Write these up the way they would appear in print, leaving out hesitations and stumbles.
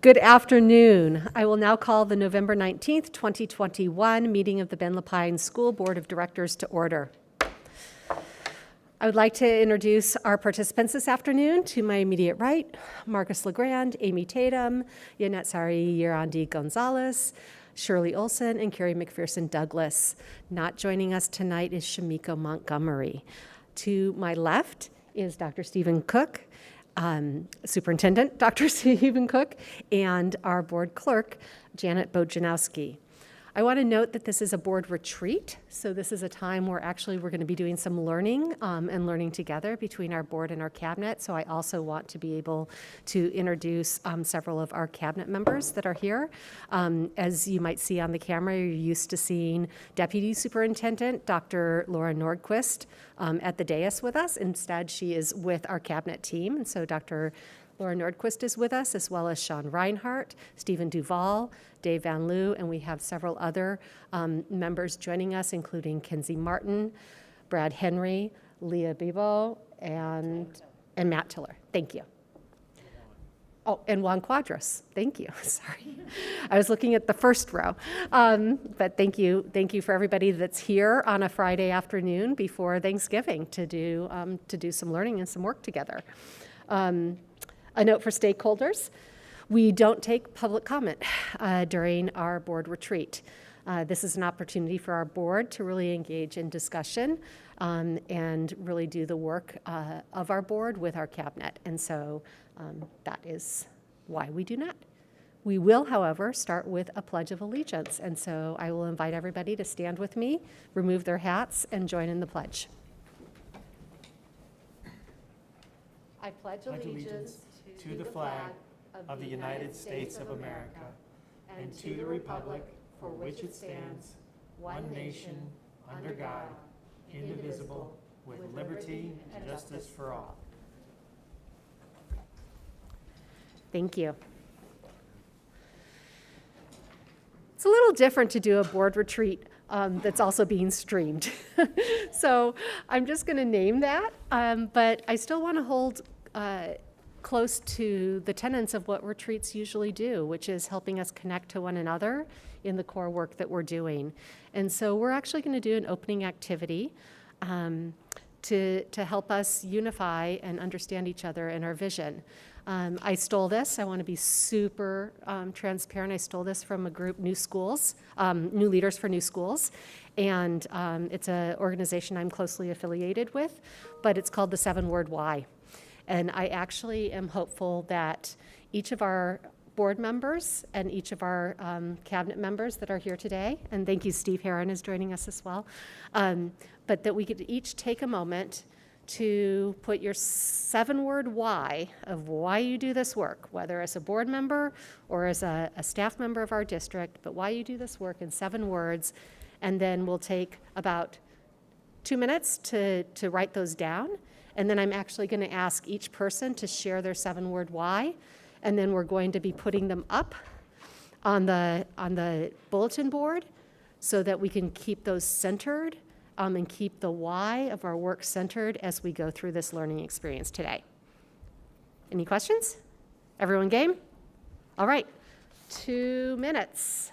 Good afternoon. I will now call the November 19th, 2021 meeting of the Ben Lapine School Board of Directors to order. I would like to introduce our participants this afternoon. To my immediate right, Marcus LeGrand, Amy Tatum, Yanette Sari Yerandi Gonzalez, Shirley Olson, and Carrie McPherson Douglas. Not joining us tonight is Shamiko Montgomery. To my left is Dr. Stephen Cook, Superintendent Dr. Stephen Cook, and our board clerk, Janet Bojanowski. I want to note that this is a board retreat, so this is a time where actually we're going to be doing some learning and learning together between our board and our cabinet. So I also want to be able to introduce several of our cabinet members that are here. As you might see on the camera, you're used to seeing Deputy Superintendent Dr. Laura Nordquist at the dais with us. Instead, she is with our cabinet team, and so Dr. Laura Nordquist is with us, as well as Sean Reinhart, Stephen Duval, Dave Van Loo, and we have several other members joining us, including Kenzie Martin, Brad Henry, Leah Bebo, and Matt Tiller. Thank you. Oh, and Juan Quadros. Thank you. Sorry. I was looking at the first row. But thank you. Thank you for everybody that's here on a Friday afternoon before Thanksgiving to do some learning and some work together. A note for stakeholders, we don't take public comment during our board retreat. This is an opportunity for our board to really engage in discussion and really do the work of our board with our cabinet. And so that is why we do not. We will, however, start with a Pledge of Allegiance. And so I will invite everybody to stand with me, remove their hats, and join in the pledge. I pledge allegiance to the flag of the United States of America and to the republic for which it stands, one nation, under God, indivisible, with liberty and justice for all. Thank you. It's a little different to do a board retreat that's also being streamed. So I'm just going to name that, but I still want to hold close to the tenets of what retreats usually do, which is helping us connect to one another in the core work that we're doing. And so we're actually going to do an opening activity to help us unify and understand each other and our vision. I stole this. I want to be super transparent. I stole this from a group, New Schools, New Leaders for New Schools. And it's an organization I'm closely affiliated with, but it's called the 7-Word Why. And I actually am hopeful that each of our board members and each of our cabinet members that are here today, and thank you, Steve Heron is joining us as well, but that we could each take a moment to put your 7-word why of why you do this work, whether as a board member or as a staff member of our district, but why you do this work in 7 words, and then we'll take about 2 minutes to write those down. And then I'm actually going to ask each person to share their 7-word why, and then we're going to be putting them up on the bulletin board so that we can keep those centered and keep the why of our work centered as we go through this learning experience today. Any questions? Everyone game? All right, 2 minutes.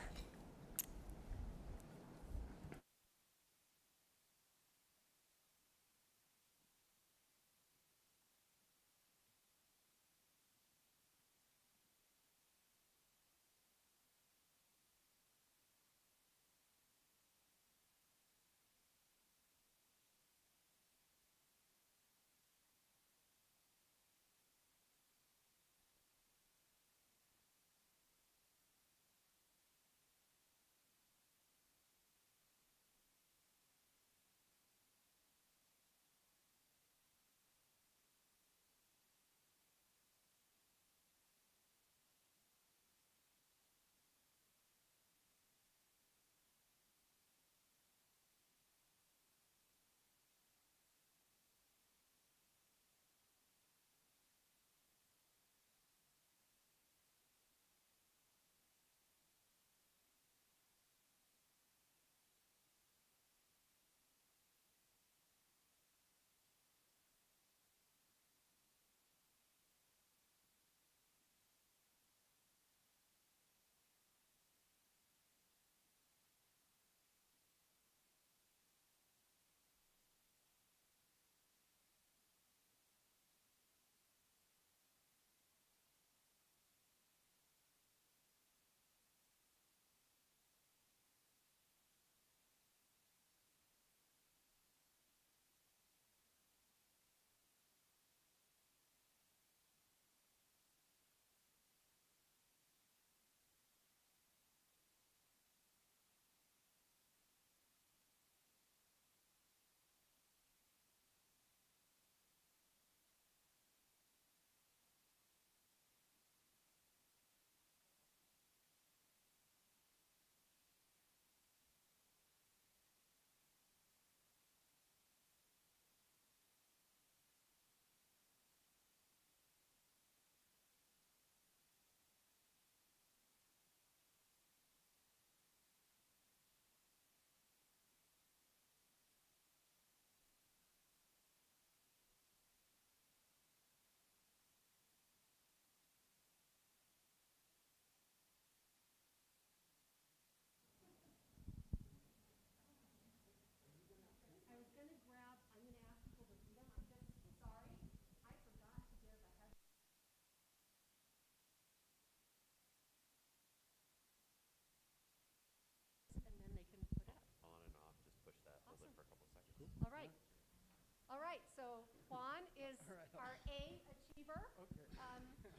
so Juan is our A achiever. Okay.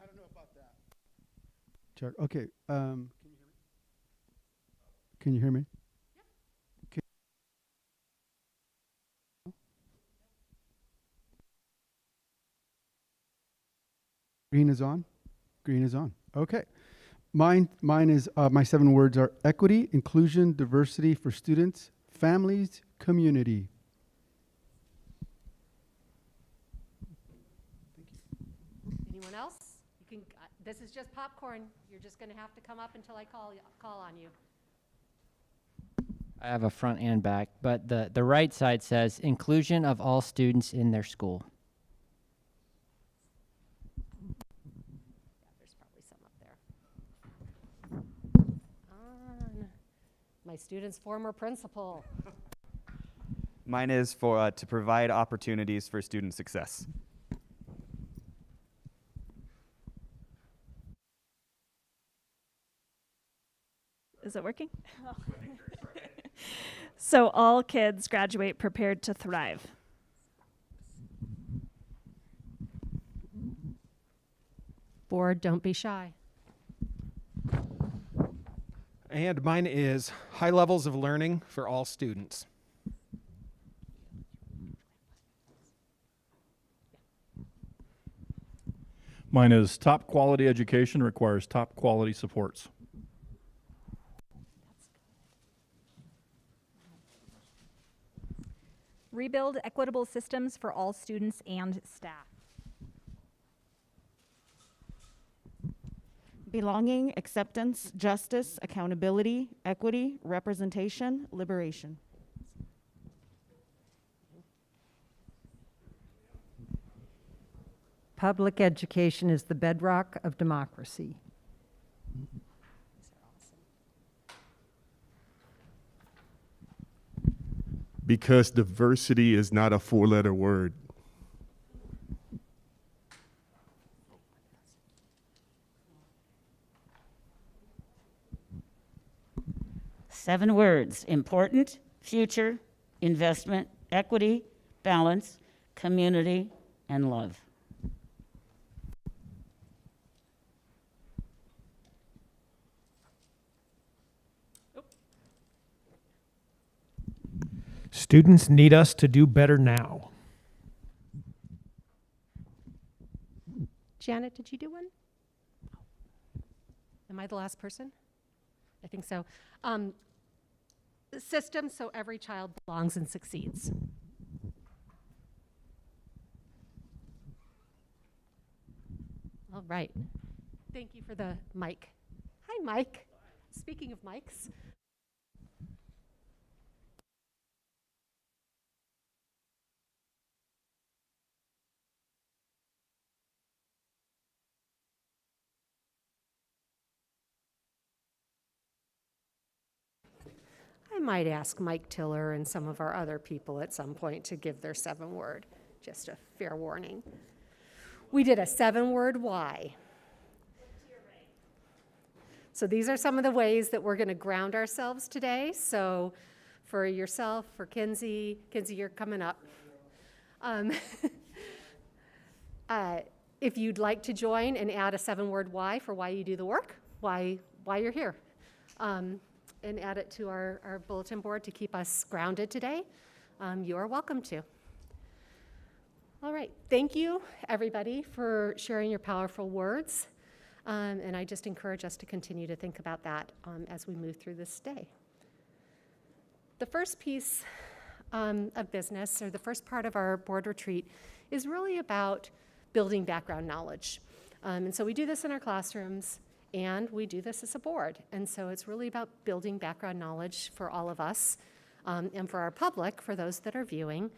I don't know about that. Check. Okay. Can you hear me? Yep. Green is on. Green is on. Okay. Mine is my 7 words are equity, inclusion, diversity for students, families, community. Anyone else? You can. This is just popcorn. You're just going to have to come up until I call on you. I have a front and back, but the right side says inclusion of all students in their school. Yeah, there's probably some up there. My student's former principal. Mine is for to provide opportunities for student success. Is it working? So all kids graduate prepared to thrive. Board, don't be shy. And mine is high levels of learning for all students. Mine is top quality education requires top quality supports. Rebuild equitable systems for all students and staff. Belonging, acceptance, justice, accountability, equity, representation, liberation. Public education is the bedrock of democracy. Because diversity is not a 4-letter word. Seven words: important, future, investment, equity, balance, community, and love. Students need us to do better now. Janet, did you do one? Am I the last person? I think so. System so every child belongs and succeeds. All right. Thank you for the mic. Hi, Mike. Speaking of mics. I might ask Mike Tiller and some of our other people at some point to give their 7-word, just a fair warning. We did a 7-word why. So these are some of the ways that we're going to ground ourselves today. So for yourself, for Kinsey, you're coming up. If you'd like to join and add a 7-word why for why you do the work, why you're here. And add it to our bulletin board to keep us grounded today, you are welcome to. All right, thank you everybody for sharing your powerful words. And I just encourage us to continue to think about that as we move through this day. The first piece of business, or the first part of our board retreat, is really about building background knowledge. And so we do this in our classrooms, and we do this as a board. And so it's really about building background knowledge for all of us and for our public, for those that are viewing,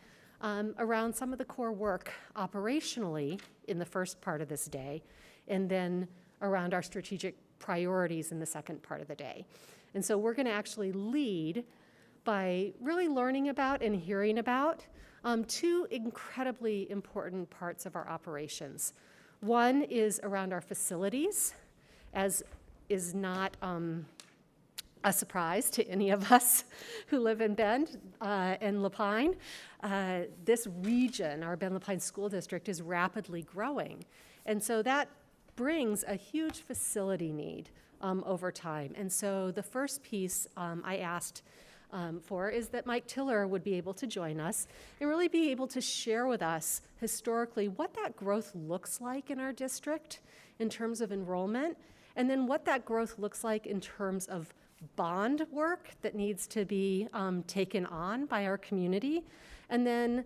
around some of the core work operationally in the first part of this day, and then around our strategic priorities in the second part of the day. And so we're going to actually lead by really learning about and hearing about 2 incredibly important parts of our operations. One is around our facilities, as is not a surprise to any of us who live in Bend and Lapine. This region, our Bend Lapine School District, is rapidly growing. And so that brings a huge facility need over time. And so the first piece I asked for is that Mike Tiller would be able to join us and really be able to share with us historically what that growth looks like in our district in terms of enrollment, and then what that growth looks like in terms of bond work that needs to be taken on by our community, and then,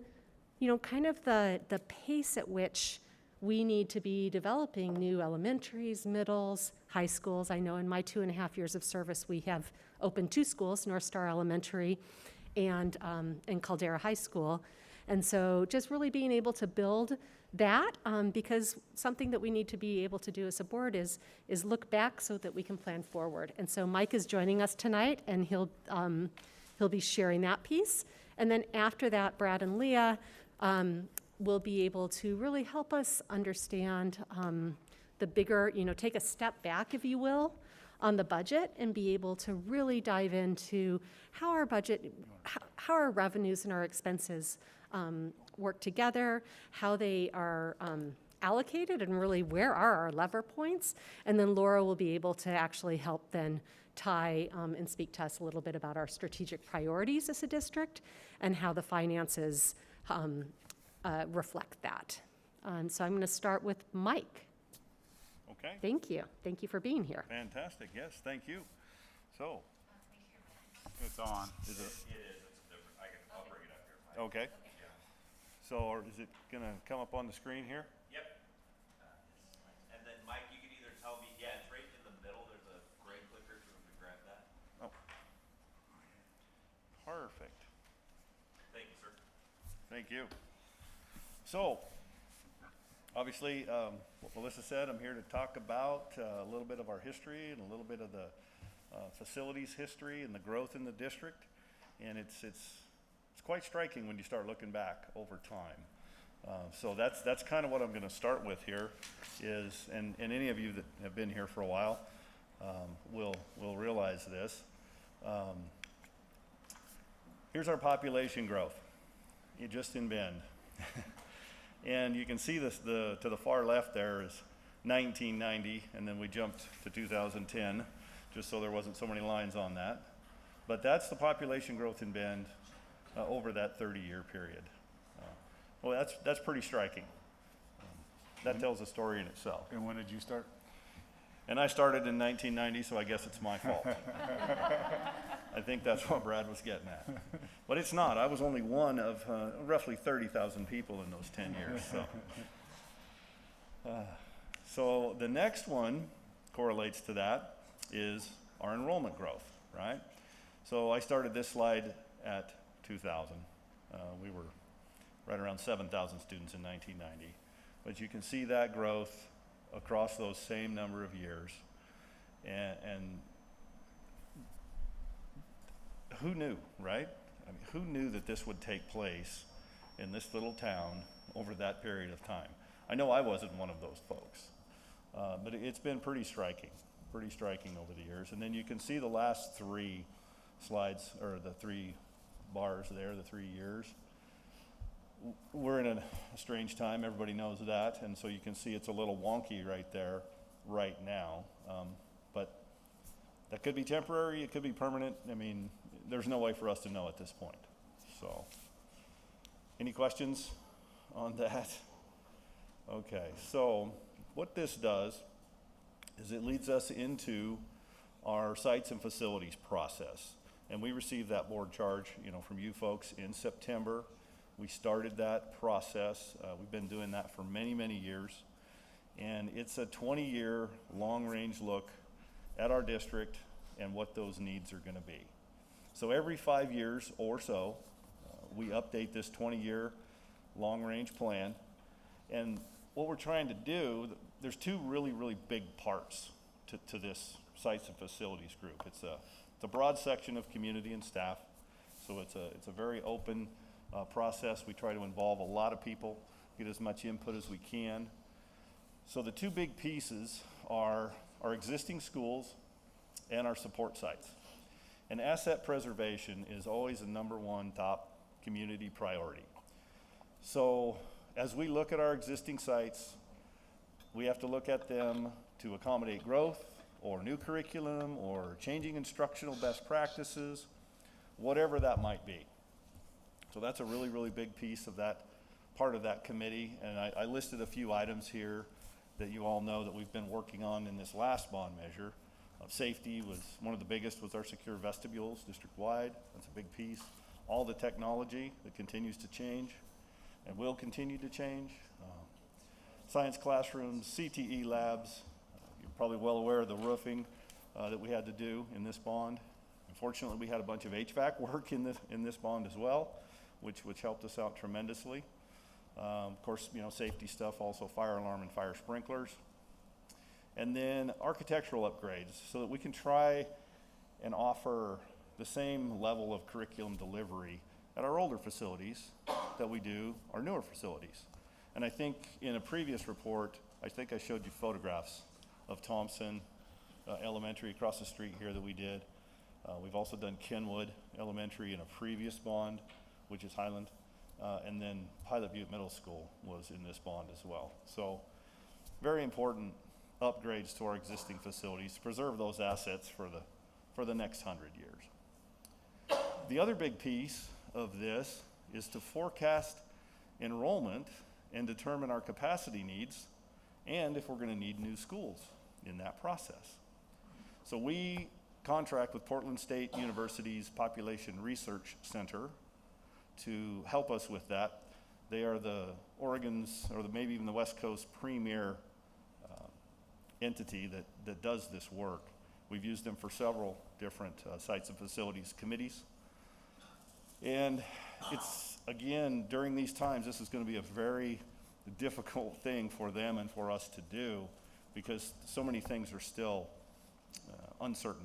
you know, kind of the pace at which we need to be developing new elementaries, middles, high schools. I know in my 2.5 years of service, we have opened 2 schools, North Star Elementary and Caldera High School. And so just really being able to build that, because something that we need to be able to do as a board is look back so that we can plan forward. And so Mike is joining us tonight, and he'll be sharing that piece. And then after that, Brad and Leah will be able to really help us understand the bigger, you know, take a step back, if you will, on the budget and be able to really dive into how our budget, how our revenues and our expenses work together, how they are allocated, and really where are our lever points. And then Laura will be able to actually help then tie and speak to us a little bit about our strategic priorities as a district and how the finances reflect that. So I'm going to start with Mike. Okay. Thank you. Thank you for being here. Fantastic. Yes, thank you. So, it's on. Is it? It is. It's different. I'll bring it up here. Okay. So, is it going to come up on the screen here? Yep. And then, Mike, you can either tell me, yeah, it's right in the middle. There's a gray clicker, so we can grab that. Oh. Perfect. Thank you, sir. Thank you. So, obviously, what Melissa said, I'm here to talk about a little bit of our history and a little bit of the facilities history and the growth in the district. And it's quite striking when you start looking back over time. So that's kind of what I'm going to start with here is, and any of you that have been here for a while will realize this. Here's our population growth, just in Bend. And you can see this, to the far left there is 1990, and then we jumped to 2010, just so there wasn't so many lines on that. But that's the population growth in Bend over that 30-year period. Well, that's pretty striking. That tells a story in itself. And when did you start? And I started in 1990, so I guess it's my fault. I think that's what Brad was getting at. But it's not. I was only one of roughly 30,000 people in those 10 years. So the next one correlates to that is our enrollment growth, right? So I started this slide at 2000. We were right around 7,000 students in 1990. But you can see that growth across those same number of years. And who knew, right? I mean, who knew that this would take place in this little town over that period of time? I know I wasn't one of those folks, but it's been pretty striking over the years. And then you can see the last 3 slides, or the 3 bars there, the 3 years. We're in a strange time, everybody knows that, and so you can see it's a little wonky right there, right now. But that could be temporary, it could be permanent. I mean, there's no way for us to know at this point. So, any questions on that? Okay, so what this does is it leads us into our sites and facilities process. And we received that board charge, from you folks in September. We started that process. We've been doing that for many, many years. And it's a 20-year long-range look at our district and what those needs are going to be. So every 5 years or so, we update this 20-year long-range plan. And what we're trying to do, there's 2 really, really big parts to this sites and facilities group. It's a broad section of community and staff. So it's a very open process. We try to involve a lot of people, get as much input as we can. So the 2 big pieces are our existing schools and our support sites. And asset preservation is always the #1 top community priority. So as we look at our existing sites, we have to look at them to accommodate growth or new curriculum or changing instructional best practices, whatever that might be. So that's a really, really big piece of that, part of that committee. And I listed a few items here that you all know that we've been working on in this last bond measure. Safety was one of the biggest, was our secure vestibules district-wide. That's a big piece. All the technology that continues to change and will continue to change. Science classrooms, CTE labs. You're probably well aware of the roofing that we had to do in this bond. Unfortunately, we had a bunch of HVAC work in this bond as well, which helped us out tremendously. Of course, you know, safety stuff, also fire alarm and fire sprinklers. And then architectural upgrades so that we can try and offer the same level of curriculum delivery at our older facilities that we do our newer facilities. And I think in a previous report, I think I showed you photographs of Thompson Elementary across the street here that we did. We've also done Kenwood Elementary in a previous bond, which is Highland. And then Pilot Butte Middle School was in this bond as well. So very important upgrades to our existing facilities to preserve those assets for the next 100 years. The other big piece of this is to forecast enrollment and determine our capacity needs and if we're going to need new schools in that process. So we contract with Portland State University's Population Research Center to help us with that. They are the Oregon's, or maybe even the West Coast premier entity that does this work. We've used them for several different sites and facilities committees. And it's, again, during these times, this is going to be a very difficult thing for them and for us to do because so many things are still uncertain.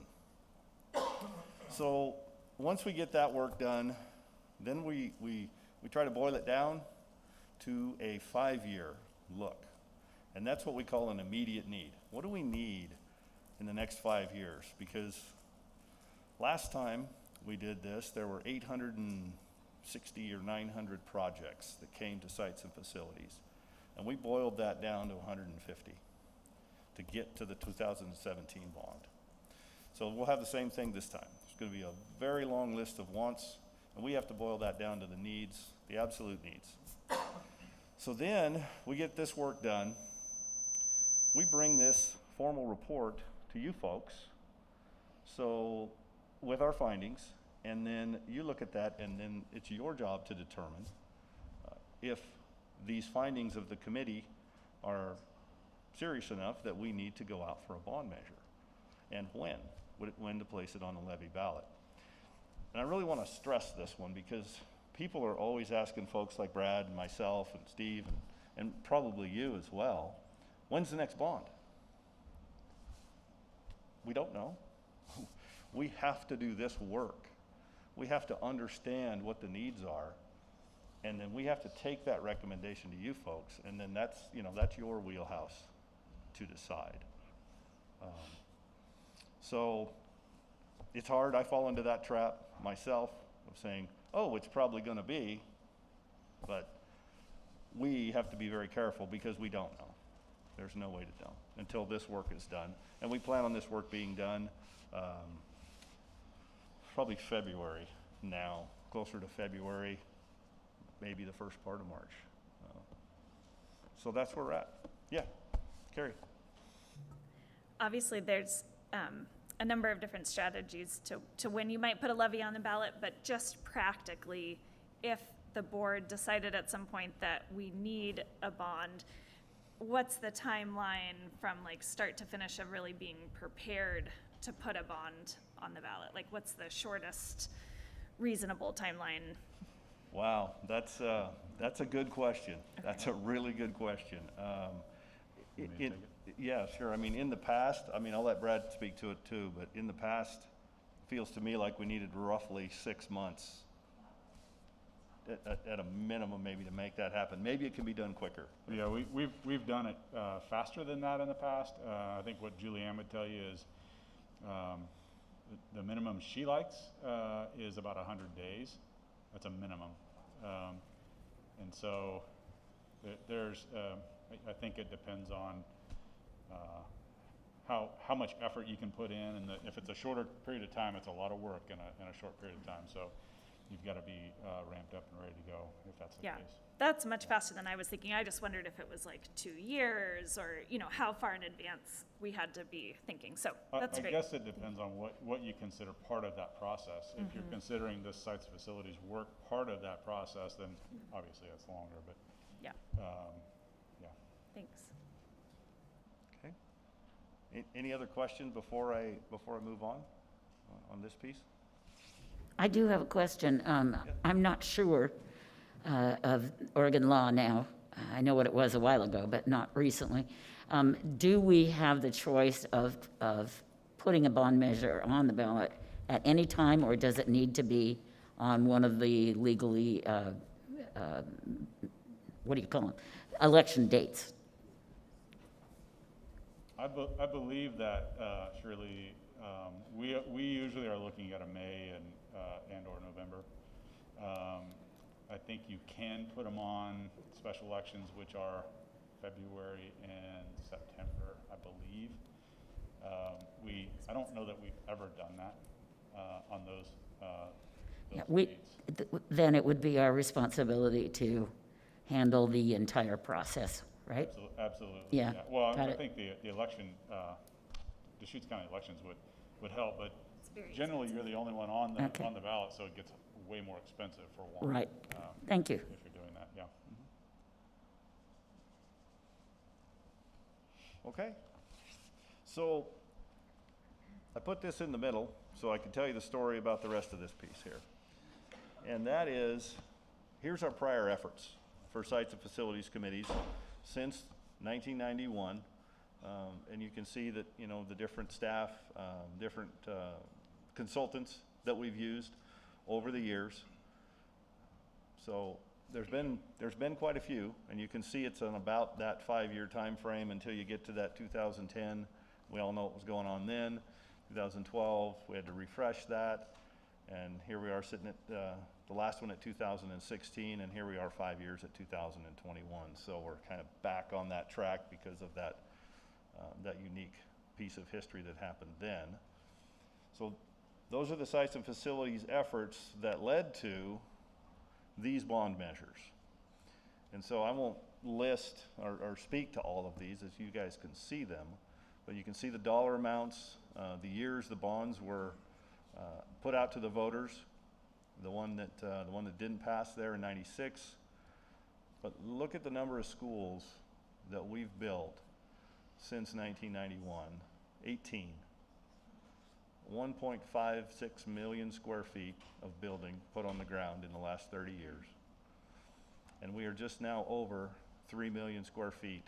So once we get that work done, then we try to boil it down to a 5-year look. And that's what we call an immediate need. What do we need in the next 5 years? Because last time we did this, there were 860 or 900 projects that came to sites and facilities. And we boiled that down to 150 to get to the 2017 bond. So we'll have the same thing this time. There's going to be a very long list of wants, and we have to boil that down to the needs, the absolute needs. So then we get this work done. We bring this formal report to you folks, so with our findings, and then you look at that, and then it's your job to determine if these findings of the committee are serious enough that we need to go out for a bond measure, and when to place it on the levy ballot. And I really want to stress this one because people are always asking folks like Brad and myself and Steve and probably you as well, when's the next bond? We don't know. We have to do this work. We have to understand what the needs are, and then we have to take that recommendation to you folks, and then that's your wheelhouse to decide. So it's hard. I fall into that trap myself of saying, oh, it's probably going to be, but we have to be very careful because we don't know. There's no way to know until this work is done. And we plan on this work being done probably February now, closer to February, maybe the first part of March. So that's where we're at. Yeah, Carrie. Obviously, there's a number of different strategies to when you might put a levy on the ballot, but just practically, if the board decided at some point that we need a bond, what's the timeline from like start to finish of really being prepared to put a bond on the ballot? Like, what's the shortest reasonable timeline? Wow, that's a good question. Okay. That's a really good question. Yeah, sure. I mean, in the past, I'll let Brad speak to it too, but in the past, it feels to me like we needed roughly 6 months at a minimum maybe to make that happen. Maybe it can be done quicker. Yeah, we've done it faster than that in the past. I think what Julianne would tell you is the minimum she likes is about 100 days. That's a minimum. And so there's, I think it depends on how much effort you can put in, and if it's a shorter period of time, it's a lot of work in a short period of time. So you've got to be ramped up and ready to go if that's the Yeah, case. that's much faster than I was thinking. I just wondered if it was like 2 years or, you know, how far in advance we had to be thinking. So that's great. I guess it depends on what you consider part of that process. If you're considering the sites and facilities work part of that process, then obviously it's longer, but Yeah, yeah. thanks. Okay. Any other questions before I move on this piece? I do have a question. I'm not sure of Oregon law now. I know what it was a while ago, but not recently. Do we have the choice of putting a bond measure on the ballot at any time, or does it need to be on one of the legally, what do you call them, election dates? I believe that, Shirley, we usually are looking at a May and or November. I think you can put them on special elections, which are February and September, I believe. I don't know that we've ever done that on those dates. Then it would be our responsibility to handle the entire process, right? Absolutely. Yeah. Well, I it. think the election, Deschutes County elections would help, but generally you're the only one on the ballot, so it gets way more expensive for one. Right. Thank you. If you're doing that, yeah. Okay. So I put this in the middle so I can tell you the story about the rest of this piece here. And that is, here's our prior efforts for sites and facilities committees since 1991. And you can see that, you know, the different staff, different consultants that we've used over the years. So there's been quite a few, and you can see it's on about that 5-year time frame until you get to that 2010. We all know what was going on then. 2012, we had to refresh that, and here we are sitting at the last one at 2016, and here we are 5 years at 2021. So we're kind of back on that track because of that that unique piece of history that happened then. So those are the sites and facilities efforts that led to these bond measures. And so I won't list or speak to all of these as you guys can see them, but you can see the dollar amounts, the years the bonds were put out to the voters, the one that didn't pass there in '96. But look at the number of schools that we've built since 1991, 18. 1.56 million square feet of building put on the ground in the last 30 years. And we are just now over 3 million square feet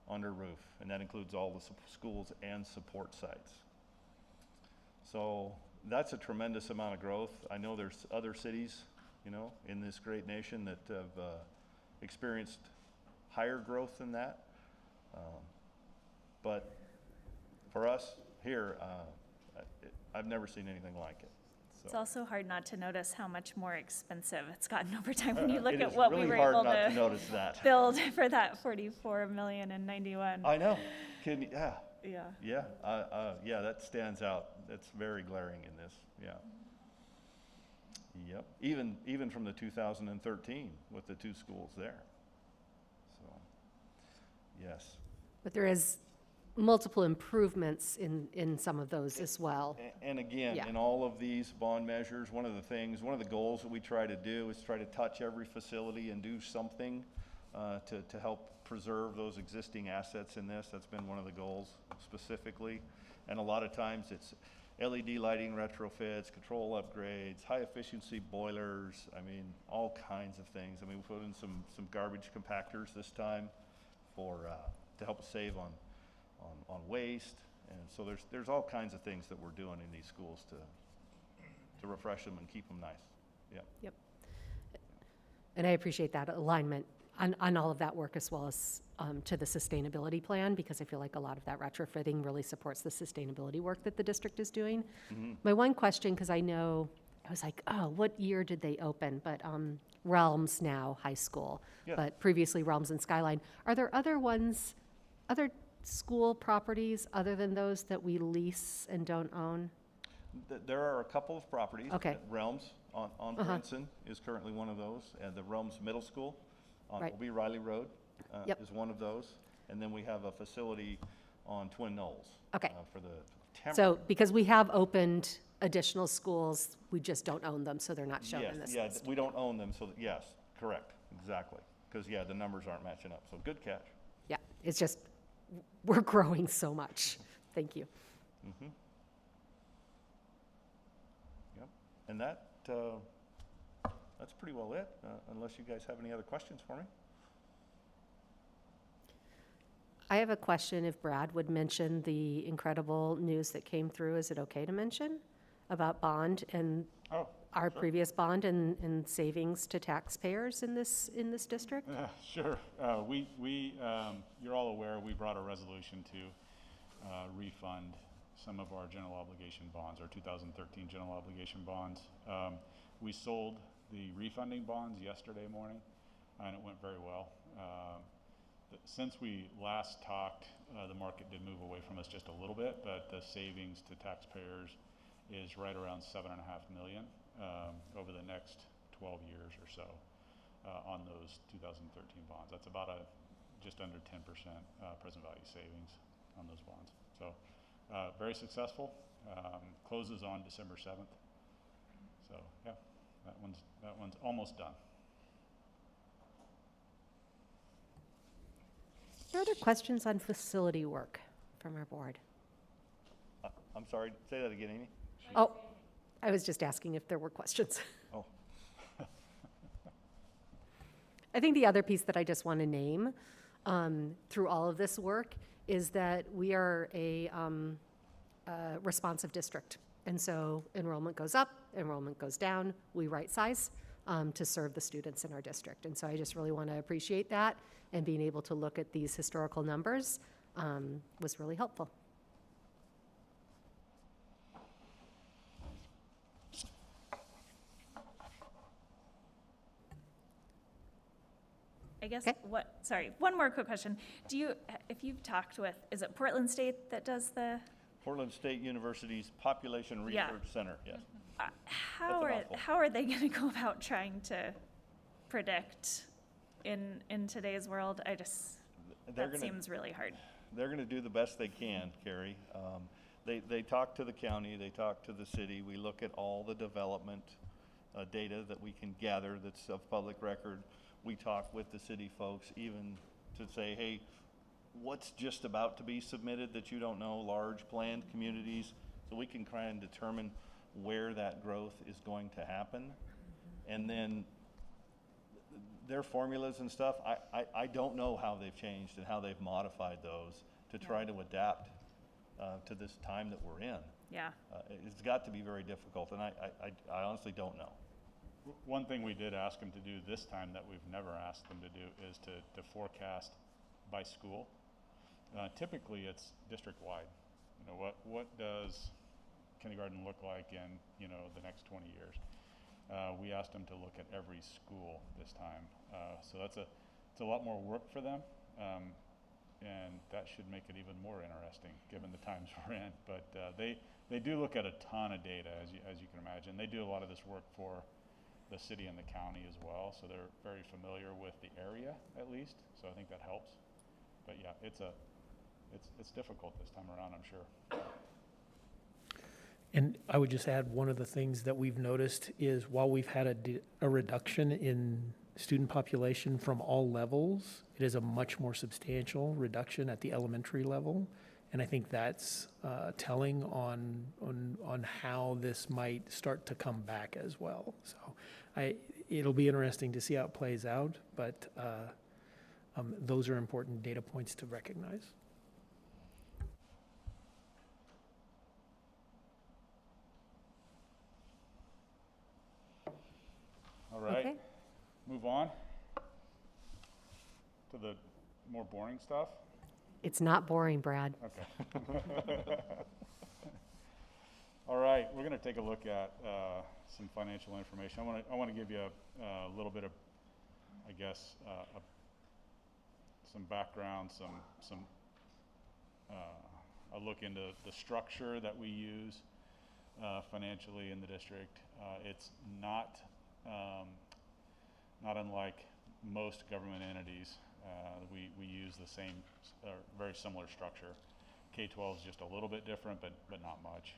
under roof, and that includes all the schools and support sites. So that's a tremendous amount of growth. I know there's other cities, you know, in this great nation that have experienced higher growth than that. But for us here, I've never seen anything like it. So. It's also hard not to notice how much more expensive it's gotten over time when you look at what really we were hard able not to to notice that. build for that 44 million in 91. I know. Can you, yeah. Yeah. Yeah. Yeah, that stands out. That's very glaring in this. Yeah. Yep. Even from the 2013 with the 2 schools there. So, yes. But there is multiple improvements in some of those as well. And again, in all of these bond measures, one of the goals that we try to do is try to touch every facility and do something to help preserve those existing assets in this. That's been one of the goals specifically. And a lot of times it's LED lighting retrofits, control upgrades, high efficiency boilers, I mean, all kinds of things. I mean, we put in some garbage compactors this time to help save on waste, and so there's all kinds of things that we're doing in these schools to refresh them and keep them nice. Yeah. Yep. And I appreciate that alignment on all of that work, as well as to the sustainability plan, because I feel like a lot of that retrofitting really supports the sustainability work that the district is doing. My one question, because I know, I was like, oh, what year did they open? But Realms now, high school, Yeah. but previously Realms and Skyline. Are there other ones, other school properties other than those that we lease and don't own? There are a couple of properties. Okay. Realms on Princeton is currently one of those, and the Realms Middle School on Right. O.B. Riley Road Yep. is one of those. And then we have a facility on Twin Knolls. Okay. For the temporary. So, because we have opened additional schools, we just don't own them, so they're not shown Yes, in this yeah, list. we don't own them, so yes, correct, exactly. Because, yeah, the numbers aren't matching up, so good catch. Yeah, it's just, we're growing so much. Thank you. Mm-hmm. Yep, and that's pretty well it, unless you guys have any other questions for me. I have a question if Brad would mention the incredible news that came through. Is it okay to mention about bond and our previous bond and savings to taxpayers in this district? Sure. You're all aware, we brought a resolution to refund some of our general obligation bonds, our 2013 general obligation bonds. We sold the refunding bonds yesterday morning, and it went very well. Since we last talked, the market did move away from us just a little bit, but the savings to taxpayers is right around $7.5 million over the next 12 years or so on those 2013 bonds. That's about just under 10% present value savings on those bonds. So very successful. Closes on December 7th. So yeah, that one's almost done. Are there other questions on facility work from our board? I'm sorry, say that again, Amy. Oh, I was just asking if there were questions. Oh. I think the other piece that I just want to name through all of this work is that we are a responsive district. And so enrollment goes up, enrollment goes down, we right size to serve the students in our district. And so I just really want to appreciate that, and being able to look at these historical numbers was really helpful. I guess one more quick question. If you've talked with, is it Portland State that does the? Portland State University's Population Research Center, yes. How are they going to go about trying to predict in today's world? That seems really hard. They're going to do the best they can, Carrie. They talk to the county, they talk to the city. We look at all the development data that we can gather that's of public record. We talk with the city folks even to say, hey, what's just about to be submitted that you don't know, large planned communities, so we can try and determine where that growth is going to happen. And then their formulas and stuff, I don't know how they've changed and how they've modified those to try to adapt to this time that we're in. Yeah. It's got to be very difficult, and I honestly don't know. One thing we did ask them to do this time that we've never asked them to do is to forecast by school. Typically, it's district-wide. You know, what does kindergarten look like in the next 20 years? We asked them to look at every school this time, so it's a lot more work for them, and that should make it even more interesting given the times we're in. But they do look at a ton of data, as you can imagine. They do a lot of this work for the city and the county as well, so they're very familiar with the area at least. So I think that helps. But yeah, it's difficult this time around, I'm sure. And I would just add, one of the things that we've noticed is while we've had a reduction in student population from all levels, it is a much more substantial reduction at the elementary level. And I think that's telling on how this might start to come back as well. So it'll be interesting to see how it plays out, but those are important data points to recognize. All right, Okay. move on. more boring stuff? It's not boring, Brad. Okay. All right, we're going to take a look at some financial information. I want to give you a little bit of, I guess, some background, a look into the structure that we use financially in the district. It's not unlike most government entities. We use the same, very similar structure. K-12 is just a little bit different, but not much.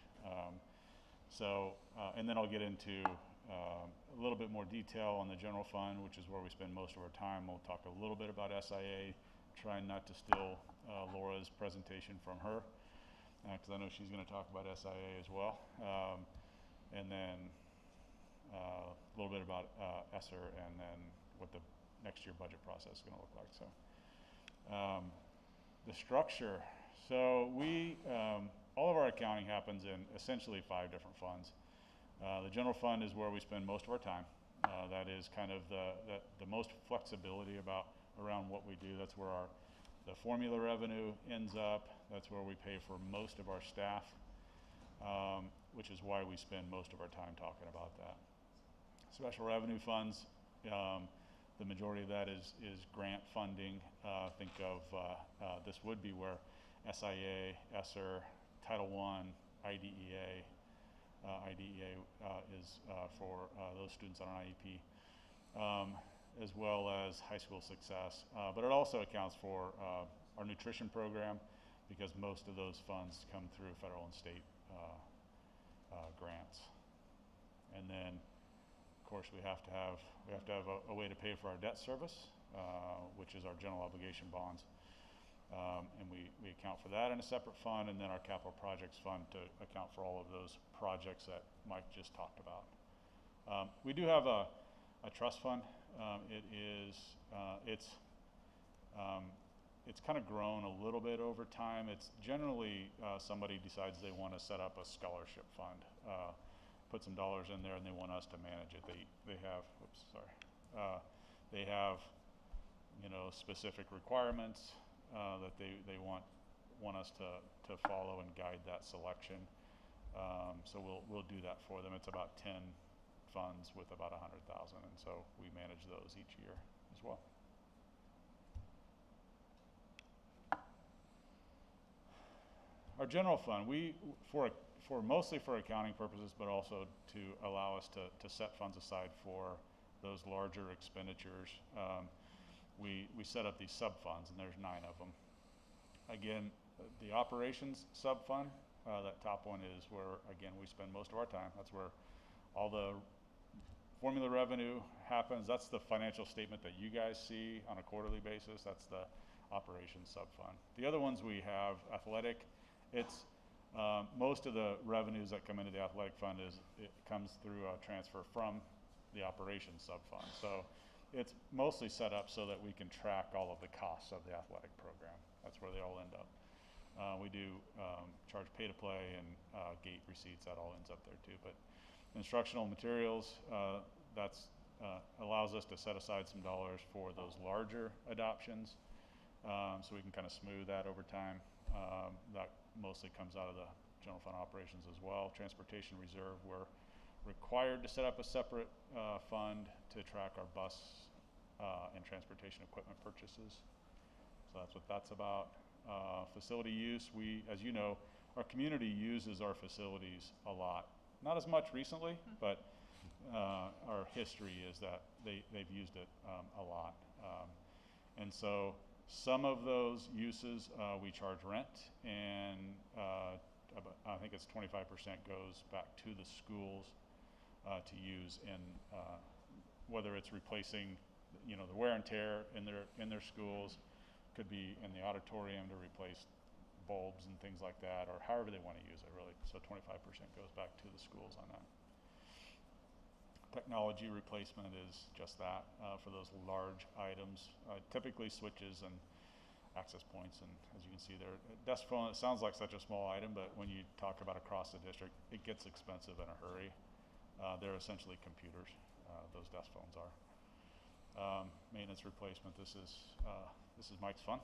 And then I'll get into a little bit more detail on the general fund, which is where we spend most of our time. We'll talk a little bit about SIA, trying not to steal Laura's presentation from her, because I know she's going to talk about SIA as well. And then a little bit about ESSER, and then what the next year budget process is going to look like. So the structure. So all of our accounting happens in essentially 5 different funds. The general fund is where we spend most of our time. That is kind of the most flexibility around what we do. That's where the formula revenue ends up. That's where we pay for most of our staff, which is why we spend most of our time talking about that. Special revenue funds, the majority of that is grant funding. Think of this would be where SIA, ESSER, Title I, IDEA. IDEA is for those students on an IEP, as well as high school success. But it also accounts for our nutrition program, because most of those funds come through federal and state grants. And then, of course, we have to have a way to pay for our debt service, which is our general obligation bonds. And we account for that in a separate fund, and then our capital projects fund to account for all of those projects that Mike just talked about. We do have a trust fund. It's kind of grown a little bit over time. It's generally somebody decides they want to set up a scholarship fund, put some dollars in there, and they want us to manage it. They have specific requirements that they want us to follow and guide that selection. So we'll do that for them. It's about 10 funds with about 100,000, and so we manage those each year as well. Our general fund, mostly for accounting purposes, but also to allow us to set funds aside for those larger expenditures. We set up these sub-funds, and there's 9 of them. Again, the operations sub-fund, that top one is where, again, we spend most of our time. That's where all the formula revenue happens. That's the financial statement that you guys see on a quarterly basis. That's the operations sub-fund. The other ones we have, athletic, it's most of the revenues that come into the athletic fund it comes through a transfer from the operations sub-fund. So it's mostly set up so that we can track all of the costs of the athletic program. That's where they all end up. We do charge pay to play and gate receipts. That all ends up there too. But instructional materials, that's allows us to set aside some dollars for those larger adoptions, so we can kind of smooth that over time. That mostly comes out of the general fund operations as well. Transportation reserve, we're required to set up a separate fund to track our bus and transportation equipment purchases. So that's what that's about. Facility use, as you know, our community uses our facilities a lot. Not as much recently, but our history is that they've used it a lot. And so some of those uses we charge rent, and I think it's 25% goes back to the schools to use in whether it's replacing the wear and tear in their schools, could be in the auditorium to replace bulbs and things like that, or however they want to use it, really. So 25% goes back to the schools on that. Technology replacement is just that for those large items, typically switches and access points, and as you can see there, desk phone, it sounds like such a small item, but when you talk about across the district, it gets expensive in a hurry. They're essentially computers, those desk phones are. Maintenance replacement, this is this is Mike's fun.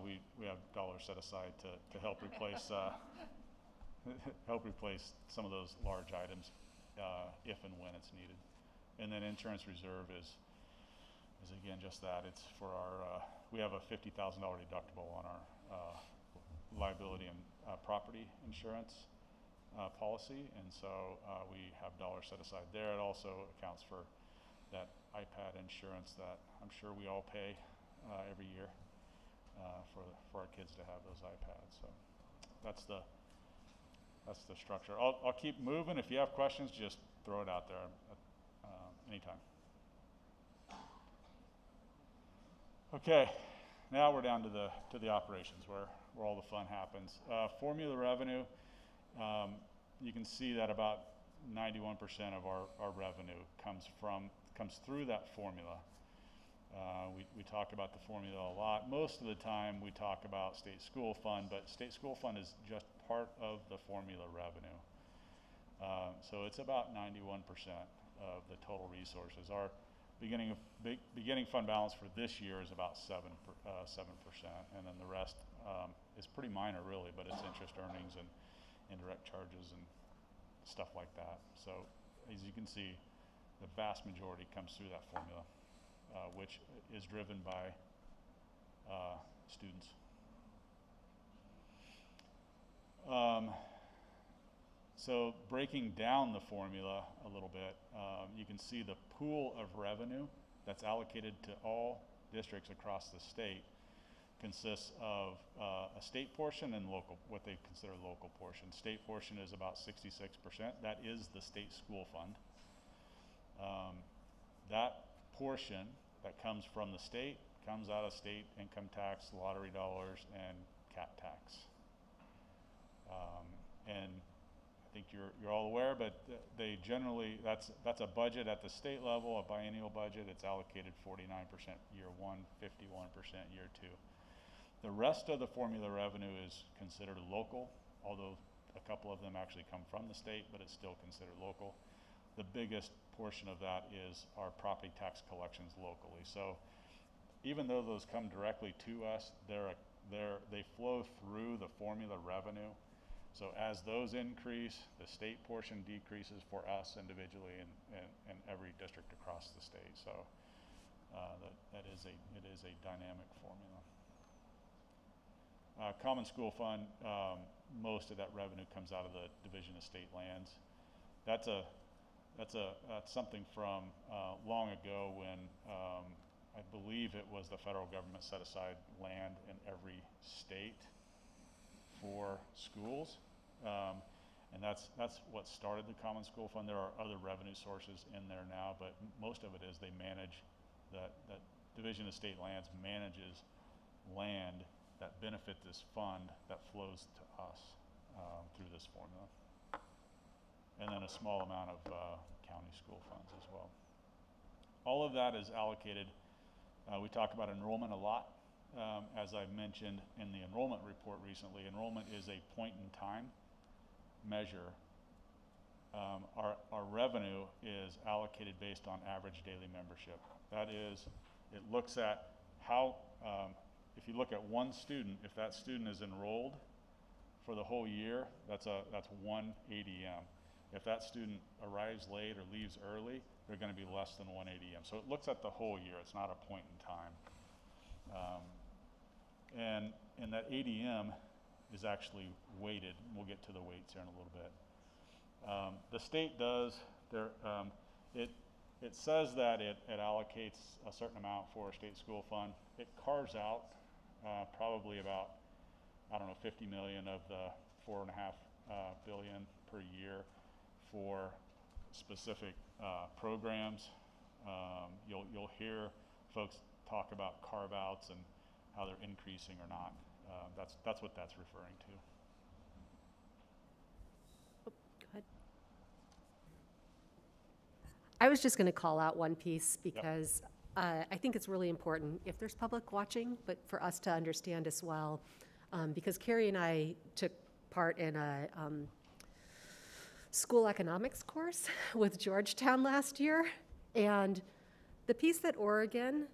We have dollars set aside to help replace help replace some of those large items if and when it's needed. And then insurance reserve is again just that. It's for our we have a $50,000 deductible on our liability and property insurance policy, and so we have dollars set aside there. It also accounts for that iPad insurance that I'm sure we all pay every year for our kids to have those iPads. So that's the structure. I'll keep moving. If you have questions, just throw it out there anytime. Okay, now we're down to the operations where all the fun happens. Formula revenue. You can see that about 91% of our revenue comes through that formula. We talk about the formula a lot. Most of the time we talk about state school fund, but state school fund is just part of the formula revenue. So it's about 91% of the total resources. Our beginning fund balance for this year is about 7%, and then the rest is pretty minor really, but it's interest earnings and indirect charges and stuff like that. So as you can see, the vast majority comes through that formula, which is driven by students. So breaking down the formula a little bit, you can see the pool of revenue that's allocated to all districts across the state consists of a state portion and local, what they consider local portion. State portion is about 66%. That is the state school fund. That portion that comes from the state comes out of state income tax, lottery dollars, and cap tax. And I think you're all aware, but they generally, that's a budget at the state level, a biennial budget. It's allocated 49% year one, 51% year two. The rest of the formula revenue is considered local, although a couple of them actually come from the state, but it's still considered local. The biggest portion of that is our property tax collections locally. So even though those come directly to us, they flow through the formula revenue. So as those increase, the state portion decreases for us individually and every district across the state. So it is a dynamic formula. Common School Fund, most of that revenue comes out of the Division of State Lands. That's something from long ago when I believe it was the federal government set aside land in every state for schools, and that's what started the Common School Fund. There are other revenue sources in there now, but most of it is they manage that Division of State Lands manages land that benefit this fund that flows to us through this formula, and then a small amount of county school funds as well. All of that is allocated. We talk about enrollment a lot. As I mentioned in the enrollment report recently, enrollment is a point in time measure. Our revenue is allocated based on average daily membership. That is, it looks at how, if you look at one student, if that student is enrolled for the whole year, that's one ADM. If that student arrives late or leaves early, they're going to be less than one ADM. So it looks at the whole year. It's not a point in time. And that ADM is actually weighted. We'll get to the weights here in a little bit. The state does, it says that it allocates a certain amount for a state school fund. It carves out probably about, I don't know, 50 million of the 4.5 billion per year for specific programs. You'll hear folks talk about carve-outs and how they're increasing or not. That's what that's referring to. Oh, go ahead. I was just going to call out one piece because I think it's really important if there's public watching, but for us to understand as well, because Carrie and I took part in a school economics course with Georgetown last year, and the piece that Oregon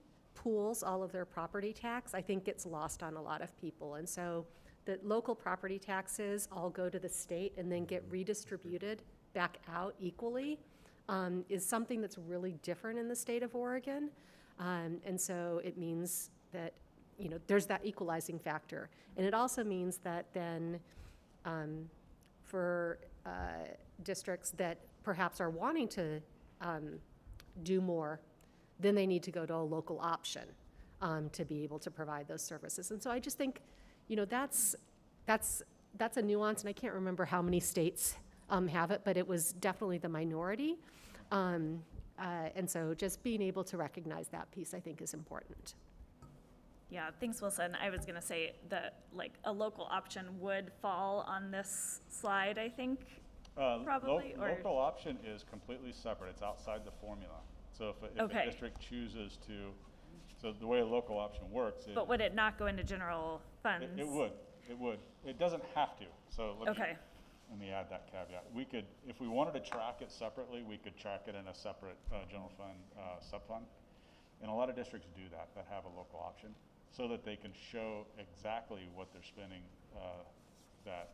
pools all of their property tax, I think gets lost on a lot of people. And so the local property taxes all go to the state and then get redistributed back out equally is something that's really different in the state of Oregon. And so it means that, you know, there's that equalizing factor. And it also means that then for districts that perhaps are wanting to do more, then they need to go to a local option to be able to provide those services. And so I just think, you know, that's a nuance, and I can't remember how many states have it, but it was definitely the minority. And so just being able to recognize that piece, I think, is important. Yeah, thanks, Wilson. I was going to say that like a local option would fall on this slide, I think, probably. Or Local option is completely separate. It's outside the formula. So if a district chooses to, so the way a local option works is. But would it not go into general funds? It would. It would. It doesn't have to. So let me add that caveat. We could, if we wanted to track it separately, we could track it in a separate general fund subfund. And a lot of districts do that have a local option, so that they can show exactly what they're spending that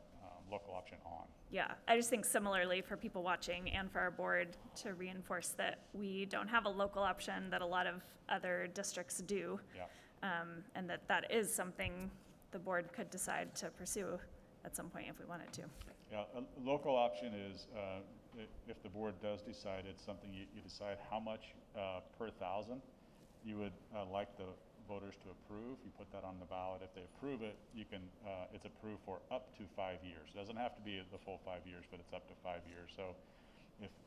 local option on. Yeah, I just think similarly for people watching and for our board to reinforce that we don't have a local option that a lot of other districts do. Yeah. And that is something the board could decide to pursue at some point if we wanted to. Yeah, a local option is, if the board does decide, it's something you decide how much per thousand you would like the voters to approve. You put that on the ballot. If they approve it, you can, it's approved for up to 5 years. It doesn't have to be the full 5 years, but it's up to 5 years. So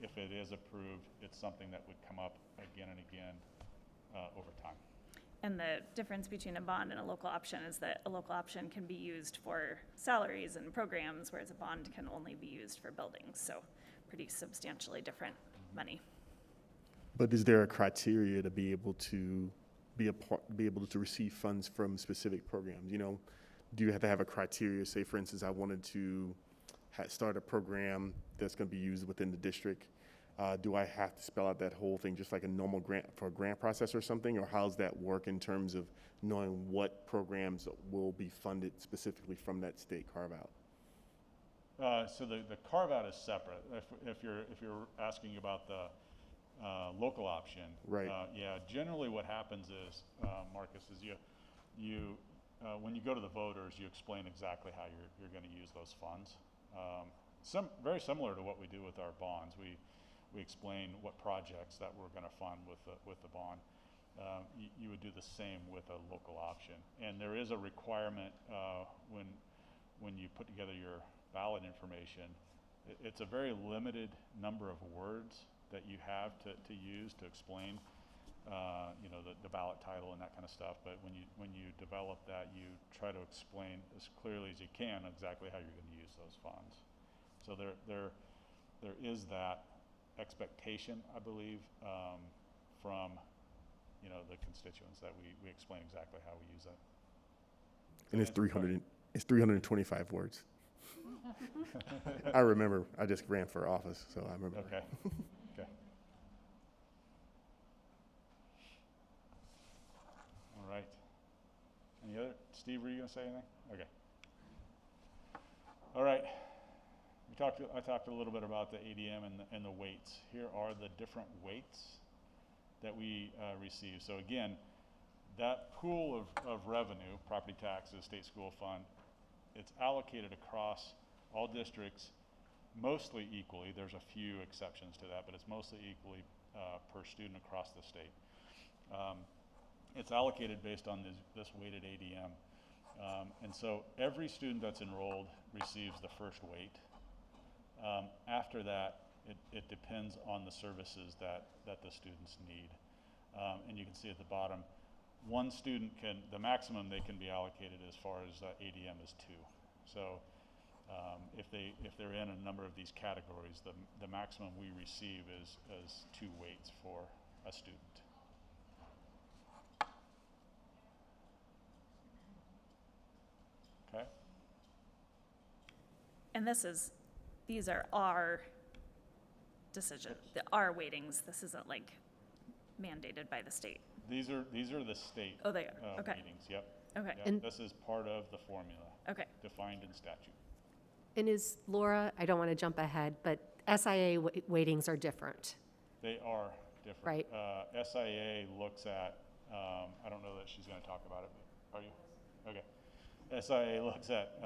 if it is approved, it's something that would come up again and again over time. And the difference between a bond and a local option is that a local option can be used for salaries and programs, whereas a bond can only be used for buildings. So pretty substantially different money. But is there a criteria to be able to be able to receive funds from specific programs? You know, do you have to have a criteria? Say, for instance, I wanted to start a program that's going to be used within the district. Do I have to spell out that whole thing just like a normal grant for a grant process or something? Or how does that work in terms of knowing what programs will be funded specifically from that state carve-out? So the carve-out is separate. If you're asking about the local option, right? Yeah. Generally, what happens is, Marcus, is you when you go to the voters, you explain exactly how you're going to use those funds. Very similar to what we do with our bonds. We explain what projects that we're going to fund with the bond. You would do the same with a local option, and there is a requirement when you put together your ballot information. It's a very limited number of words that you have to use to explain, you know, the ballot title and that kind of stuff. But when you develop that, you try to explain as clearly as you can exactly how you're going to use those funds. So there is that expectation, I believe, from, you know, the constituents that we explain exactly how we use that. And it's 325 words. I remember. I just ran for office, so I remember. Okay. Okay. All right. Any other? Steve, were you going to say anything? Okay. All right. I talked a little bit about the ADM and the weights. Here are the different weights that we receive. So again, that pool of revenue, property taxes, state school fund, it's allocated across all districts mostly equally. There's a few exceptions to that, but it's mostly equally per student across the state. It's allocated based on this weighted ADM. And so every student that's enrolled receives the first weight. After that, it depends on the services that the students need. And you can see at the bottom, one student the maximum they can be allocated as far as ADM is 2. So if they're in a number of these categories, the maximum we receive is 2 weights for a student. Okay. And these are our decisions, our weightings. This isn't like mandated by the state. These are the state Oh, they are. Okay. weightings. Yep. Okay. Yep. And- This is part of the formula. Okay. Defined in statute. And is, Laura, I don't want to jump ahead, but SIA weightings are different. They are different. Right. SIA looks at, I don't know that she's going to talk about it, but are you? Okay. SIA looks at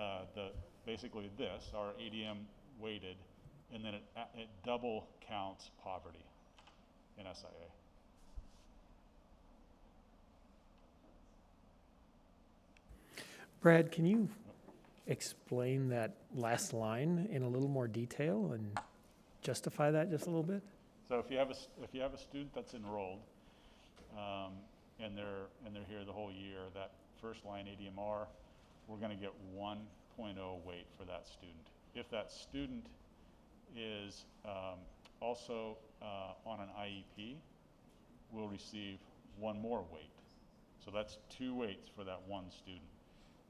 basically this, our ADM weighted, and then it double counts poverty in SIA. Brad, can you explain that last line in a little more detail and justify that just a little bit? So if you have a student that's enrolled, and they're here the whole year, that first line ADMR, we're going to get 1.0 weight for that student. If that student is also on an IEP, we'll receive one more weight. So that's 2 weights for that one student.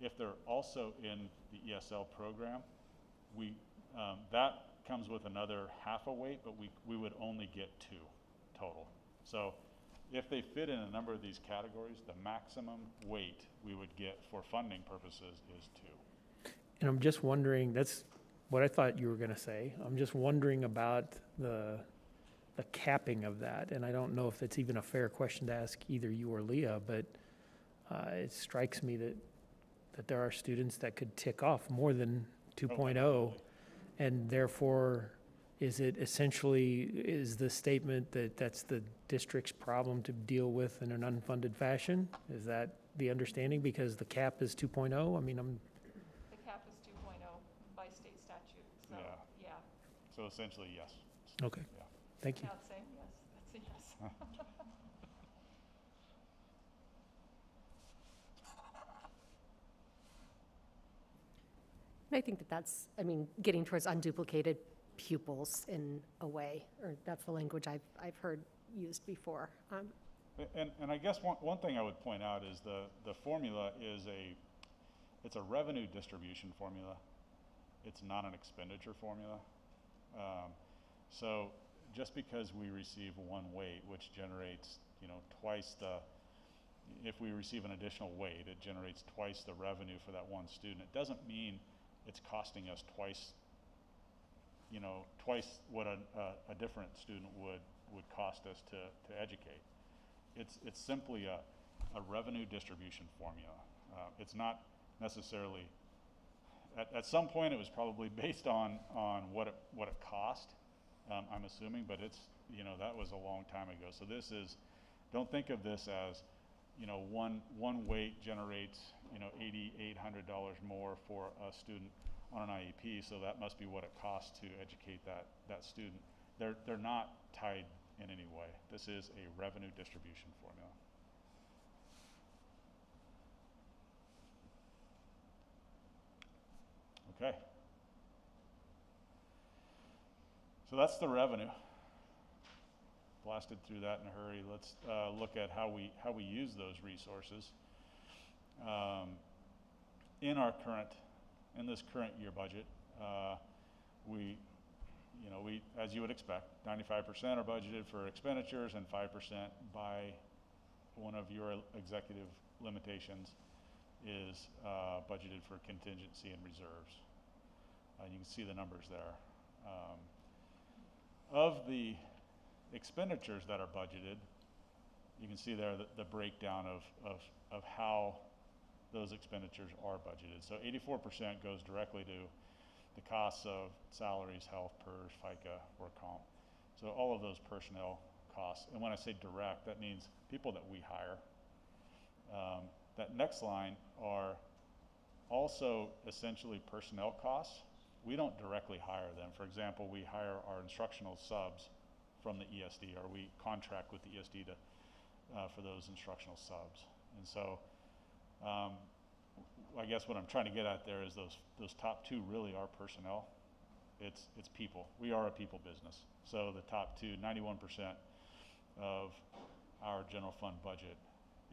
If they're also in the ESL program, that comes with another half a weight, but we would only get 2 total. So if they fit in a number of these categories, the maximum weight we would get for funding purposes is 2. And I'm just wondering, that's what I thought you were going to say. I'm just wondering about the capping of that. And I don't know if it's even a fair question to ask either you or Leah, but it strikes me that there are students that could tick off more than 2.0, and therefore, is it essentially, is the statement that that's the district's problem to deal with in an unfunded fashion? Is that the understanding because the cap is 2.0? I mean, The cap is 2.0 by state statute, so, yeah. So essentially, yes. Okay, Yeah. thank you. Without saying yes, that's a yes. And I think that that's, I mean, getting towards unduplicated pupils in a way, or that's the language I've heard used before. And I guess one thing I would point out is the formula is it's a revenue distribution formula. It's not an expenditure formula. So just because we receive one weight, which generates, twice if we receive an additional weight, it generates twice the revenue for that one student. It doesn't mean it's costing us twice what a different student would cost us to educate. It's simply a revenue distribution formula. It's not necessarily, at some point it was probably based on what it cost, I'm assuming, but it's, that was a long time ago. So this is, don't think of this as, one weight generates, $8,800 more for a student on an IEP, so that must be what it costs to educate that student. They're not tied in any way. This is a revenue distribution formula. Okay. So that's the revenue. Blasted through that in a hurry. Let's look at how we use those resources. In this current year budget, we, as you would expect, 95% are budgeted for expenditures and 5% by one of your executive limitations is budgeted for contingency and reserves. You can see the numbers there. Of the expenditures that are budgeted, you can see there the breakdown of how those expenditures are budgeted. So 84% goes directly to the costs of salaries, health, PERS, FICA, work comp. So all of those personnel costs. And when I say direct, that means people that we hire. That next line are also essentially personnel costs. We don't directly hire them. For example, we hire our instructional subs from the ESD, or we contract with the ESD for those instructional subs. And so I guess what I'm trying to get at there is those top 2 really are personnel. It's people. We are a people business. So the top 2, 91% of our general fund budget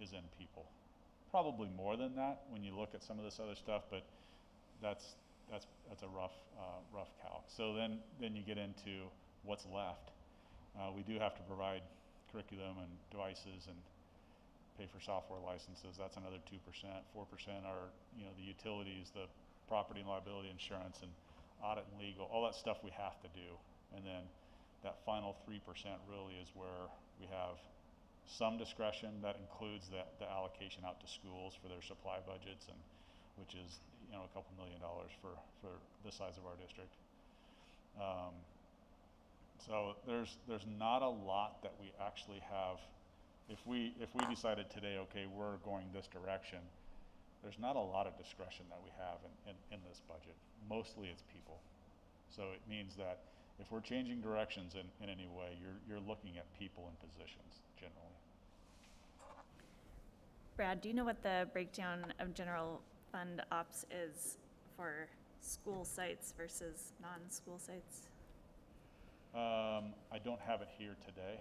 is in people. Probably more than that when you look at some of this other stuff, but that's a rough calc. So then you get into what's left. We do have to provide curriculum and devices and pay for software licenses. That's another 2%. 4% are, you know, the utilities, the property and liability insurance, and audit and legal, all that stuff we have to do. And then that final 3% really is where we have some discretion. That includes the allocation out to schools for their supply budgets, and which is, you know, a couple $1 million for the size of our district. So there's not a lot that we actually have. If we decided today, okay, we're going this direction, there's not a lot of discretion that we have in this budget. Mostly it's people. So it means that if we're changing directions in any way, you're looking at people and positions generally. Brad, do you know what the breakdown of general fund ops is for school sites versus non-school sites? I don't have it here today.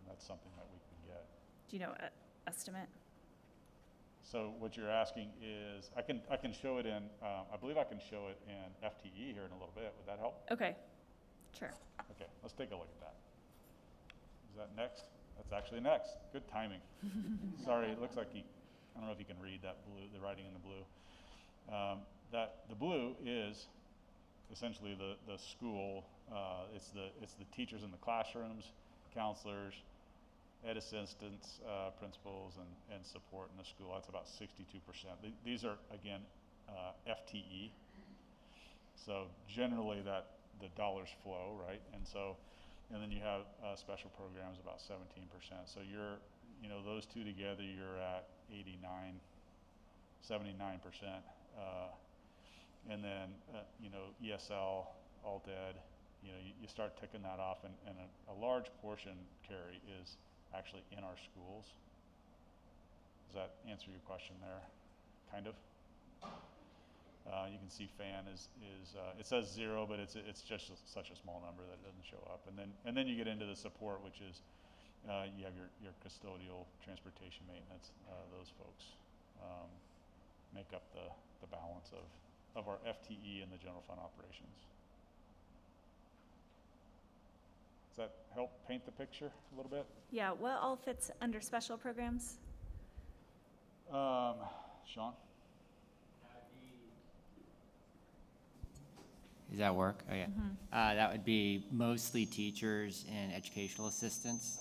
That's something that we can get. Do you know an estimate? So what you're asking is, I can show it in, I believe I can show it in FTE here in a little bit. Would that help? Okay, sure. Okay, let's take a look at that. Is that next? That's actually next. Good timing. Sorry, it looks like I don't know if you can read that blue, the writing in the blue. The blue is essentially the school. It's the teachers in the classrooms, counselors, ed assistants, principals, and support in the school. That's about 62%. These are, again, FTE. So generally the dollars flow, right? And then you have special programs, about 17%. So those two together, you're at 79%. And then, ESL, alt ed, you start ticking that off, and a large portion, Carrie, is actually in our schools. Does that answer your question there? Kind of. You can see FAN is it says 0, but it's just such a small number that it doesn't show up. And then you get into the support, which is you have your custodial, transportation, maintenance. Those folks make up the balance of our FTE and the general fund operations. Does that help paint the picture a little bit? Yeah, what all fits under special programs? Sean? Does that work? Oh, yeah. That would be mostly teachers and educational assistants.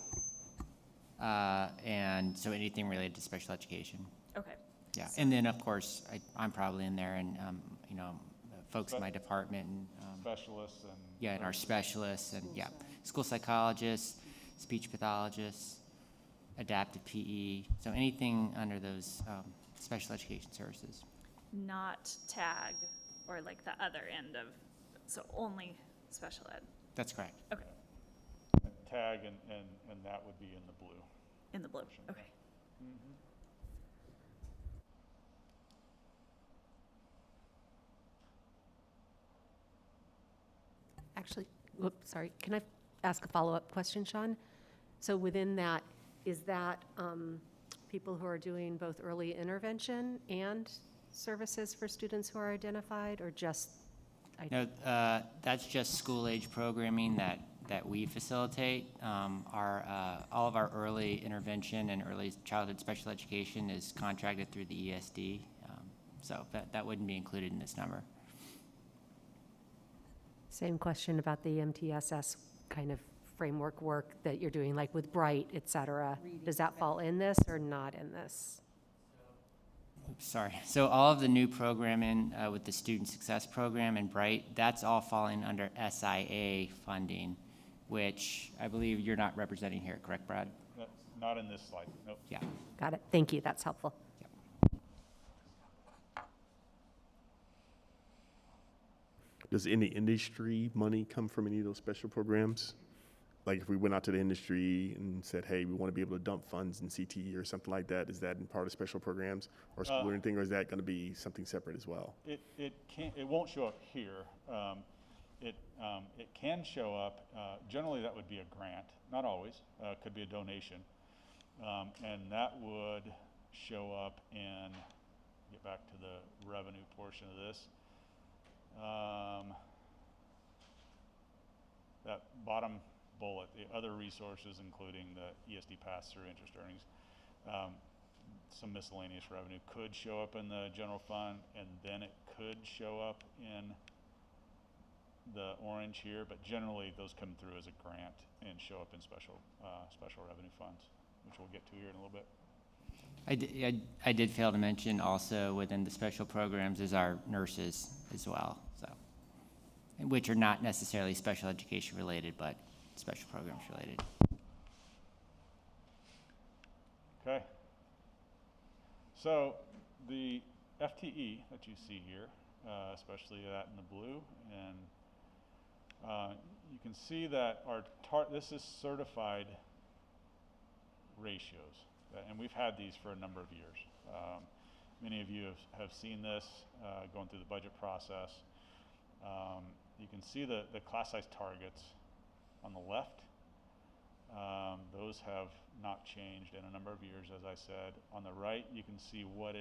And so anything related to special education. Okay. Yeah, and then of course, I'm probably in there, and folks in my department, and specialists and yeah, and our specialists, and yeah, school psychologists, speech pathologists, adaptive PE. So anything under those special education services. Not TAG or like the other end of, so only special ed. That's correct. Okay. And TAG and that would be in the blue. In the blue. Okay. Mm-hmm. Actually, whoops, sorry. Can I ask a follow-up question, Sean? So within that, is that people who are doing both early intervention and services for students who are identified, or just? No, that's just school-age programming that we facilitate. All of our early intervention and early childhood special education is contracted through the ESD, so that wouldn't be included in this number. Same question about the MTSS kind of framework work that you're doing, like with Bright, et cetera. Does that fall in this or not in this? Oops, sorry. So all of the new programming with the Student Success Program and Bright, that's all falling under SIA funding, which I believe you're not representing here, correct, Brad? That's not in this slide, nope. Yeah. Got it. Thank you. That's helpful. Does any industry money come from any of those special programs? Like if we went out to the industry and said, hey, we want to be able to dump funds in CTE or something like that, is that in part of special programs or school or anything, or is that going to be something separate as well? It won't show up here. It can show up, generally that would be a grant, not always, could be a donation. And that would show up in, get back to the revenue portion of this. That bottom bullet, the other resources, including the ESD pass-through interest earnings, some miscellaneous revenue could show up in the general fund, and then it could show up in the orange here, but generally those come through as a grant and show up in special revenue funds, which we'll get to here in a little bit. I did fail to mention also within the special programs is our nurses as well, so, which are not necessarily special education related, but special programs related. Okay. So the FTE that you see here, especially that in the blue, and you can see that this is certified ratios, and we've had these for a number of years. Many of you have seen this going through the budget process. You can see the class size targets on the left. Those have not changed in a number of years, as I said. On the right, you can see what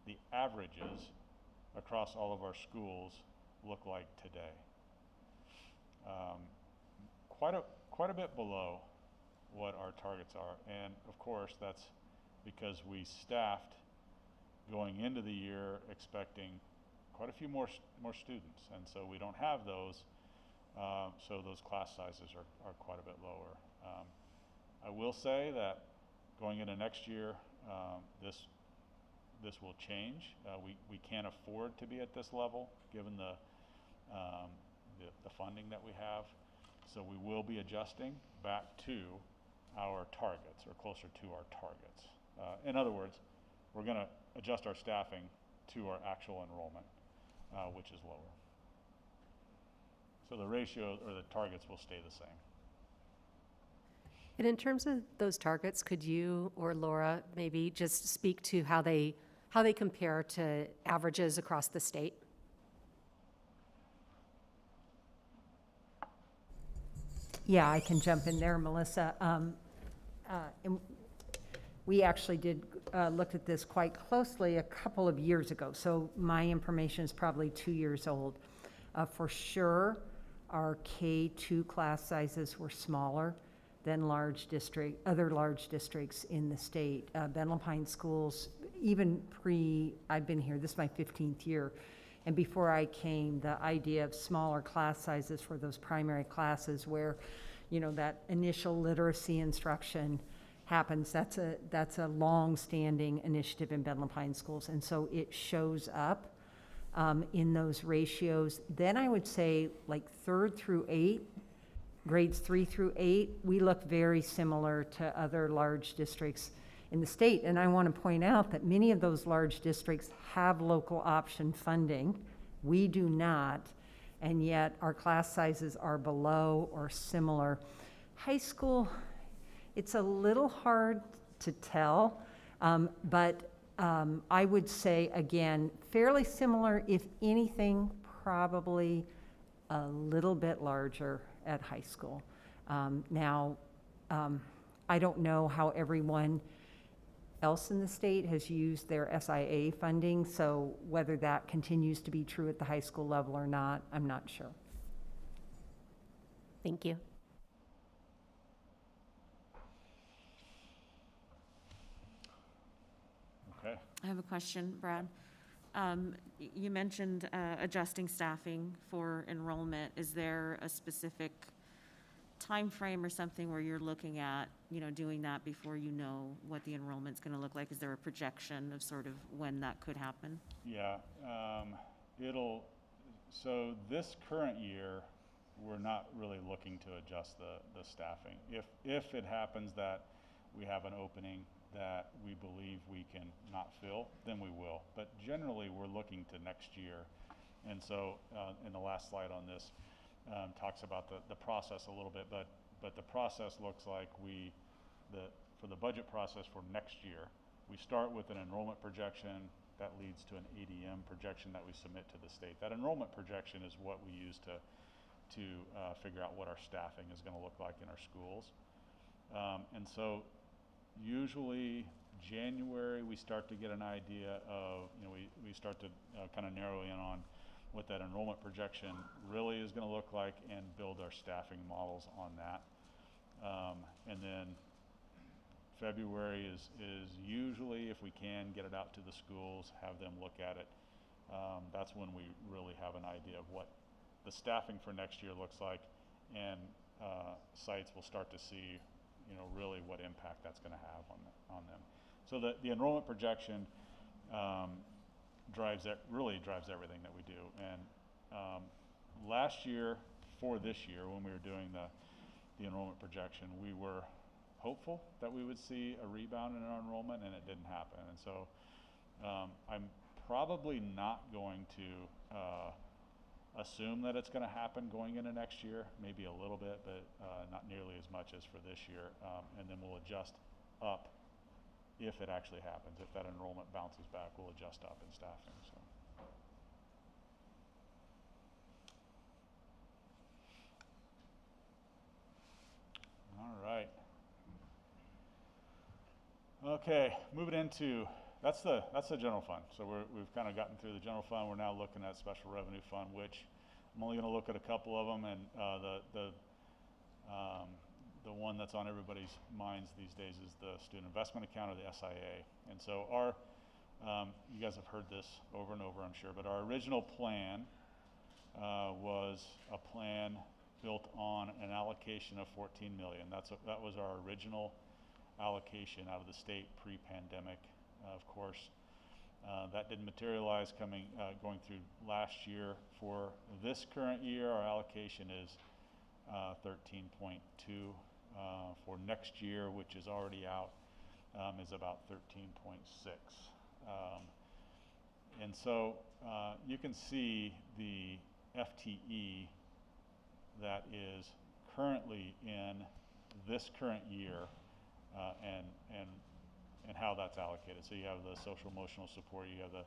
the averages across all of our schools look like today. Quite a bit below what our targets are, and of course that's because we staffed going into the year expecting quite a few more students, and so we don't have those, so those class sizes are quite a bit lower. I will say that going into next year, this will change. We can't afford to be at this level given the funding that we have, so we will be adjusting back to our targets, or closer to our targets. In other words, we're going to adjust our staffing to our actual enrollment, which is lower. So the ratio or the targets will stay the same. And in terms of those targets, could you or Laura maybe just speak to how they compare to averages across the state? Yeah, I can jump in there, Melissa. And we actually did look at this quite closely a couple of years ago, so my information is probably 2 years old. For sure, our K-2 class sizes were smaller than other large districts in the state. Ben Lopine schools, even I've been here, this is my 15th year, and before I came, the idea of smaller class sizes for those primary classes where, that initial literacy instruction happens, that's a long-standing initiative in Ben Lopine schools, and so it shows up in those ratios. Then I would say like 3rd through 8, grades 3 through 8, we look very similar to other large districts in the state. And I want to point out that many of those large districts have local option funding. We do not, and yet our class sizes are below or similar. High school, it's a little hard to tell, but I would say, again, fairly similar, if anything, probably a little bit larger at high school. Now, I don't know how everyone else in the state has used their SIA funding, so whether that continues to be true at the high school level or not, I'm not sure. Thank you. Okay. I have a question, Brad. You mentioned adjusting staffing for enrollment. Is there a specific time frame or something where you're looking at, doing that before you know what the enrollment's going to look like? Is there a projection of sort of when that could happen? Yeah, so this current year, we're not really looking to adjust the staffing. If it happens that we have an opening that we believe we can not fill, then we will. But generally, we're looking to next year. And so in the last slide on this, talks about the process a little bit, but the process looks like for the budget process for next year, we start with an enrollment projection that leads to an ADM projection that we submit to the state. That enrollment projection is what we use to figure out what our staffing is going to look like in our schools. And so usually January we start to get an idea of, we start to kind of narrow in on what that enrollment projection really is going to look like and build our staffing models on that. And then February is usually, if we can, get it out to the schools, have them look at it. That's when we really have an idea of what the staffing for next year looks like, and sites will start to see, you know, really what impact that's going to have on them. So the enrollment projection really drives everything that we do. And last year, for this year, when we were doing the enrollment projection, we were hopeful that we would see a rebound in our enrollment, and it didn't happen. And so I'm probably not going to assume that it's going to happen going into next year, maybe a little bit, but not nearly as much as for this year. And then we'll adjust up if it actually happens. If that enrollment bounces back, we'll adjust up in staffing. So. All right. Okay, moving into, that's the general fund. So we've kind of gotten through the general fund. We're now looking at special revenue fund, which I'm only going to look at a couple of them, and the one that's on everybody's minds these days is the student investment account, or the SIA. And so you guys have heard this over and over, I'm sure, but our original plan was a plan built on an allocation of $14 million. That was our original allocation out of the state pre-pandemic. Of course, that didn't materialize going through last year. For this current year, our allocation is 13.2. For next year, which is already out, is about 13.6. And so you can see the FTE that is currently in this current year, and how that's allocated. So you have the social emotional support, you have the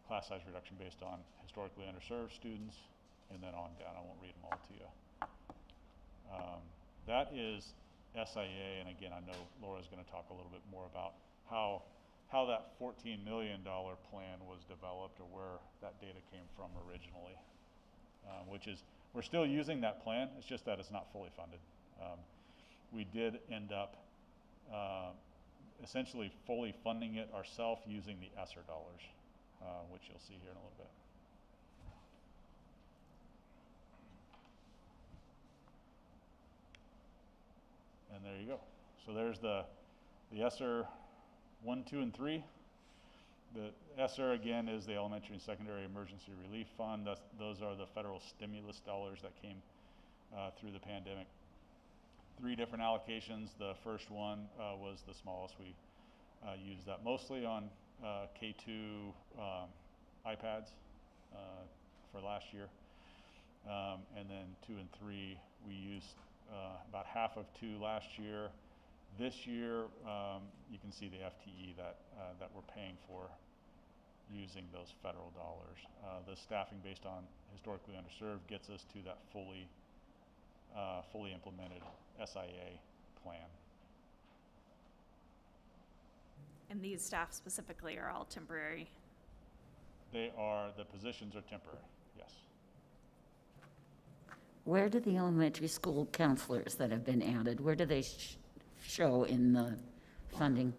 class size reduction based on historically underserved students, and then on down. I won't read them all to you. That is SIA, and again, I know Laura's going to talk a little bit more about how that $14 million plan was developed, or where that data came from originally, which is, we're still using that plan, it's just that it's not fully funded. We did end up essentially fully funding it ourselves using the ESSER dollars, which you'll see here in a little bit. And there you go. So there's the ESSER 1, 2, and 3. The ESSER, again, is the Elementary and Secondary Emergency Relief Fund. Those are the federal stimulus dollars that came through the pandemic. 3 different allocations. The first one was the smallest. We used that mostly on K2 iPads for last year. And then 2 and 3, we used about half of 2 last year. This year, you can see the FTE that we're paying for using those federal dollars. The staffing based on historically underserved gets us to that fully implemented SIA plan. And these staff specifically are all temporary? The positions are temporary, yes. Where do the elementary school counselors that have been added, where do they show in the funding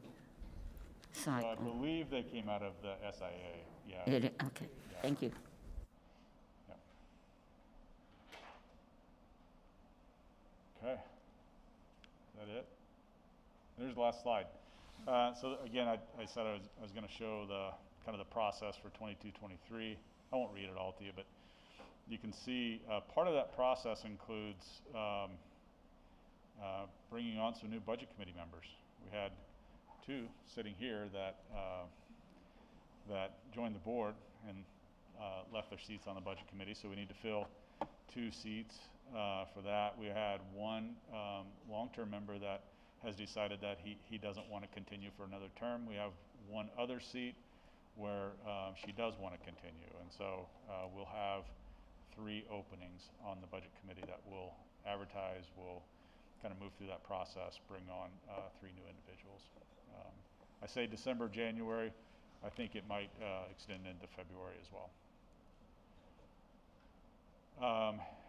cycle? I believe they came out of the SIA, yeah. Okay, yeah. Thank you. Yeah. Okay, is that it? There's the last slide. So again, I said I was going to show the kind of the process for 22-23. I won't read it all to you, but you can see part of that process includes bringing on some new budget committee members. We had 2 sitting here that joined the board and left their seats on the budget committee, so we need to fill 2 seats for that. We had 1 long-term member that has decided that he doesn't want to continue for another term. We have 1 other seat where she does want to continue, and so we'll have 3 openings on the budget committee that we'll advertise. We'll kind of move through that process, bring on 3 new individuals. I say December, January. I think it might extend into February as well.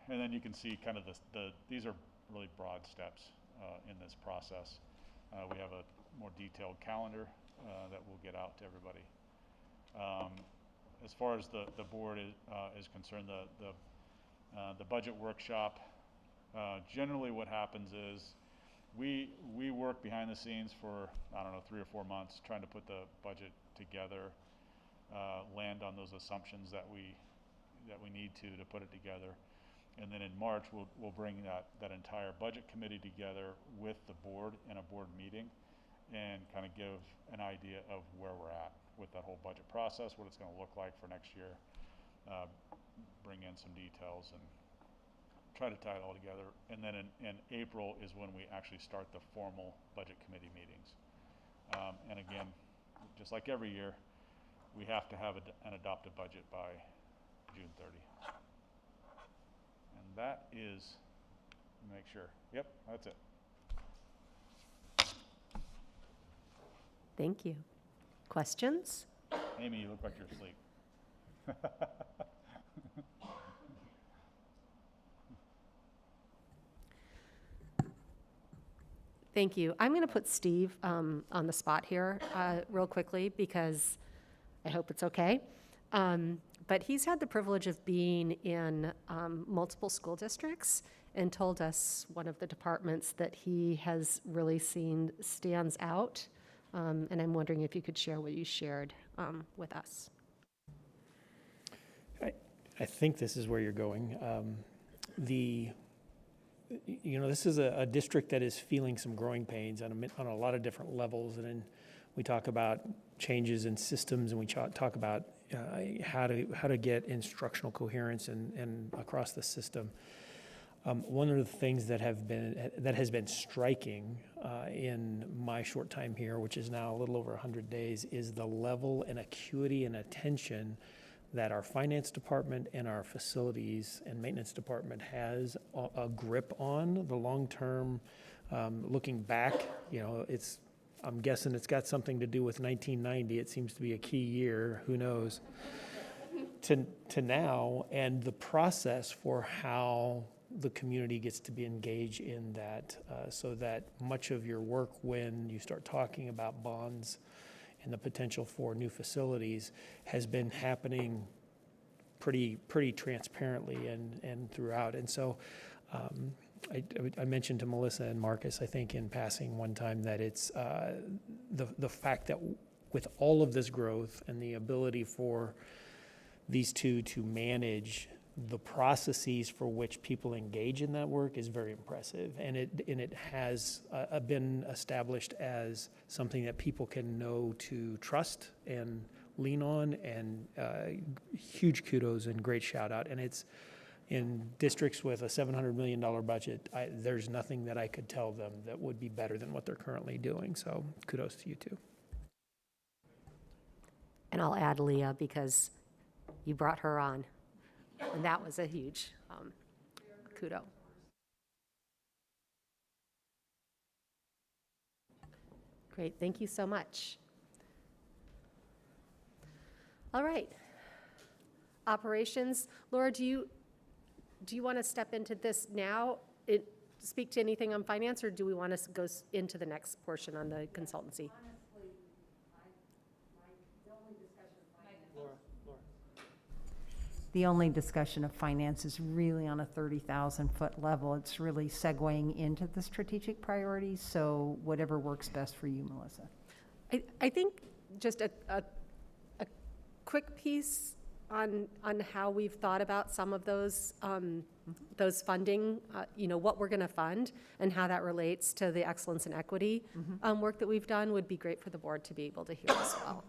And then you can see kind of these are really broad steps in this process. We have more detailed calendar that we'll get out to everybody. As far as the board is concerned, the budget workshop, generally what happens is we work behind the scenes for, I don't know, 3 or 4 months trying to put the budget together, land on those assumptions that we need to put it together. And then in March, we'll bring that entire budget committee together with the board in a board meeting and kind of give an idea of where we're at with that whole budget process, what it's going to look like for next year, bring in some details and try to tie it all together. And then in April is when we actually start the formal budget committee meetings. And again, just like every year, we have to have an adopted budget by June 30. And that is, make sure. Yep, that's it. Thank you. Questions? Amy, you look like you're asleep. Thank you. I'm going to put Steve on the spot here real quickly because I hope it's okay. But he's had the privilege of being in multiple school districts and told us one of the departments that he has really seen stands out. And I'm wondering if you could share what you shared with us. I think this is where you're going. This is a district that is feeling some growing pains on a lot of different levels. And then we talk about changes in systems, and we talk about how to get instructional coherence and across the system. One of the things that has been striking in my short time here, which is now a little over 100 days, is the level and acuity and attention that our finance department and our facilities and maintenance department has a grip on the long term. Looking back, I'm guessing it's got something to do with 1990. It seems to be a key year. Who knows? To now, and the process for how the community gets to be engaged in that, so that much of your work when you start talking about bonds and the potential for new facilities has been happening pretty transparently and throughout. And so I mentioned to Melissa and Marcus, I think in passing one time, that it's the fact that with all of this growth and the ability for these two to manage the processes for which people engage in that work is very impressive, and it has been established as something that people can know to trust and lean on, and huge kudos and great shout out. And it's in districts with a $700 million budget. There's nothing that I could tell them that would be better than what they're currently doing. So kudos to you too. And I'll add Leah because you brought her on. And that was a huge kudo. Great, thank you so much. All right. Operations, Laura, do you want to step into this now? Speak to anything on finance, or do we want to go into the next portion on the consultancy? The only discussion of finance is really on a 30,000-foot level. It's really segueing into the strategic priorities, so whatever works best for you, Melissa. I think just a quick piece on how we've thought about some of those funding, what we're going to fund and how that relates to the excellence and equity work that we've done would be great for the board to be able to hear as well.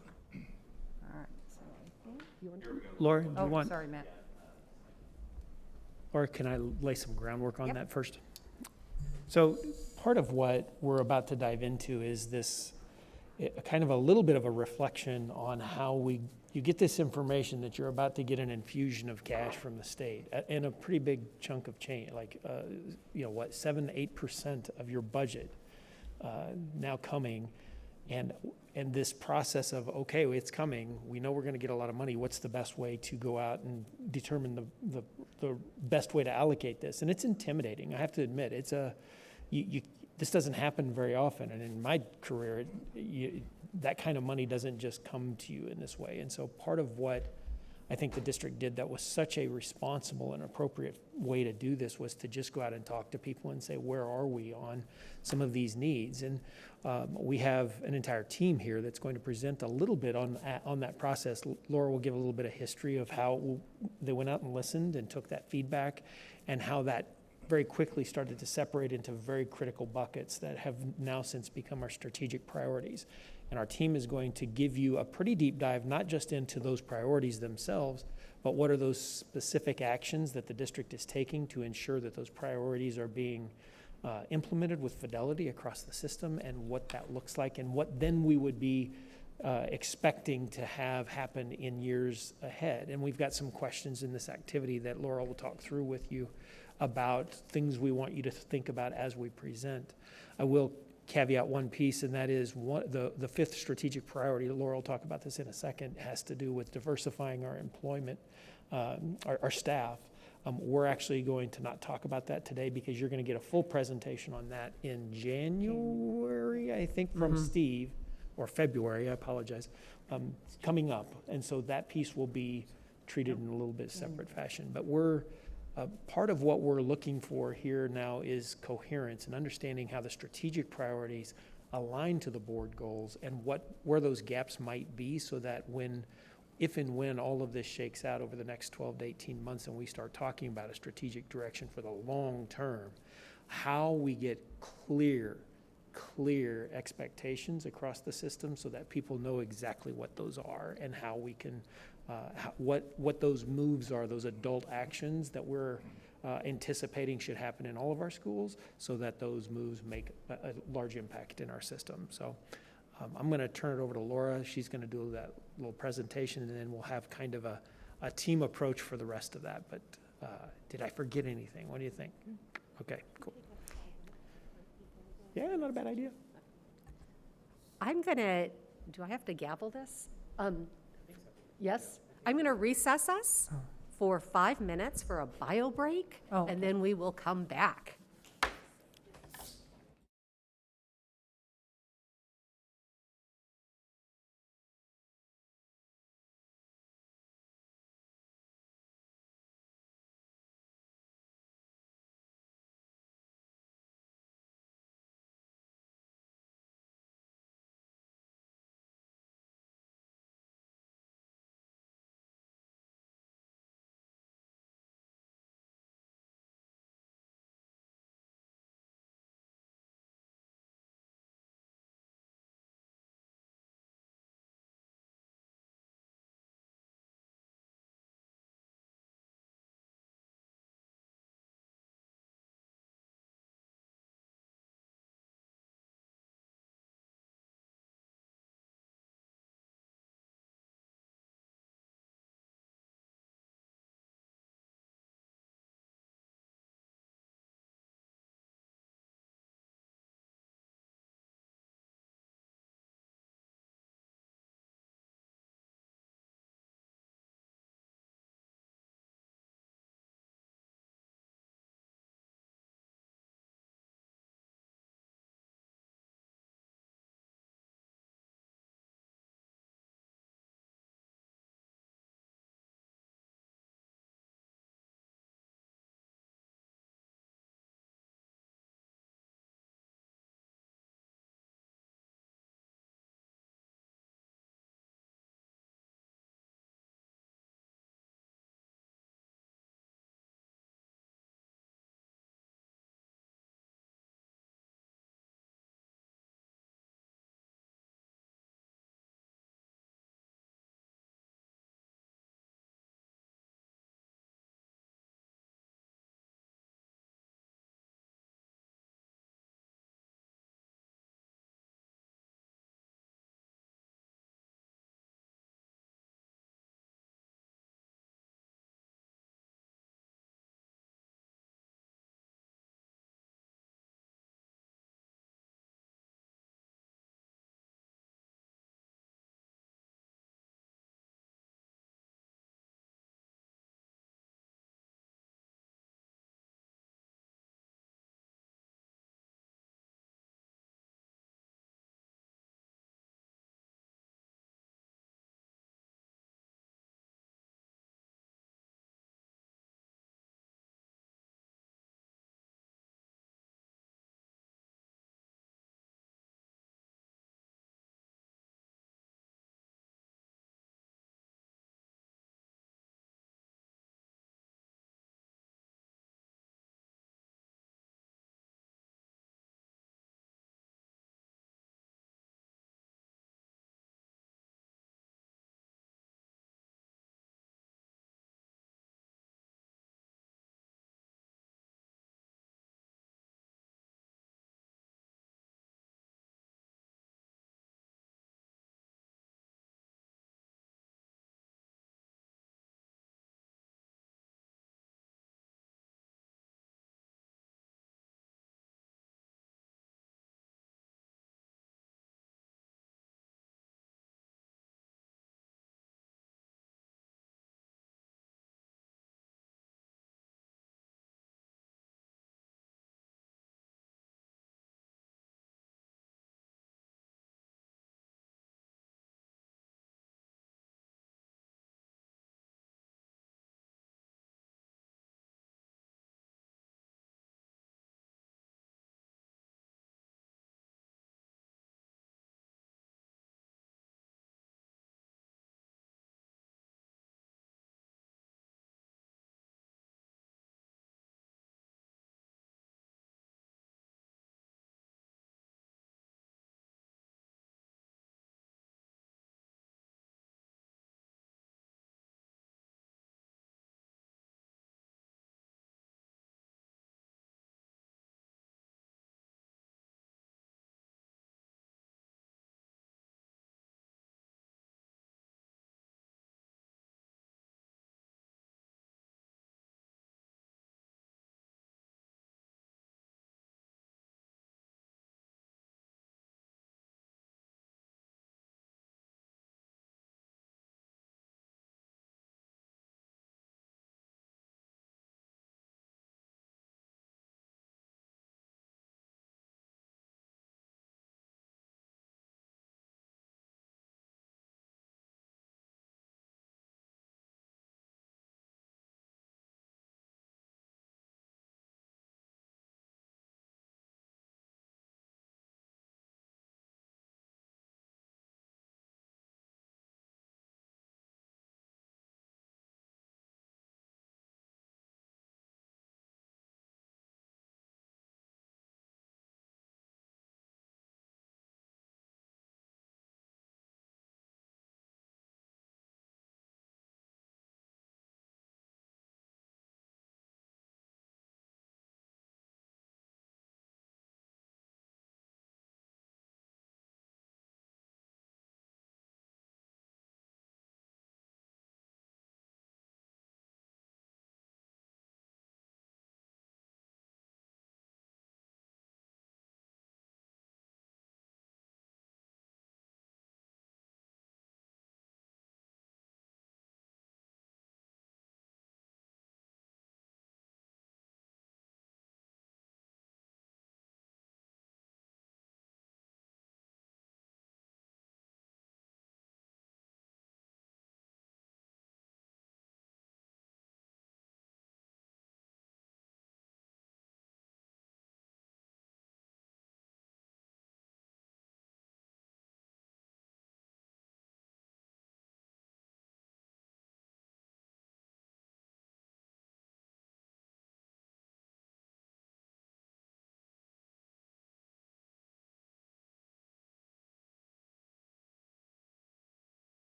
Laura, do you want? Sorry, Matt. Or can I lay some groundwork on that first? So part of what we're about to dive into is this kind of a little bit of a reflection on how you get this information that you're about to get an infusion of cash from the state and a pretty big chunk of change, like 7-8% of your budget now coming. And this process of, okay, it's coming, we know we're going to get a lot of money, what's the best way to go out and determine the best way to allocate this? And it's intimidating, I have to admit. this doesn't happen very often. And in my career, that kind of money doesn't just come to you in this way. And so part of what I think the district did that was such a responsible and appropriate way to do this was to just go out and talk to people and say, where are we on some of these needs? And we have an entire team here that's going to present a little bit on that process. Laura will give a little bit of history of how they went out and listened and took that feedback, and how that very quickly started to separate into very critical buckets that have now since become our strategic priorities. And our team is going to give you a pretty deep dive, not just into those priorities themselves, but what are those specific actions that the district is taking to ensure that those priorities are being implemented with fidelity across the system, and what that looks like, and what then we would be expecting to have happen in years ahead. And we've got some questions in this activity that Laura will talk through with you about things we want you to think about as we present. I will caveat one piece, and that is the fifth strategic priority. Laura will talk about this in a second, has to do with diversifying our employment, our staff. We're actually going to not talk about that today, because you're going to get a full presentation on that in January, I think, from Steve, or February, I apologize, coming up. And so that piece will be treated in a little bit separate fashion. But part of what we're looking for here now is coherence and understanding how the strategic priorities align to the board goals, and where those gaps might be, so that if and when all of this shakes out over the next 12 to 18 months and we start talking about a strategic direction for the long term, how we get clear expectations across the system, so that people know exactly what those are, and how we can what those moves are, those adult actions that we're anticipating should happen in all of our schools, so that those moves make a large impact in our system. So I'm going to turn it over to Laura. She's going to do that little presentation, and then we'll have kind of a team approach for the rest of that. But did I forget anything? What do you think? Okay, cool. Yeah, not a bad idea. Do I have to gavel this? Yes? I'm going to recess us for 5 minutes for a bio break, and then we will come back.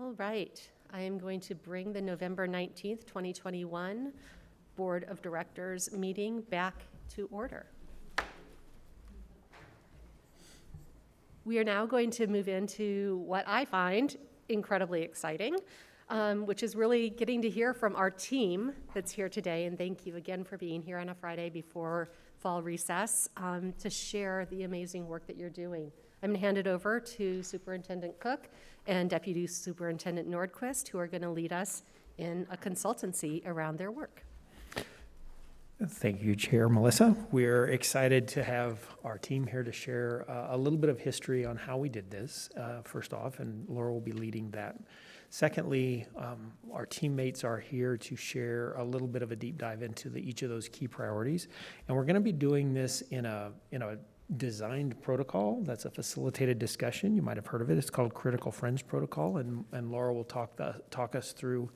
All right, I am going to bring the November 19th, 2021 Board of Directors meeting back to order. We are now going to move into what I find incredibly exciting, which is really getting to hear from our team that's here today. And thank you again for being here on a Friday before fall recess to share the amazing work that you're doing. I'm going to hand it over to Superintendent Cook and Deputy Superintendent Nordquist, who are going to lead us in a consultancy around their work. Thank you, Chair Melissa. We're excited to have our team here to share a little bit of history on how we did this, first off, and Laura will be leading that. Secondly, our teammates are here to share a little bit of a deep dive into each of those key priorities. And we're going to be doing this in a designed protocol. That's a facilitated discussion. You might have heard of it. It's called Critical Friends Protocol, and Laura will talk us through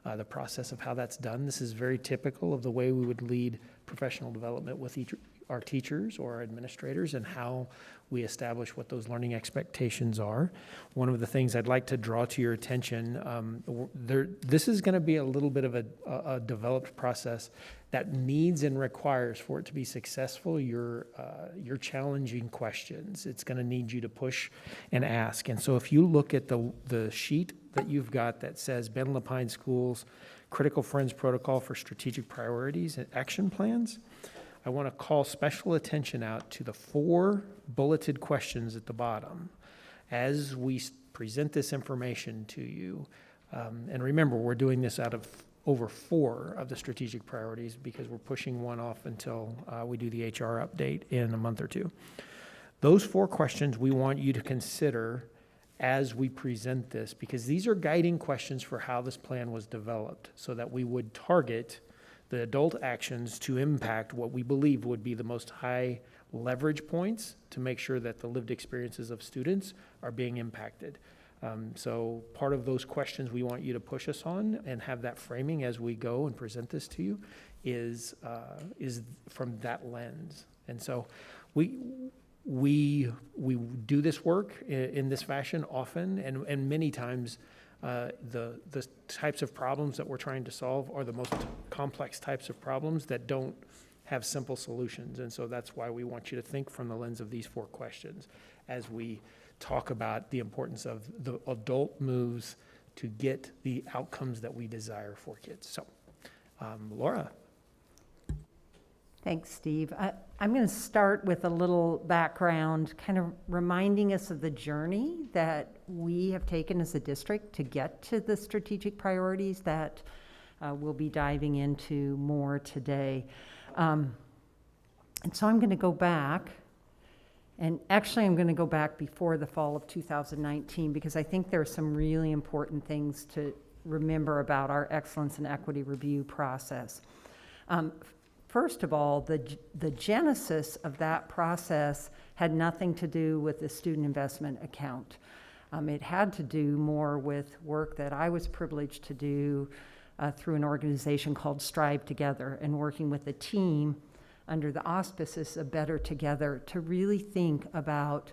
the process of how that's done. This is very typical of the way we would lead professional development with our teachers or our administrators and how we establish what those learning expectations are. One of the things I'd like to draw to your attention, this is going to be a little bit of a developed process that needs and requires, for it to be successful, your challenging questions. It's going to need you to push and ask. And so if you look at the sheet that you've got that says Ben Lapine Schools Critical Friends Protocol for Strategic Priorities and Action Plans, I want to call special attention out to the 4 bulleted questions at the bottom as we present this information to you. And remember, we're doing this out of over 4 of the strategic priorities because we're pushing one off until we do the HR update in a month or 2. Those 4 questions we want you to consider as we present this, because these are guiding questions for how this plan was developed so that we would target the adult actions to impact what we believe would be the most high leverage points to make sure that the lived experiences of students are being impacted. So part of those questions we want you to push us on and have that framing as we go and present this to you is from that lens. And so we do this work in this fashion often, and many times the types of problems that we're trying to solve are the most complex types of problems that don't have simple solutions. And so that's why we want you to think from the lens of these 4 questions as we talk about the importance of the adult moves to get the outcomes that we desire for kids. So, Laura. Thanks, Steve. I'm going to start with a little background, kind of reminding us of the journey that we have taken as a district to get to the strategic priorities that we'll be diving into more today. And so I'm going to go back, and actually I'm going to go back before the fall of 2019 because I think there are some really important things to remember about our excellence and equity review process. First of all, the genesis of that process had nothing to do with the student investment account. It had to do more with work that I was privileged to do through an organization called Strive Together and working with a team under the auspices of Better Together to really think about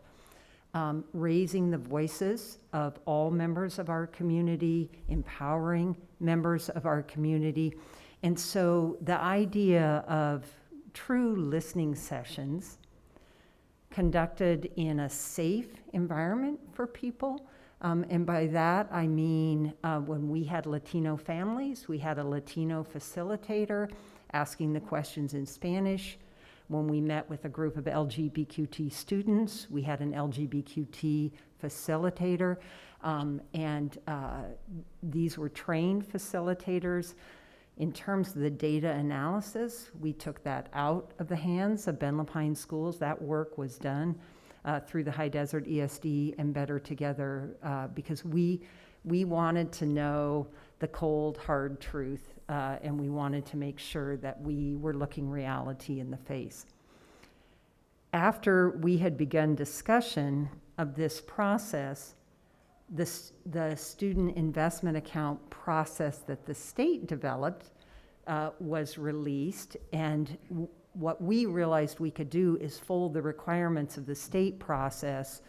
raising the voices of all members of our community, empowering members of our community. And so the idea of true listening sessions conducted in a safe environment for people, and by that I mean when we had Latino families, we had a Latino facilitator asking the questions in Spanish. When we met with a group of LGBTQ students, we had an LGBTQ facilitator, and these were trained facilitators. In terms of the data analysis, we took that out of the hands of Ben Lapine Schools. That work was done through the High Desert ESD and Better Together because we wanted to know the cold, hard truth, and we wanted to make sure that we were looking reality in the face. After we had begun discussion of this process, the student investment account process that the state developed was released, and what we realized we could do is fold the requirements of the state process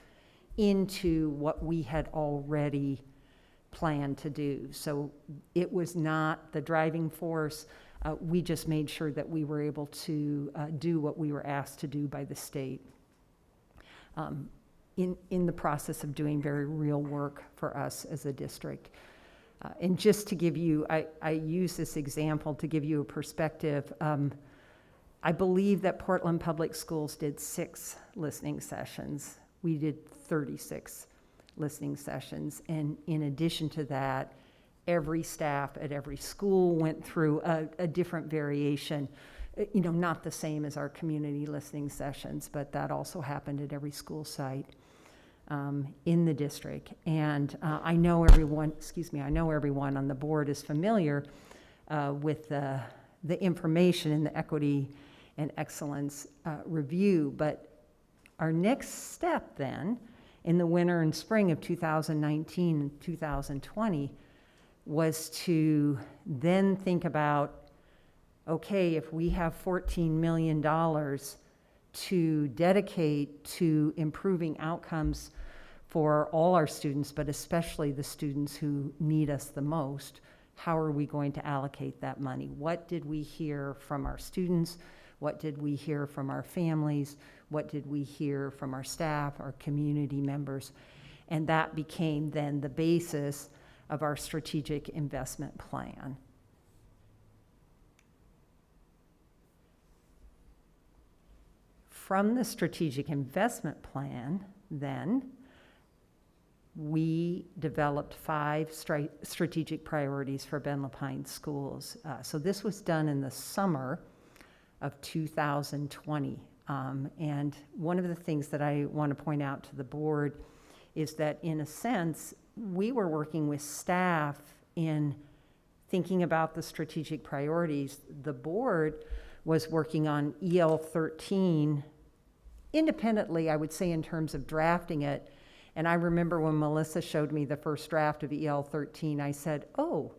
into what we had already plan to do. So it was not the driving force. We just made sure that we were able to do what we were asked to do by the state in the process of doing very real work for us as a district. And just to give you, I use this example to give you a perspective. I believe that Portland Public Schools did 6 listening sessions. We did 36 listening sessions. And in addition to that, every staff at every school went through a different variation, not the same as our community listening sessions, but that also happened at every school site in the district. And I know everyone on the board is familiar with the information in the equity and excellence review, but our next step then in the winter and spring of 2019 and 2020 was to then think about, okay, if we have $14 million to dedicate to improving outcomes for all our students, but especially the students who need us the most, how are we going to allocate that money? What did we hear from our students? What did we hear from our families? What did we hear from our staff, our community members? And that became then the basis of our strategic investment plan. From the strategic investment plan, then, we developed 5 strategic priorities for Ben Lapine schools. So this was done in the summer of 2020. And one of the things that I want to point out to the board is that, in a sense, we were working with staff in thinking about the strategic priorities. The board was working on EL 13 independently, I would say, in terms of drafting it. And I remember when Melissa showed me the first draft of EL 13, I said, oh,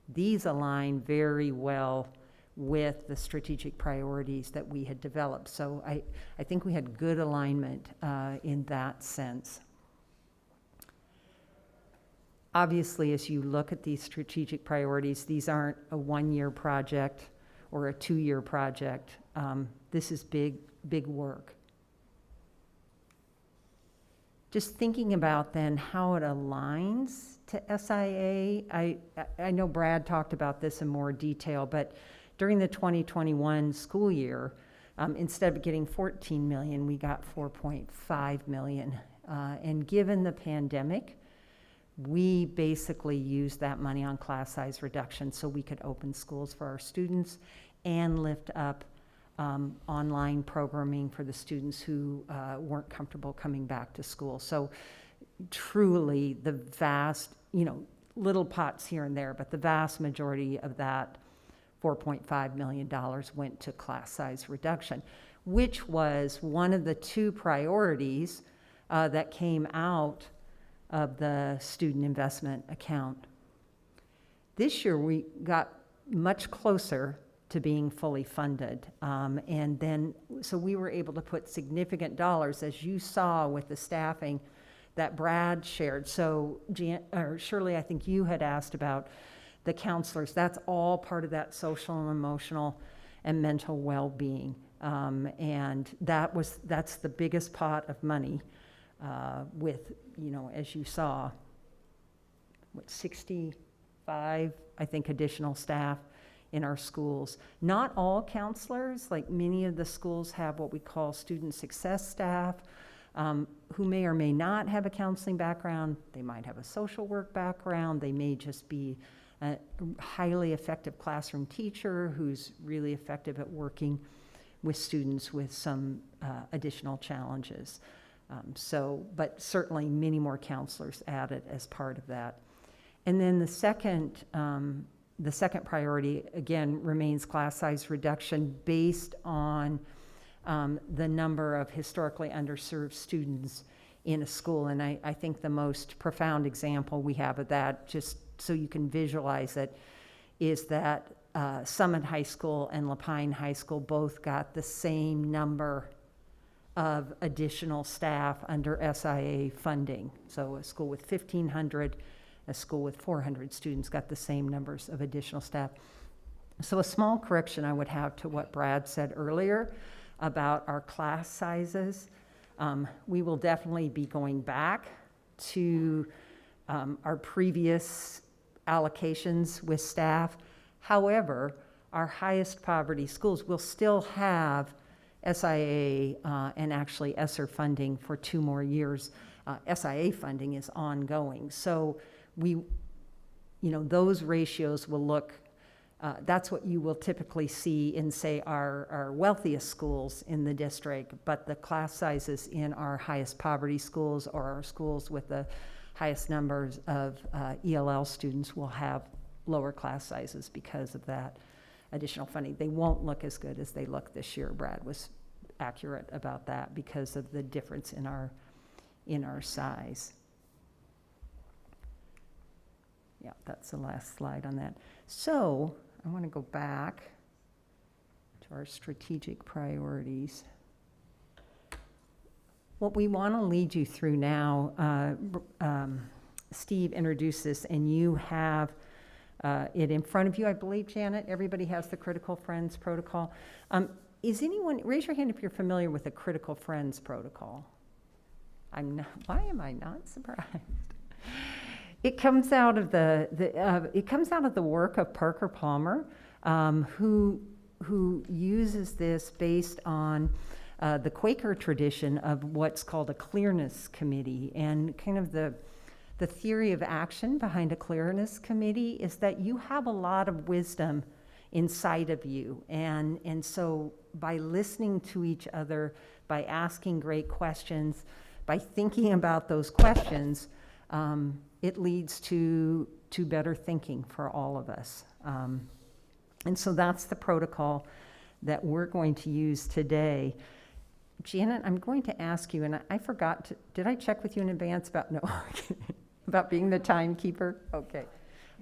these align very well with the strategic priorities that we had developed. So I think we had good alignment in that sense. Obviously, as you look at these strategic priorities, these aren't a 1-year project or a 2-year project. This is big, big work. Just thinking about then how it aligns to SIA, I know Brad talked about this in more detail, but during the 2021 school year, instead of getting $14 million, we got $4.5 million. And given the pandemic, we basically used that money on class size reduction so we could open schools for our students and lift up online programming for the students who weren't comfortable coming back to school. So truly the vast, little pots here and there, but the vast majority of that $4.5 million went to class size reduction, which was one of the 2 priorities that came out of the student investment account. This year we got much closer to being fully funded. And then, so we were able to put significant dollars, as you saw with the staffing that Brad shared. So Shirley, I think you had asked about the counselors. That's all part of that social and emotional and mental well-being. And that's the biggest pot of money with, as you saw, 65, I think, additional staff in our schools. Not all counselors, like many of the schools have what we call student success staff, who may or may not have a counseling background. They might have a social work background. They may just be a highly effective classroom teacher who's really effective at working with students with some additional challenges. But certainly many more counselors added as part of that. And then the second priority, again, remains class size reduction based on the number of historically underserved students in a school. And I think the most profound example we have of that, just so you can visualize it, is that Summit High School and Lapine High School both got the same number of additional staff under SIA funding. So a school with 1,500, a school with 400 students got the same numbers of additional staff. So a small correction I would have to what Brad said earlier about our class sizes. We will definitely be going back to our previous allocations with staff. However, our highest poverty schools will still have SIA and actually ESSER funding for 2 more years. SIA funding is ongoing. So those ratios will look, that's what you will typically see in, say, our wealthiest schools in the district, but the class sizes in our highest poverty schools or our schools with the highest numbers of ELL students will have lower class sizes because of that additional funding. They won't look as good as they look this year. Brad was accurate about that because of the difference in our size. Yeah, that's the last slide on that. So I want to go back to our strategic priorities. What we want to lead you through now, Steve introduced this, and you have it in front of you, I believe, Janet. Everybody has the Critical Friends Protocol. Is anyone, raise your hand if you're familiar with the Critical Friends Protocol. Why am I not surprised? It comes out of the work of Parker Palmer, who uses this based on the Quaker tradition of what's called a Clearness Committee. And kind of the theory of action behind a Clearness Committee is that you have a lot of wisdom inside of you. And so by listening to each other, by asking great questions, by thinking about those questions, it leads to better thinking for all of us. And so that's the protocol that we're going to use today. Janet, I'm going to ask you, and I forgot to, did I check with you in advance about being the timekeeper? Okay.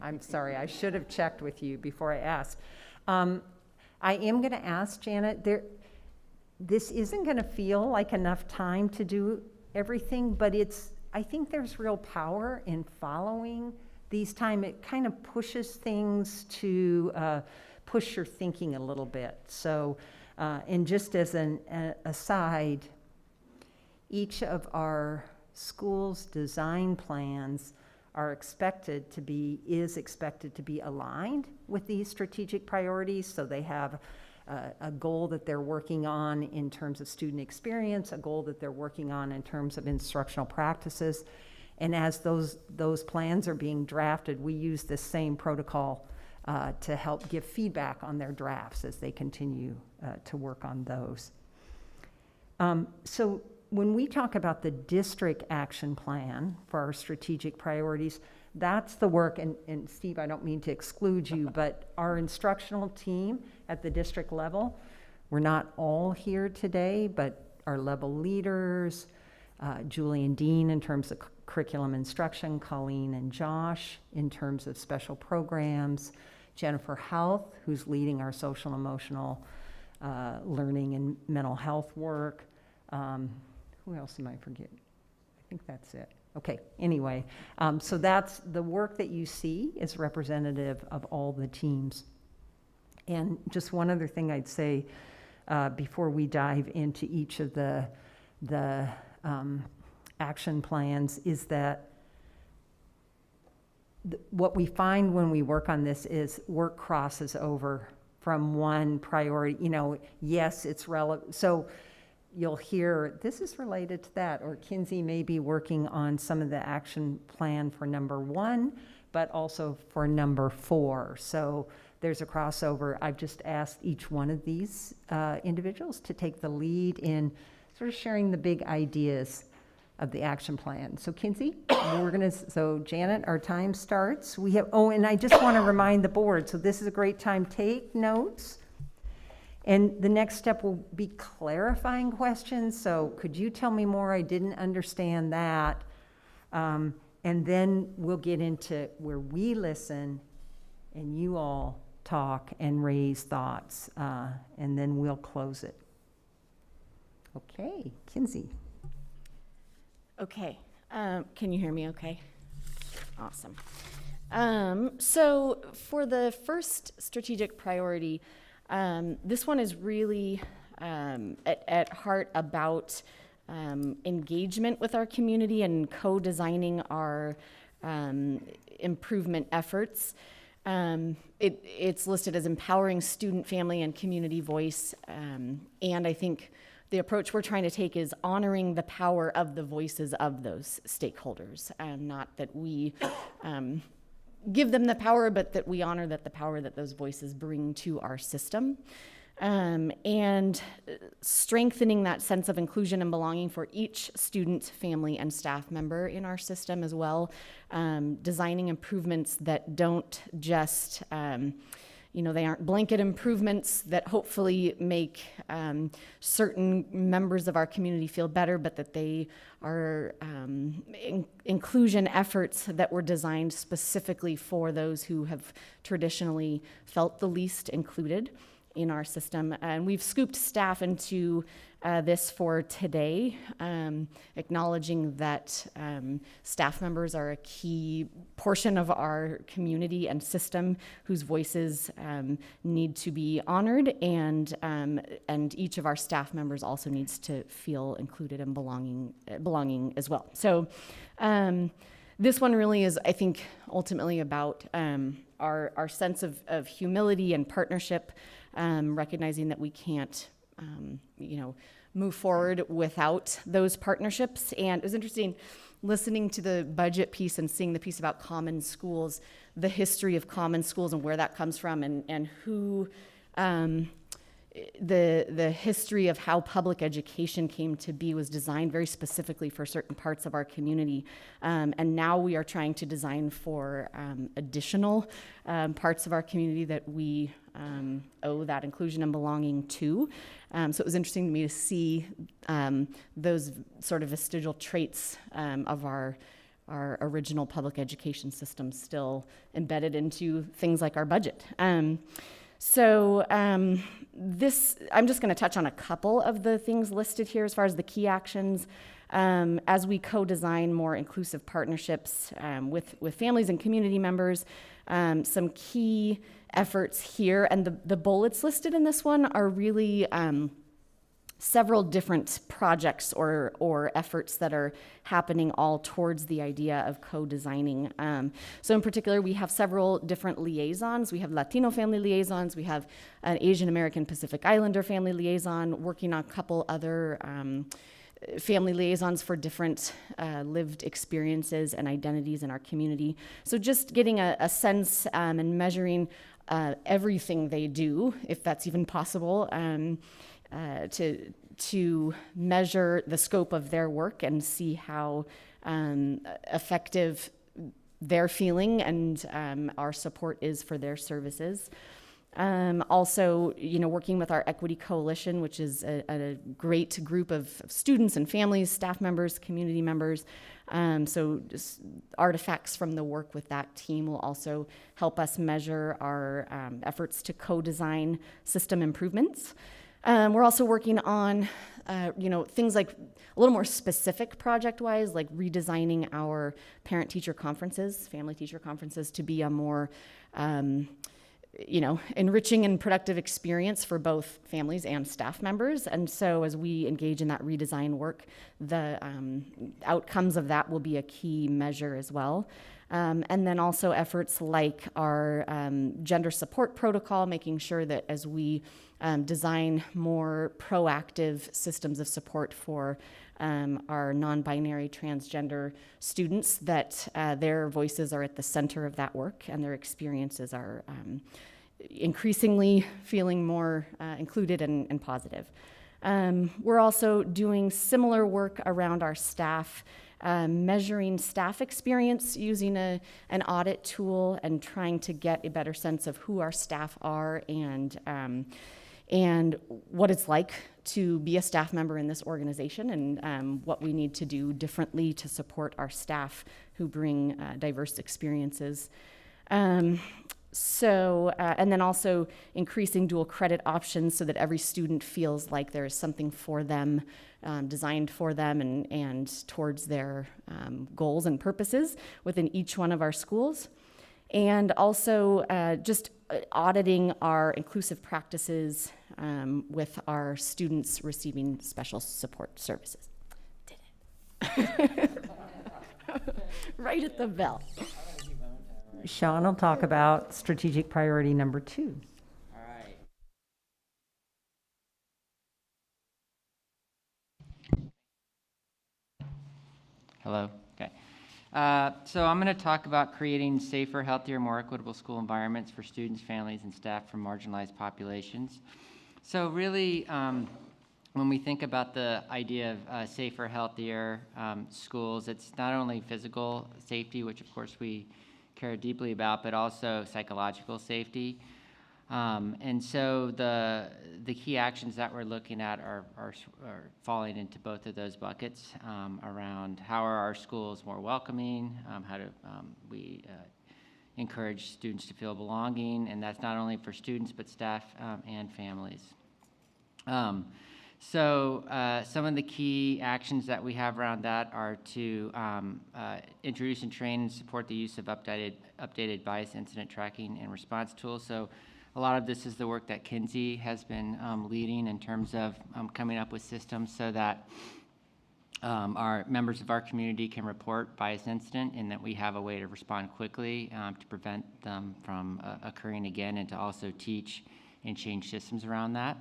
I'm sorry, I should have checked with you before I asked. I am going to ask Janet, this isn't going to feel like enough time to do everything, but I think there's real power in following these time. It kind of pushes things to push your thinking a little bit. So, and just as an aside, each of our schools' design plans is expected to be aligned with these strategic priorities. So they have a goal that they're working on in terms of student experience, a goal that they're working on in terms of instructional practices. And as those plans are being drafted, we use this same protocol to help give feedback on their drafts as they continue to work on those. So when we talk about the district action plan for our strategic priorities, that's the work, and Steve, I don't mean to exclude you, but our instructional team at the district level, we're not all here today, but our level leaders, Julie and Dean in terms of curriculum instruction, Colleen and Josh in terms of special programs, Jennifer Health, who's leading our social emotional learning and mental health work. Who else am I forgetting? I think that's it. Okay, anyway, so that's the work that you see is representative of all the teams. And just one other thing I'd say before we dive into each of the action plans is that what we find when we work on this is work crosses over from one priority. Yes, it's relevant. So you'll hear, this is related to that, or Kinsey may be working on some of the action plan for number 1, but also for number 4. So there's a crossover. I've just asked each one of these individuals to take the lead in sort of sharing the big ideas of the action plan. So Kinsey, so Janet, our time starts. And I just want to remind the board, so this is a great time, take notes. And the next step will be clarifying questions. So could you tell me more? I didn't understand that. And then we'll get into where we listen and you all talk and raise thoughts. And then we'll close it. Okay, Kinsey. Okay, can you hear me okay? Awesome. So for the first strategic priority, this one is really at heart about engagement with our community and co-designing our improvement efforts. It's listed as empowering student, family, and community voice. And I think the approach we're trying to take is honoring the power of the voices of those stakeholders, not that we give them the power, but that we honor the power that those voices bring to our system. And strengthening that sense of inclusion and belonging for each student, family, and staff member in our system as well. Designing improvements that don't just, they aren't blanket improvements that hopefully make certain members of our community feel better, but that they are inclusion efforts that were designed specifically for those who have traditionally felt the least included in our system. And we've scooped staff into this for today, acknowledging that staff members are a key portion of our community and system whose voices need to be honored, and each of our staff members also needs to feel included and belonging as well. So this one really is, I think, ultimately about our sense of humility and partnership, recognizing that we can't, move forward without those partnerships. And it was interesting listening to the budget piece and seeing the piece about common schools, the history of common schools and where that comes from, and who, the history of how public education came to be was designed very specifically for certain parts of our community. And now we are trying to design for additional parts of our community that we owe that inclusion and belonging to. So it was interesting to me to see those sort of vestigial traits of our original public education system still embedded into things like our budget. So I'm just going to touch on a couple of the things listed here as far as the key actions. As we co-design more inclusive partnerships with families and community members, some key efforts here, and the bullets listed in this one are really several different projects or efforts that are happening all towards the idea of co-designing. So in particular, we have several different liaisons. We have Latino family liaisons. We have an Asian American Pacific Islander family liaison, working on a couple other family liaisons for different lived experiences and identities in our community. So just getting a sense and measuring everything they do, if that's even possible, to measure the scope of their work and see how effective they're feeling and our support is for their services. Also, working with our Equity Coalition, which is a great group of students and families, staff members, community members. So just artifacts from the work with that team will also help us measure our efforts to co-design system improvements. We're also working on, things like a little more specific project-wise, like redesigning our parent-teacher conferences, family-teacher conferences, to be a more enriching and productive experience for both families and staff members. And so as we engage in that redesign work, the outcomes of that will be a key measure as well. And then also efforts like our gender support protocol, making sure that as we design more proactive systems of support for our non-binary transgender students, that their voices are at the center of that work and their experiences are increasingly feeling more included and positive. We're also doing similar work around our staff, measuring staff experience using an audit tool and trying to get a better sense of who our staff are and what it's like to be a staff member in this organization, and what we need to do differently to support our staff who bring diverse experiences. So, and then also increasing dual credit options so that every student feels like there is something for them, designed for them and towards their goals and purposes within each one of our schools. And also just auditing our inclusive practices with our students receiving special support services. Did it. Right at the bell. Sean will talk about strategic priority number 2. All right. Hello. Okay. So I'm going to talk about creating safer, healthier, more equitable school environments for students, families, and staff from marginalized populations. So really, when we think about the idea of safer, healthier schools, it's not only physical safety, which of course we care deeply about, but also psychological safety. And so the key actions that we're looking at are falling into both of those buckets around how are our schools more welcoming, how do we encourage students to feel belonging, and that's not only for students but staff and families. So some of the key actions that we have around that are to introduce and train and support the use of updated bias incident tracking and response tools. So a lot of this is the work that Kinsey has been leading in terms of coming up with systems so that our members of our community can report bias incident and that we have a way to respond quickly to prevent them from occurring again, and to also teach and change systems around that.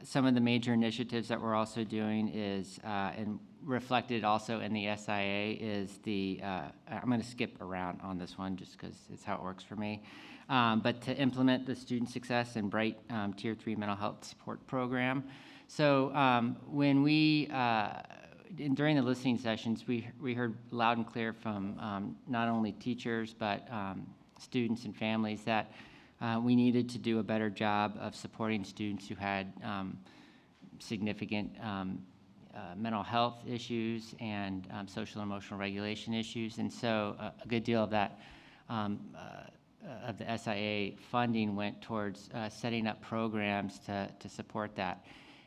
Some of the major initiatives that we're also doing is, and reflected also in the SIA, is the, I'm going to skip around on this one just because it's how it works for me, but to implement the Student Success and Bright Tier 3 Mental Health Support Program. So when we, during the listening sessions, we heard loud and clear from not only teachers but students and families that we needed to do a better job of supporting students who had significant mental health issues and social and emotional regulation issues. And so a good deal of that, of the SIA funding went towards setting up programs to support that.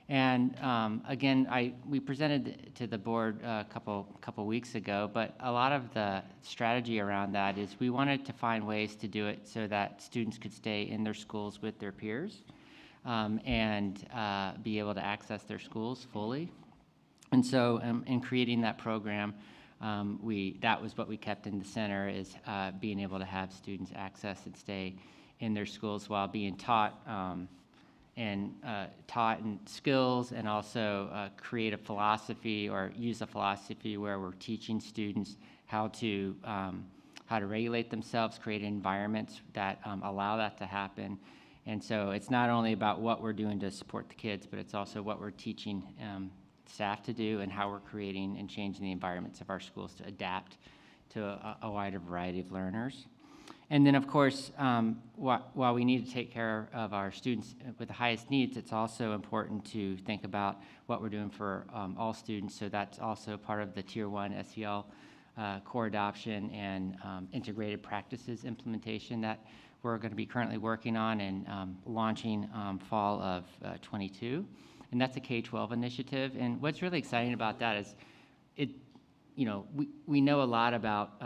And again, we presented to the board a couple weeks ago, but a lot of the strategy around that is we wanted to find ways to do it so that students could stay in their schools with their peers and be able to access their schools fully. And so in creating that program, that was what we kept in the center, is being able to have students access and stay in their schools while being taught and skills, and also create a philosophy or use a philosophy where we're teaching students how to regulate themselves, create environments that allow that to happen. And so it's not only about what we're doing to support the kids, but it's also what we're teaching staff to do and how we're creating and changing the environments of our schools to adapt to a wider variety of learners. And then, of course, while we need to take care of our students with the highest needs, it's also important to think about what we're doing for all students. So that's also part of the Tier 1 SEL core adoption and integrated practices implementation that we're going to be currently working on and launching fall of 22. And that's a K-12 initiative. And what's really exciting about that is we know a lot about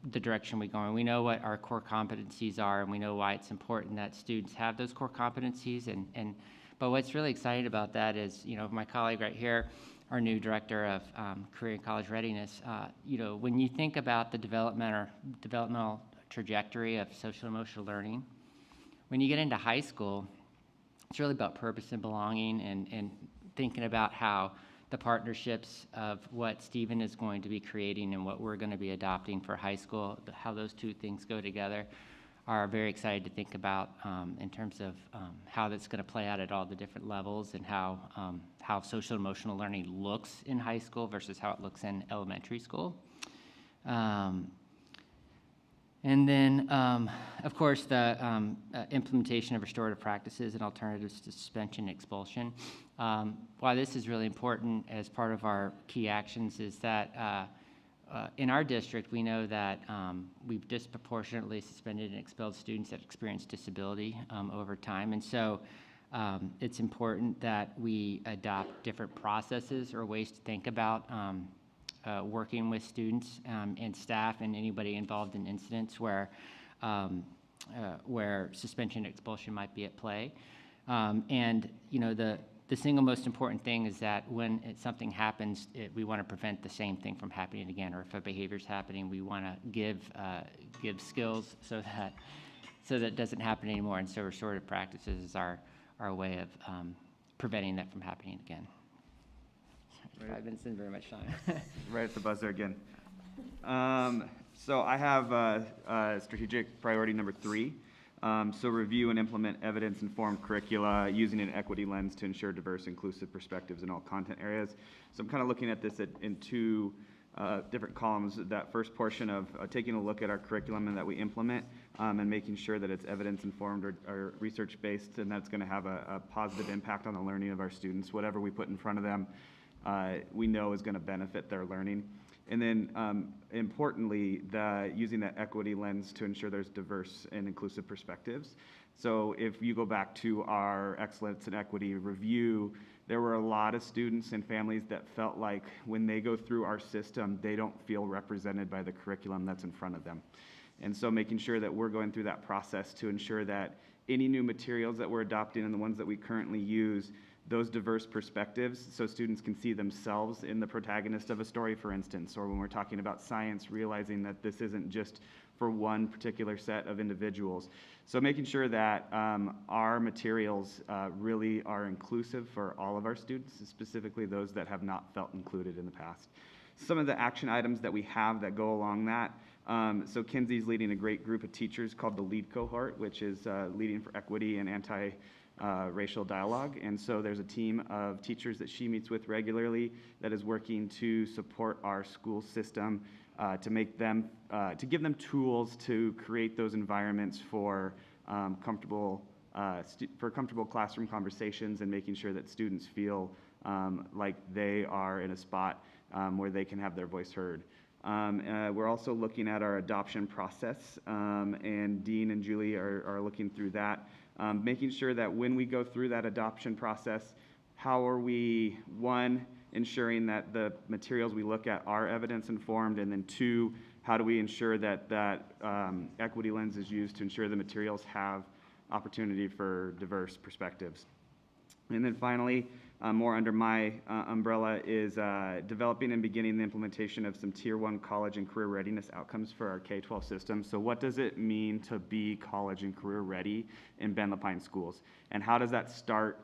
the direction we're going. We know what our core competencies are, and we know why it's important that students have those core competencies. But what's really exciting about that is, my colleague right here, our new director of career and college readiness, when you think about the developmental trajectory of social and emotional learning, when you get into high school, it's really about purpose and belonging, and thinking about how the partnerships of what Stephen is going to be creating and what we're going to be adopting for high school, how those two things go together, are very excited to think about in terms of how that's going to play out at all the different levels, and how social and emotional learning looks in high school versus how it looks in elementary school. And then, of course, the implementation of restorative practices and alternatives to suspension and expulsion. Why this is really important as part of our key actions is that in our district, we know that we've disproportionately suspended and expelled students that experience disability over time. And so it's important that we adopt different processes or ways to think about working with students and staff and anybody involved in incidents where suspension and expulsion might be at play. And, you know, the single most important thing is that when something happens, we want to prevent the same thing from happening again, or if a behavior is happening, we want to give skills so that it doesn't happen anymore. And so restorative practices is our way of preventing that from happening again. Sorry, 5 minutes isn't very much time. Right at the buzzer again. So I have strategic priority number 3. So review and implement evidence-informed curricula using an equity lens to ensure diverse, inclusive perspectives in all content areas. So I'm kind of looking at this in 2 different columns. That first portion of taking a look at our curriculum and that we implement and making sure that it's evidence-informed or research-based, and that's going to have a positive impact on the learning of our students. Whatever we put in front of them, we know is going to benefit their learning. And then importantly, using that equity lens to ensure there's diverse and inclusive perspectives. So if you go back to our excellence and equity review, there were a lot of students and families that felt like when they go through our system, they don't feel represented by the curriculum that's in front of them. And so making sure that we're going through that process to ensure that any new materials that we're adopting and the ones that we currently use, those diverse perspectives, so students can see themselves in the protagonist of a story, for instance, or when we're talking about science, realizing that this isn't just for one particular set of individuals. So making sure that our materials really are inclusive for all of our students, specifically those that have not felt included in the past. Some of the action items that we have that go along that, so Kinsey's leading a great group of teachers called the LEAD cohort, which is Leading for Equity and Anti-Racial Dialogue. And so there's a team of teachers that she meets with regularly that is working to support our school system to make them, to give them tools to create those environments for comfortable classroom conversations and making sure that students feel like they are in a spot where they can have their voice heard. We're also looking at our adoption process, and Dean and Julie are looking through that, making sure that when we go through that adoption process, how are we, 1, ensuring that the materials we look at are evidence-informed, and then 2, how do we ensure that equity lens is used to ensure the materials have opportunity for diverse perspectives. And then finally, more under my umbrella is developing and beginning the implementation of some Tier 1 college and career readiness outcomes for our K-12 system. So what does it mean to be college and career ready in Ben Lapine schools? And how does that start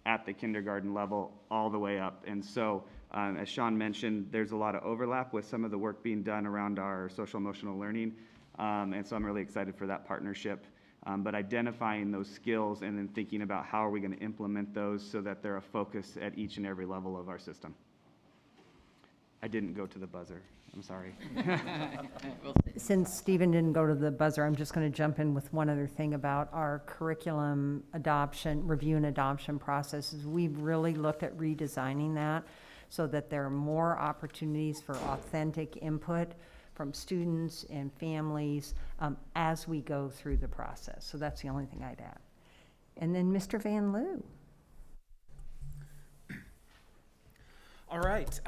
at the kindergarten level all the way up? And so, as Sean mentioned, there's a lot of overlap with some of the work being done around our social emotional learning. And so I'm really excited for that partnership. But identifying those skills and then thinking about how are we going to implement those so that they're a focus at each and every level of our system. I didn't go to the buzzer. I'm sorry. Since Stephen didn't go to the buzzer, I'm just going to jump in with one other thing about our curriculum adoption, review and adoption processes. We've really looked at redesigning that so that there are more opportunities for authentic input from students and families as we go through the process. So that's the only thing I'd add. And then Mr. Van Loo. All right.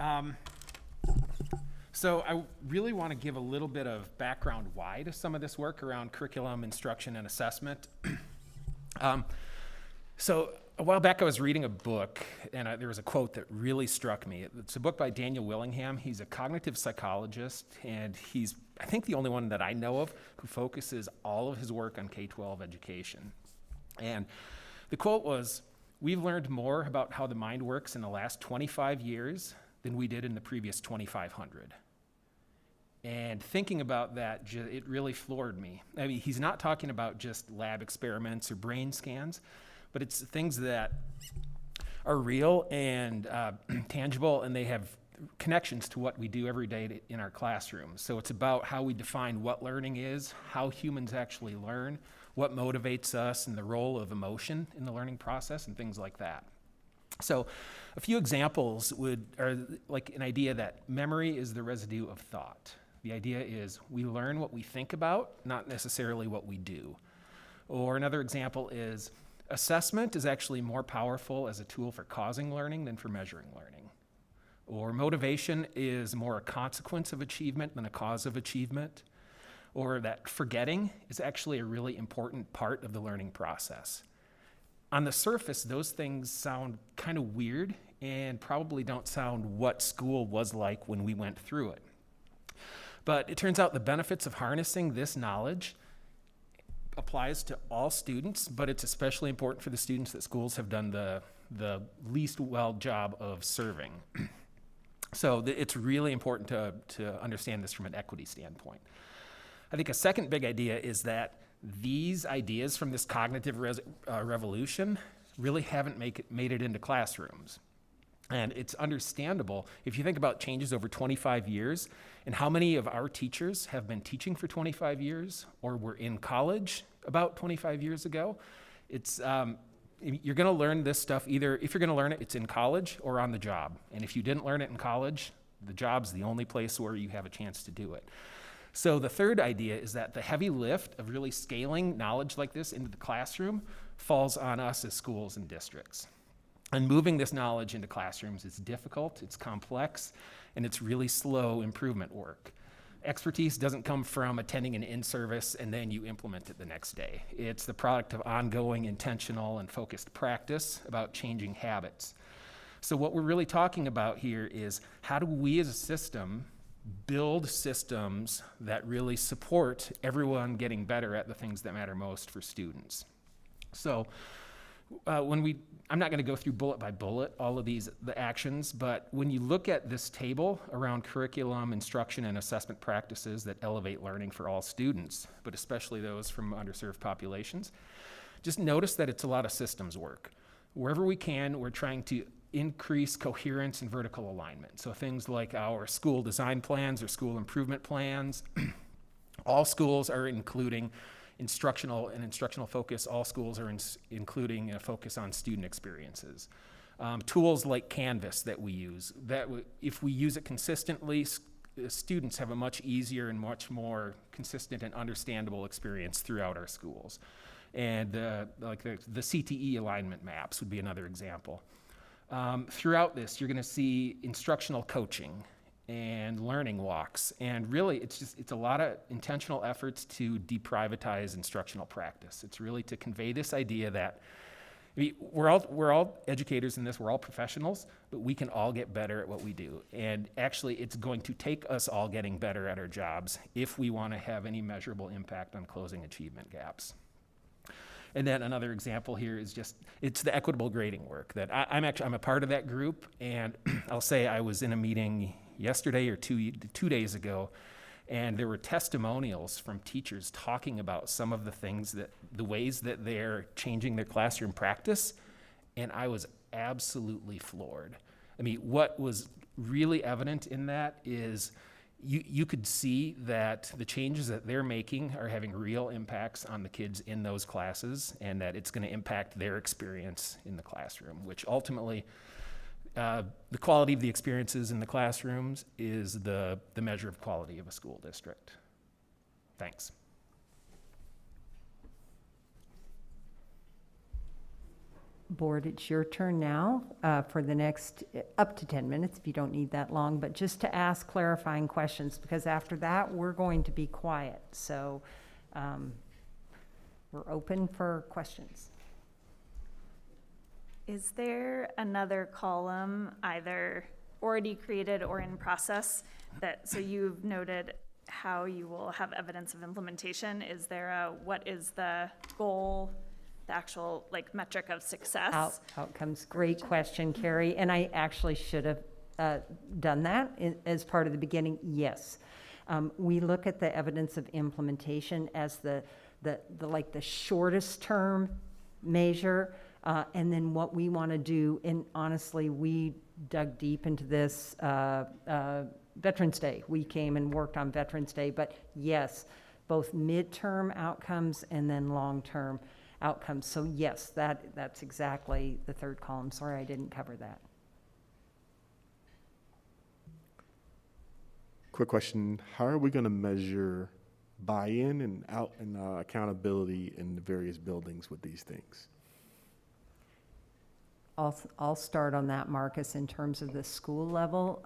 So I really want to give a little bit of background why to some of this work around curriculum, instruction, and assessment. So a while back I was reading a book, and there was a quote that really struck me. It's a book by Daniel Willingham. He's a cognitive psychologist, and he's, I think, the only one that I know of who focuses all of his work on K-12 education. And the quote was, "We've learned more about how the mind works in the last 25 years than we did in the previous 2,500. And thinking about that, it really floored me. I mean, he's not talking about just lab experiments or brain scans, but it's things that are real and tangible, and they have connections to what we do every day in our classrooms. So it's about how we define what learning is, how humans actually learn, what motivates us, and the role of emotion in the learning process, and things like that. So a few examples are like an idea that memory is the residue of thought. The idea is we learn what we think about, not necessarily what we do. Or another example is assessment is actually more powerful as a tool for causing learning than for measuring learning. Or motivation is more a consequence of achievement than a cause of achievement. Or that forgetting is actually a really important part of the learning process. On the surface, those things sound kind of weird and probably don't sound what school was like when we went through it. But it turns out the benefits of harnessing this knowledge applies to all students, but it's especially important for the students that schools have done the least well job of serving. So it's really important to understand this from an equity standpoint. I think a second big idea is that these ideas from this cognitive revolution really haven't made it into classrooms. And it's understandable if you think about changes over 25 years and how many of our teachers have been teaching for 25 years or were in college about 25 years ago. It's, you're going to learn this stuff either, if you're going to learn it, it's in college or on the job. And if you didn't learn it in college, the job's the only place where you have a chance to do it. So the third idea is that the heavy lift of really scaling knowledge like this into the classroom falls on us as schools and districts. And moving this knowledge into classrooms is difficult, it's complex, and it's really slow improvement work. Expertise doesn't come from attending an in-service and then you implement it the next day. It's the product of ongoing, intentional, and focused practice about changing habits. So what we're really talking about here is how do we as a system build systems that really support everyone getting better at the things that matter most for students. So I'm not going to go through bullet by bullet all of the actions, but when you look at this table around curriculum, instruction, and assessment practices that elevate learning for all students, but especially those from underserved populations, just notice that it's a lot of systems work. Wherever we can, we're trying to increase coherence and vertical alignment. So things like our school design plans or school improvement plans, all schools are including instructional focus. All schools are including a focus on student experiences. Tools like Canvas that we use, if we use it consistently, students have a much easier and much more consistent and understandable experience throughout our schools. And like the CTE alignment maps would be another example. Throughout this, you're going to see instructional coaching and learning walks. And really, it's a lot of intentional efforts to deprivatize instructional practice. It's really to convey this idea that we're all educators in this, we're all professionals, but we can all get better at what we do. And actually, it's going to take us all getting better at our jobs if we want to have any measurable impact on closing achievement gaps. And then another example here is it's the equitable grading work that I'm a part of that group. And I'll say I was in a meeting yesterday or two days ago, and there were testimonials from teachers talking about some of the ways that they're changing their classroom practice. And I was absolutely floored. I mean, what was really evident in that is you could see that the changes that they're making are having real impacts on the kids in those classes, and that it's going to impact their experience in the classroom, which ultimately, the quality of the experiences in the classrooms is the measure of quality of a school district. Thanks. Board, it's your turn now for the next up to 10 minutes, if you don't need that long, but just to ask clarifying questions, because after that, we're going to be quiet. So we're open for questions. Is there another column either already created or in process so you've noted how you will have evidence of implementation? Is there what is the goal, the actual metric of success? Outcomes. Great question, Carrie. And I actually should have done that as part of the beginning. Yes. We look at the evidence of implementation as the shortest term measure. And then what we want to do, and honestly, we dug deep into this Veterans Day. We came and worked on Veterans Day, but yes, both midterm outcomes and then long-term outcomes. So yes, that's exactly the third column. Sorry, I didn't cover that. Quick question, how are we going to measure buy-in and accountability in the various buildings with these things? I'll start on that, Marcus, in terms of the school level.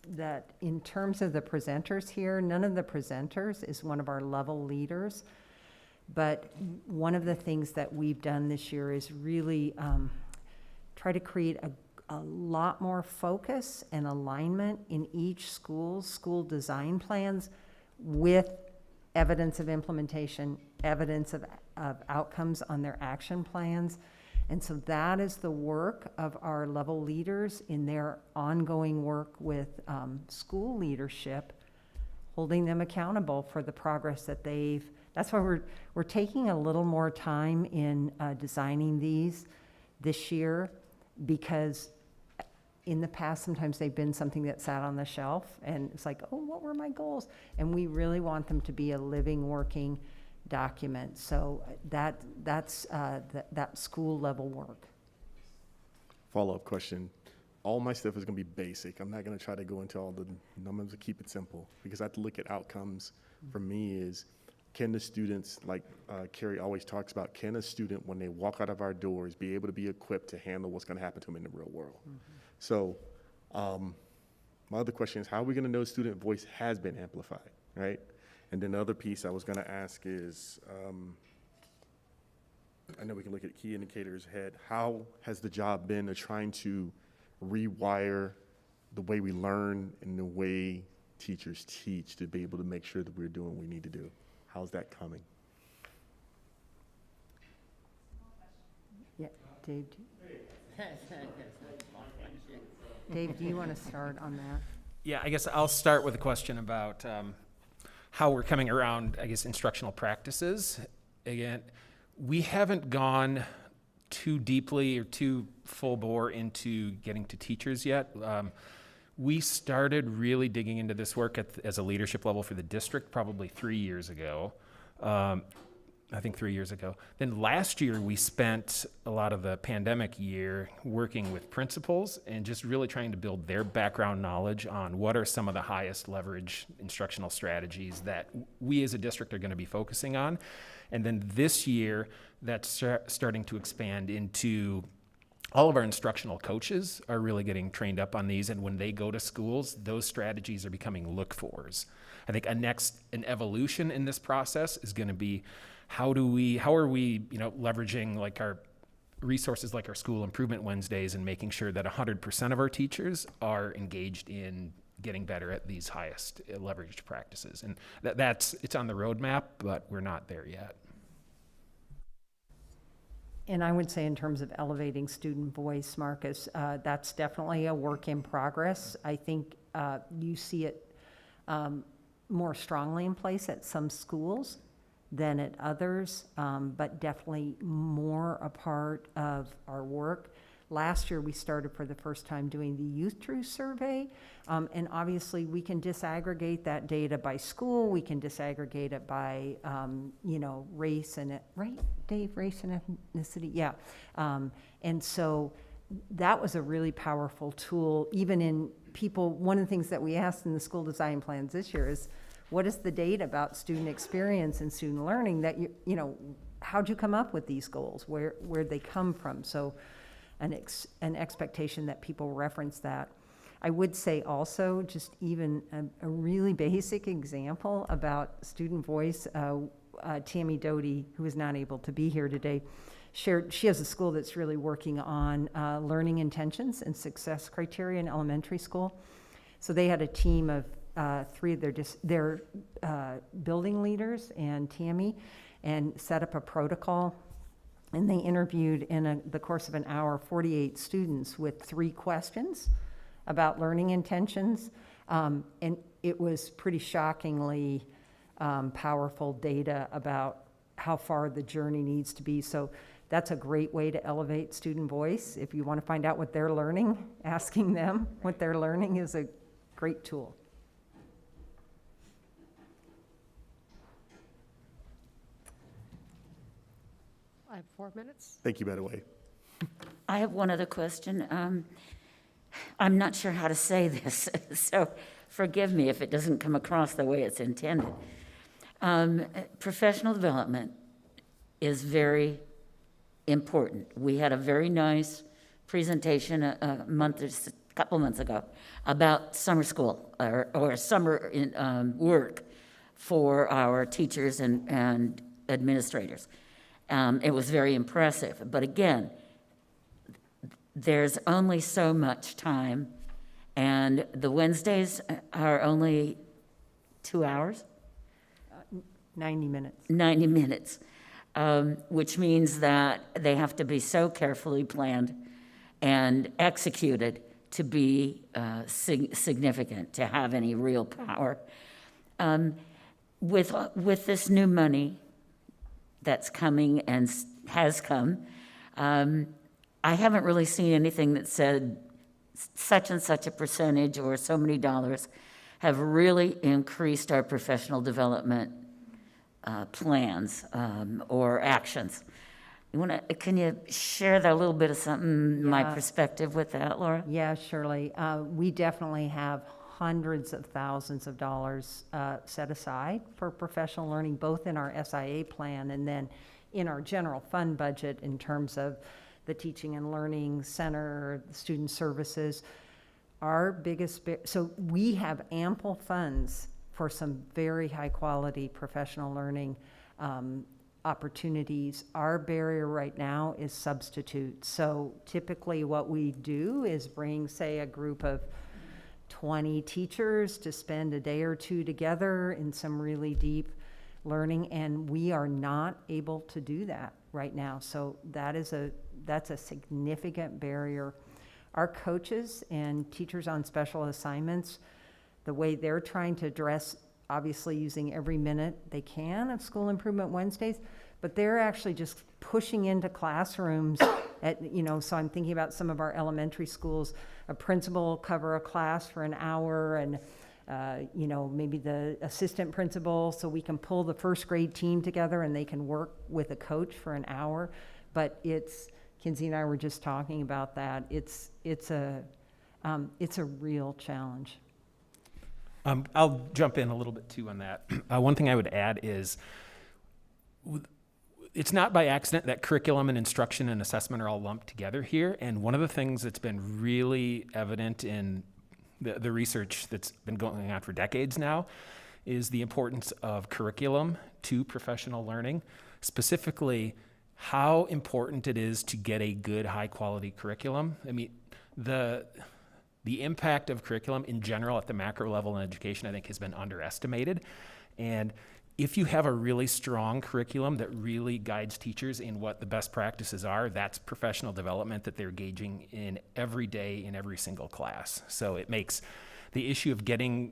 That in terms of the presenters here, none of the presenters is one of our level leaders. But one of the things that we've done this year is really try to create a lot more focus and alignment in each school design plans with evidence of implementation, evidence of outcomes on their action plans. And so that is the work of our level leaders in their ongoing work with school leadership, holding them accountable for the progress that that's why we're taking a little more time in designing these this year, because in the past, sometimes they've been something that sat on the shelf and it's like, oh, what were my goals? And we really want them to be a living, working document. So that's that school level work. Follow-up question. All my stuff is going to be basic. I'm not going to try to go into all the numbers to keep it simple, because I have to look at outcomes. For me is, can the students, like Carrie always talks about, can a student, when they walk out of our doors, be able to be equipped to handle what's going to happen to them in the real world? So my other question is, how are we going to know student voice has been amplified, right? And then the other piece I was going to ask is, I know we can look at key indicators ahead. How has the job been of trying to rewire the way we learn and the way teachers teach to be able to make sure that we're doing what we need to do? How's that coming? Yeah, Dave. Dave, do you want to start on that? Yeah, I guess I'll start with a question about how we're coming around, I guess, instructional practices. Again, we haven't gone too deeply or too full bore into getting to teachers yet. We started really digging into this work as a leadership level for the district probably 3 years ago. I think 3 years ago. Then last year, we spent a lot of the pandemic year working with principals and just really trying to build their background knowledge on what are some of the highest leverage instructional strategies that we as a district are going to be focusing on. And then this year, that's starting to expand into all of our instructional coaches are really getting trained up on these. And when they go to schools, those strategies are becoming look-fors. I think an evolution in this process is going to be how are we, leveraging like our resources like our School Improvement Wednesdays and making sure that 100% of our teachers are engaged in getting better at these highest leveraged practices. And it's on the roadmap, but we're not there yet. And I would say in terms of elevating student voice, Marcus, that's definitely a work in progress. I think you see it more strongly in place at some schools than at others, but definitely more a part of our work. Last year, we started for the first time doing the Youth Truth Survey, and obviously we can disaggregate that data by school. We can disaggregate it by, race and, right, Dave, race and ethnicity, yeah. And so that was a really powerful tool, even in people. One of the things that we asked in the school design plans this year is, what is the data about student experience and student learning that how'd you come up with these goals? Where'd they come from? So an expectation that people reference that. I would say also, just even a really basic example about student voice, Tammy Doty, who is not able to be here today, shared, she has a school that's really working on learning intentions and success criteria in elementary school. So they had a team of three of their building leaders and Tammy, and set up a protocol. And they interviewed in the course of an hour 48 students with 3 questions about learning intentions. And it was pretty shockingly powerful data about how far the journey needs to be. So that's a great way to elevate student voice. If you want to find out what they're learning, asking them what they're learning is a great tool. I have 4 minutes. Thank you, by the way. I have one other question. I'm not sure how to say this, so forgive me if it doesn't come across the way it's intended. Professional development is very important. We had a very nice presentation a couple months ago about summer school or summer work for our teachers and administrators. It was very impressive, but again, there's only so much time, and the Wednesdays are only 2 hours? 90 minutes. 90 minutes, which means that they have to be so carefully planned and executed to be significant, to have any real power. With this new money that's coming and has come, I haven't really seen anything that said such and such a percentage or so many dollars have really increased our professional development plans or actions. Can you share that a little bit of something, my perspective with that, Laura? Yeah, surely. We definitely have hundreds of thousands of dollars set aside for professional learning, both in our SIA plan and then in our general fund budget in terms of the Teaching and Learning Center, student services. Our biggest, so we have ample funds for some very high quality professional learning opportunities. Our barrier right now is substitute. So typically what we do is bring, say, a group of 20 teachers to spend a day or two together in some really deep learning, and we are not able to do that right now. So that's a significant barrier. Our coaches and teachers on special assignments, the way they're trying to address, obviously using every minute they can of School Improvement Wednesdays, but they're actually just pushing into classrooms at, so I'm thinking about some of our elementary schools, a principal will cover a class for an hour and maybe the assistant principal, so we can pull the first grade team together and they can work with a coach for an hour. But Kinsey and I were just talking about that. It's a real challenge. I'll jump in a little bit too on that. One thing I would add is it's not by accident that curriculum and instruction and assessment are all lumped together here. And one of the things that's been really evident in the research that's been going on for decades now is the importance of curriculum to professional learning, specifically how important it is to get a good, high-quality curriculum. I mean, the impact of curriculum in general at the macro level in education, I think, has been underestimated. And if you have a really strong curriculum that really guides teachers in what the best practices are, that's professional development that they're engaging in every day in every single class. So it makes the issue of getting,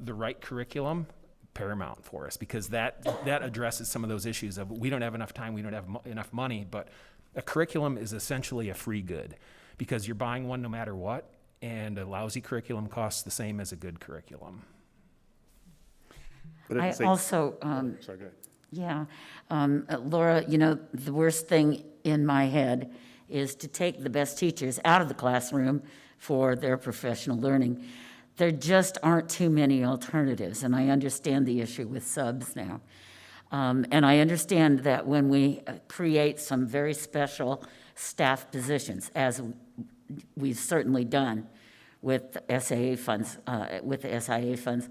the right curriculum paramount for us, because that addresses some of those issues of we don't have enough time, we don't have enough money, but a curriculum is essentially a free good because you're buying one no matter what, and a lousy curriculum costs the same as a good curriculum. I also, sorry, go ahead. Laura, the worst thing in my head is to take the best teachers out of the classroom for their professional learning. There just aren't too many alternatives, and I understand the issue with subs now. And I understand that when we create some very special staff positions, as we've certainly done with SAA funds, with the SIA funds,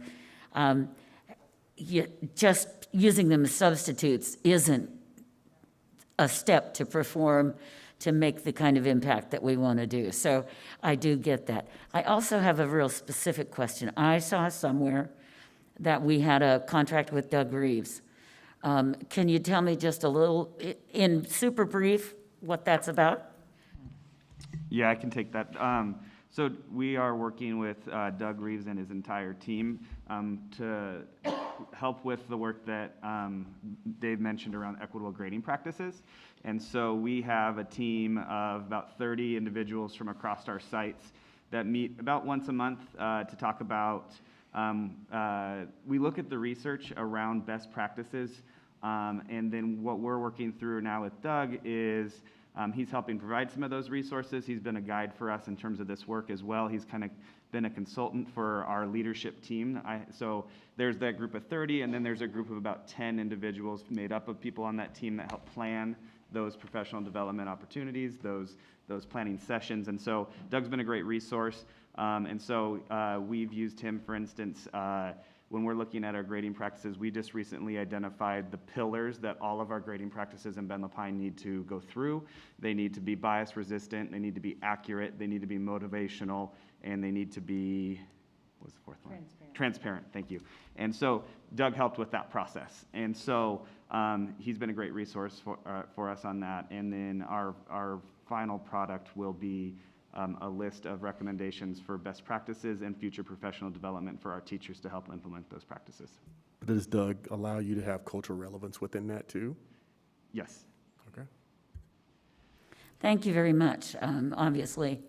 just using them as substitutes isn't a step to perform, to make the kind of impact that we want to do. So I do get that. I also have a real specific question. I saw somewhere that we had a contract with Doug Reeves. Can you tell me just a little, in super brief, what that's about? Yeah, I can take that. So we are working with Doug Reeves and his entire team to help with the work that Dave mentioned around equitable grading practices. And so we have a team of about 30 individuals from across our sites that meet about once a month to talk about, we look at the research around best practices And then what we're working through now with Doug is he's helping provide some of those resources. He's been a guide for us in terms of this work as well. He's kind of been a consultant for our leadership team. So there's that group of 30, and then there's a group of about 10 individuals made up of people on that team that help plan those professional development opportunities, those planning sessions. And so Doug's been a great resource. And so we've used him, for instance, when we're looking at our grading practices. We just recently identified the pillars that all of our grading practices in Ben Lapine need to go through. They need to be bias resistant, they need to be accurate, they need to be motivational, and they need to be, what was the fourth one? Transparent, thank you. And so Doug helped with that process. And so he's been a great resource for us on that. And then our final product will be a list of recommendations for best practices and future professional development for our teachers to help implement those practices. But does Doug allow you to have cultural relevance within that too? Yes. Okay. Thank you very much. Obviously,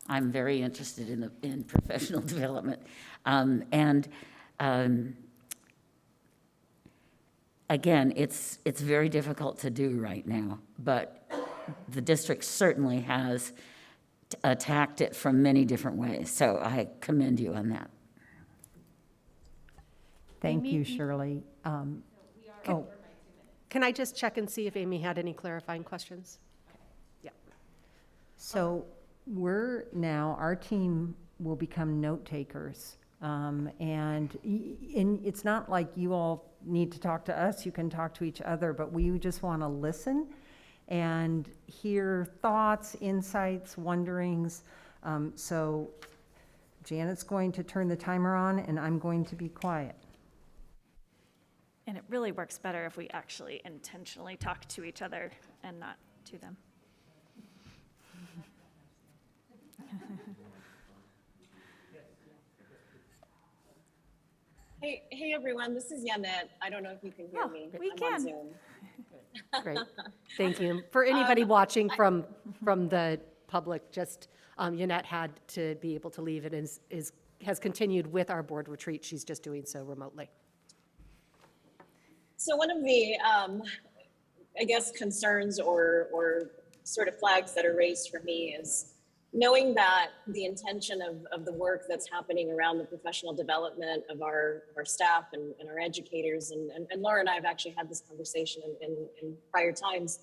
I'm very interested in professional development. Again, it's very difficult to do right now, but the district certainly has attacked it from many different ways. So I commend you on that. Thank you, Shirley. Can I just check and see if Amy had any clarifying questions? Yeah. So our team will become note takers. And it's not like you all need to talk to us, you can talk to each other, but we just want to listen and hear thoughts, insights, wonderings. So Janet's going to turn the timer on and I'm going to be quiet. And it really works better if we actually intentionally talk to each other and not to them. Hey everyone, this is Yanette. I don't know if you can hear me. We I'm can. on Zoom. Great, thank you. For anybody watching from the public, just Yanette had to be able to leave and has continued with our board retreat. She's just doing so remotely. So one of the, I guess, concerns or sort of flags that are raised for me is knowing that the intention of the work that's happening around the professional development of our staff and our educators, and Laura and I have actually had this conversation in prior times,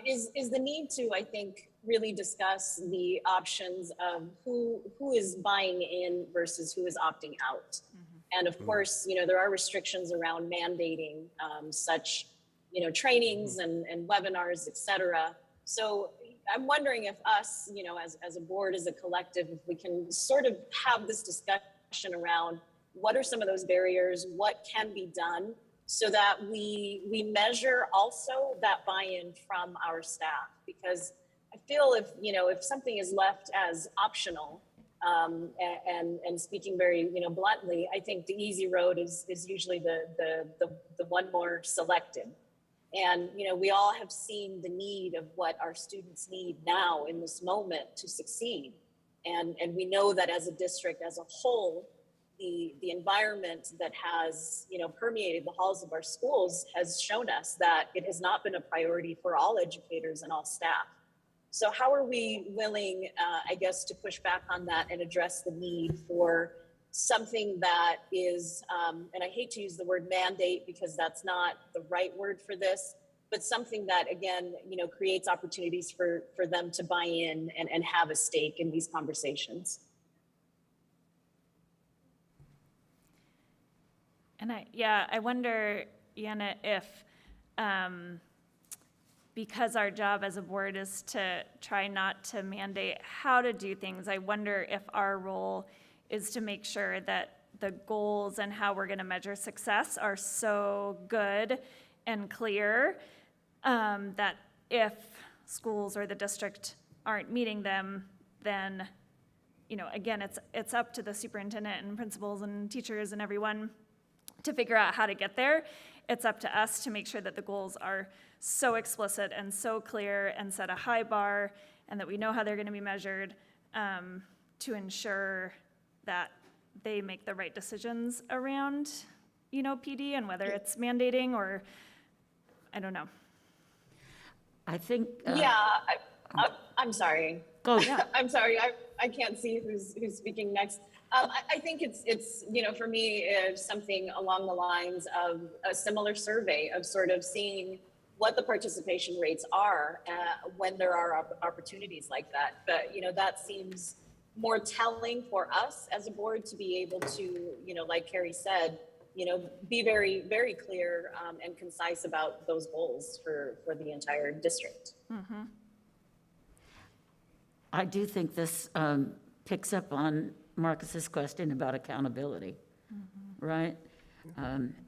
is the need to, I think, really discuss the options of who is buying in versus who is opting out. And of course, there are restrictions around mandating such, trainings and webinars, et cetera. So I'm wondering if us, as a board, as a collective, if we can sort of have this discussion around what are some of those barriers, what can be done so that we measure also that buy-in from our staff. Because I feel if something is left as optional, and speaking very bluntly, I think the easy road is usually the one more selected. And we all have seen the need of what our students need now in this moment to succeed, and we know that as a district as a whole, the environment that has permeated the halls of our schools has shown us that it has not been a priority for all educators and all staff. So how are we willing, I guess, to push back on that and address the need for something that is, and I hate to use the word mandate because that's not the right word for this, but something that, again, creates opportunities for them to buy in and have a stake in these conversations? And I wonder, Yana, if, because our job as a board is to try not to mandate how to do things, I wonder if our role is to make sure that the goals and how we're going to measure success are so good and clear that if schools or the district aren't meeting them, then, again, it's up to the superintendent and principals and teachers and everyone to figure out how to get there. It's up to us to make sure that the goals are so explicit and so clear and set a high bar and that we know how they're going to be measured to ensure that they make the right decisions around, PD and whether it's mandating or I don't know. I think. Yeah, I'm sorry. Go, yeah. I'm sorry, I can't see who's speaking next. I think it's, you know, for me, it's something along the lines of a similar survey of sort of seeing what the participation rates are when there are opportunities like that. But, you know, that seems more telling for us as a board to be able to, you know, like Carrie said, you know, be very, very clear and concise about those goals for the entire district. Mm-hmm. I do think this picks up on Marcus's question about accountability, right?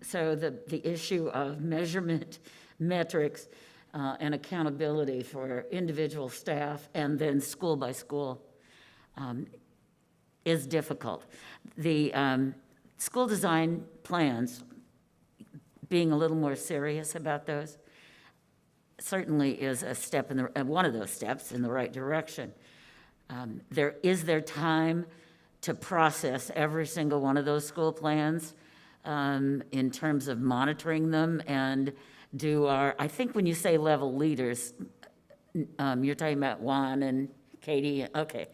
So the issue of measurement, metrics, and accountability for individual staff and then school by school is difficult. The school design plans, being a little more serious about those, certainly is a step in the, one of those steps in the right direction. Is there time to process every single one of those school plans in terms of monitoring them and do our, I think when you say level leaders, you're talking about Juan and Katie, okay.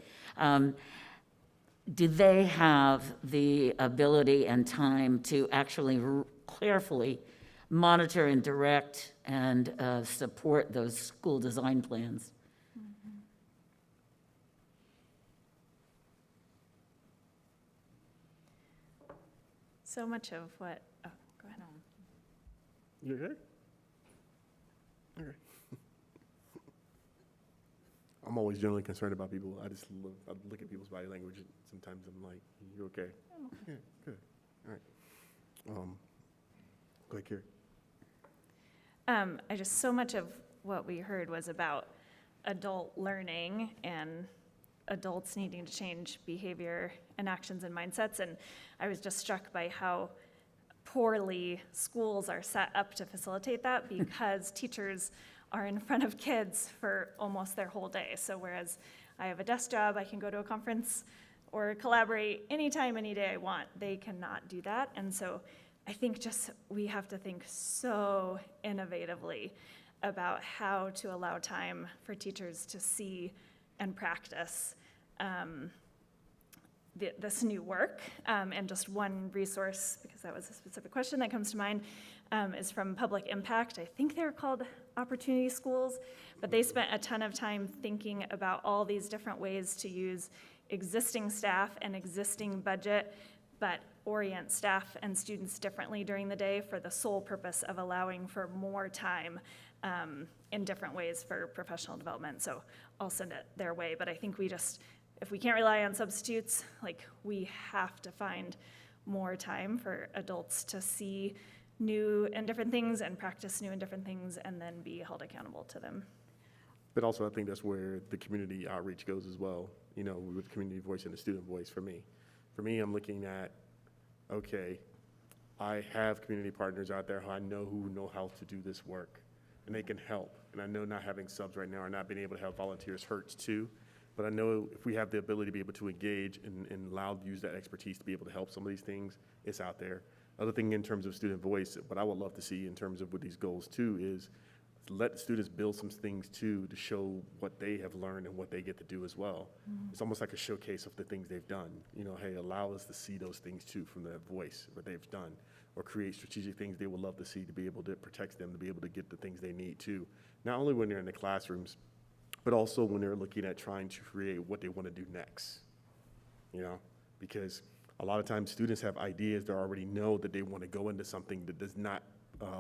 Do they have the ability and time to actually carefully monitor and direct and support those school design plans? So much of what, oh, go ahead. You okay? Okay. I'm always generally concerned about people. I look at people's body language and sometimes I'm like, you okay? Yeah, good. All right. Go ahead, Carrie. I just, so much of what we heard was about adult learning and adults needing to change behavior and actions and mindsets. And I was just struck by how poorly schools are set up to facilitate that because teachers are in front of kids for almost their whole day. So whereas I have a desk job, I can go to a conference or collaborate anytime, any day I want, they cannot do that. And so I think just we have to think so innovatively about how to allow time for teachers to see and practice this new work. And just one resource, because that was a specific question that comes to mind, is from Public Impact. I think they're called Opportunity Schools, but they spent a ton of time thinking about all these different ways to use existing staff and existing budget, but orient staff and students differently during the day for the sole purpose of allowing for more time in different ways for professional development. So I'll send it their way, but I think we just, if we can't rely on substitutes, like we have to find more time for adults to see new and different things and practice new and different things and then be held accountable to them. But also I think that's where the community outreach goes as well, you know, with community voice and the student voice for me. For me, I'm looking at, okay, I have community partners out there who I know who know how to do this work and they can help. And I know not having subs right now or not being able to have volunteers hurts too. But I know if we have the ability to be able to engage and allow use that expertise to be able to help some of these things, it's out there. Other thing in terms of student voice, what I would love to see in terms of with these goals too is let the students build some things too to show what they have learned and what they get to do as well. Mm-hmm. It's almost like a showcase of the things they've done. You know, hey, allow us to see those things too from their voice, what they've done, or create strategic things they would love to see to be able to protect them, to be able to get the things they need too. Not only when they're in the classrooms, but also when they're looking at trying to create what they want to do next, you know, because a lot of times students have ideas they already know that they want to go into something that does not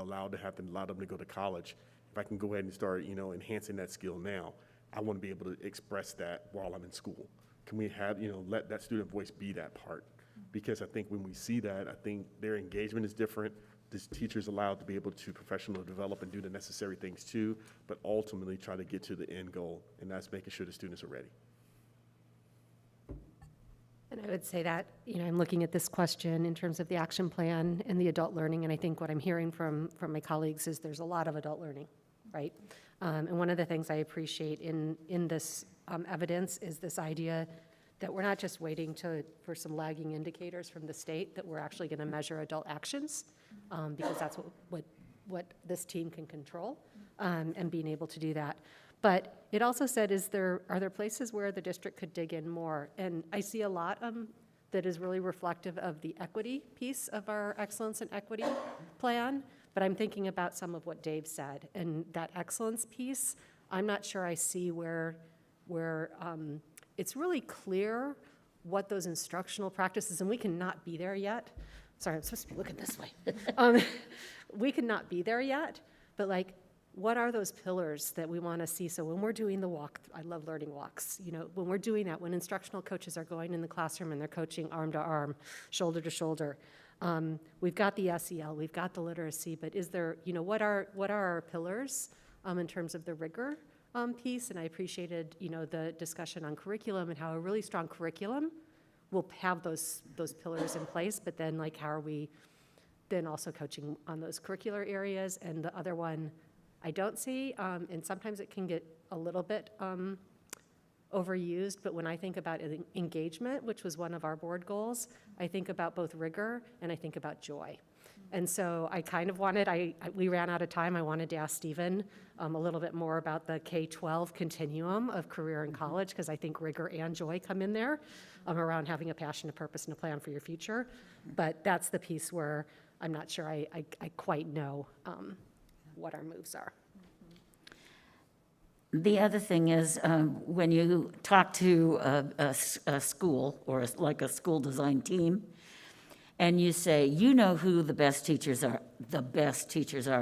allow them to go to college. If I can go ahead and start, you know, enhancing that skill now, I want to be able to express that while I'm in school. Can we have, you know, let that student voice be that part? Because I think when we see that, I think their engagement is different. This teacher's allowed to be able to professionally develop and do the necessary things too, but ultimately try to get to the end goal, and that's making sure the students are ready. And I would say that, you know, I'm looking at this question in terms of the action plan and the adult learning, and I think what I'm hearing from my colleagues is there's a lot of adult learning, right? And one of the things I appreciate in this evidence is this idea that we're not just waiting for some lagging indicators from the state, that we're actually going to measure adult actions, because that's what what this team can control, and being able to do that. But it also said, are there places where the district could dig in more? And I see a lot that is really reflective of the equity piece of our excellence and equity plan, but I'm thinking about some of what Dave said, and that excellence piece, I'm not sure I see where it's really clear what those instructional practices, and we cannot be there yet. Sorry, I'm supposed to be looking this way. We cannot be there yet, but like, what are those pillars that we want to see? So when we're doing the walk, I love learning walks, you know, when we're doing that, when instructional coaches are going in the classroom and they're coaching arm to arm, shoulder to shoulder, we've got the SEL, we've got the literacy, but is there, you know, what are our pillars in terms of the rigor piece? And I appreciated, you know, the discussion on curriculum and how a really strong curriculum will have those pillars in place, but then like, how are we then also coaching on those curricular areas? And the other one I don't see, and sometimes it can get a little bit overused, but when I think about engagement, which was one of our board goals, I think about both rigor and I think about joy. And so I kind of wanted, we ran out of time, I wanted to ask Stephen a little bit more about the K-12 continuum of career and college, because I think rigor and joy come in there around having a passion, a purpose, and a plan for your future. But that's the piece where I'm not sure I quite know what our moves are. The other thing is, when you talk to a school or like a school design team, and you say, you know who the best teachers are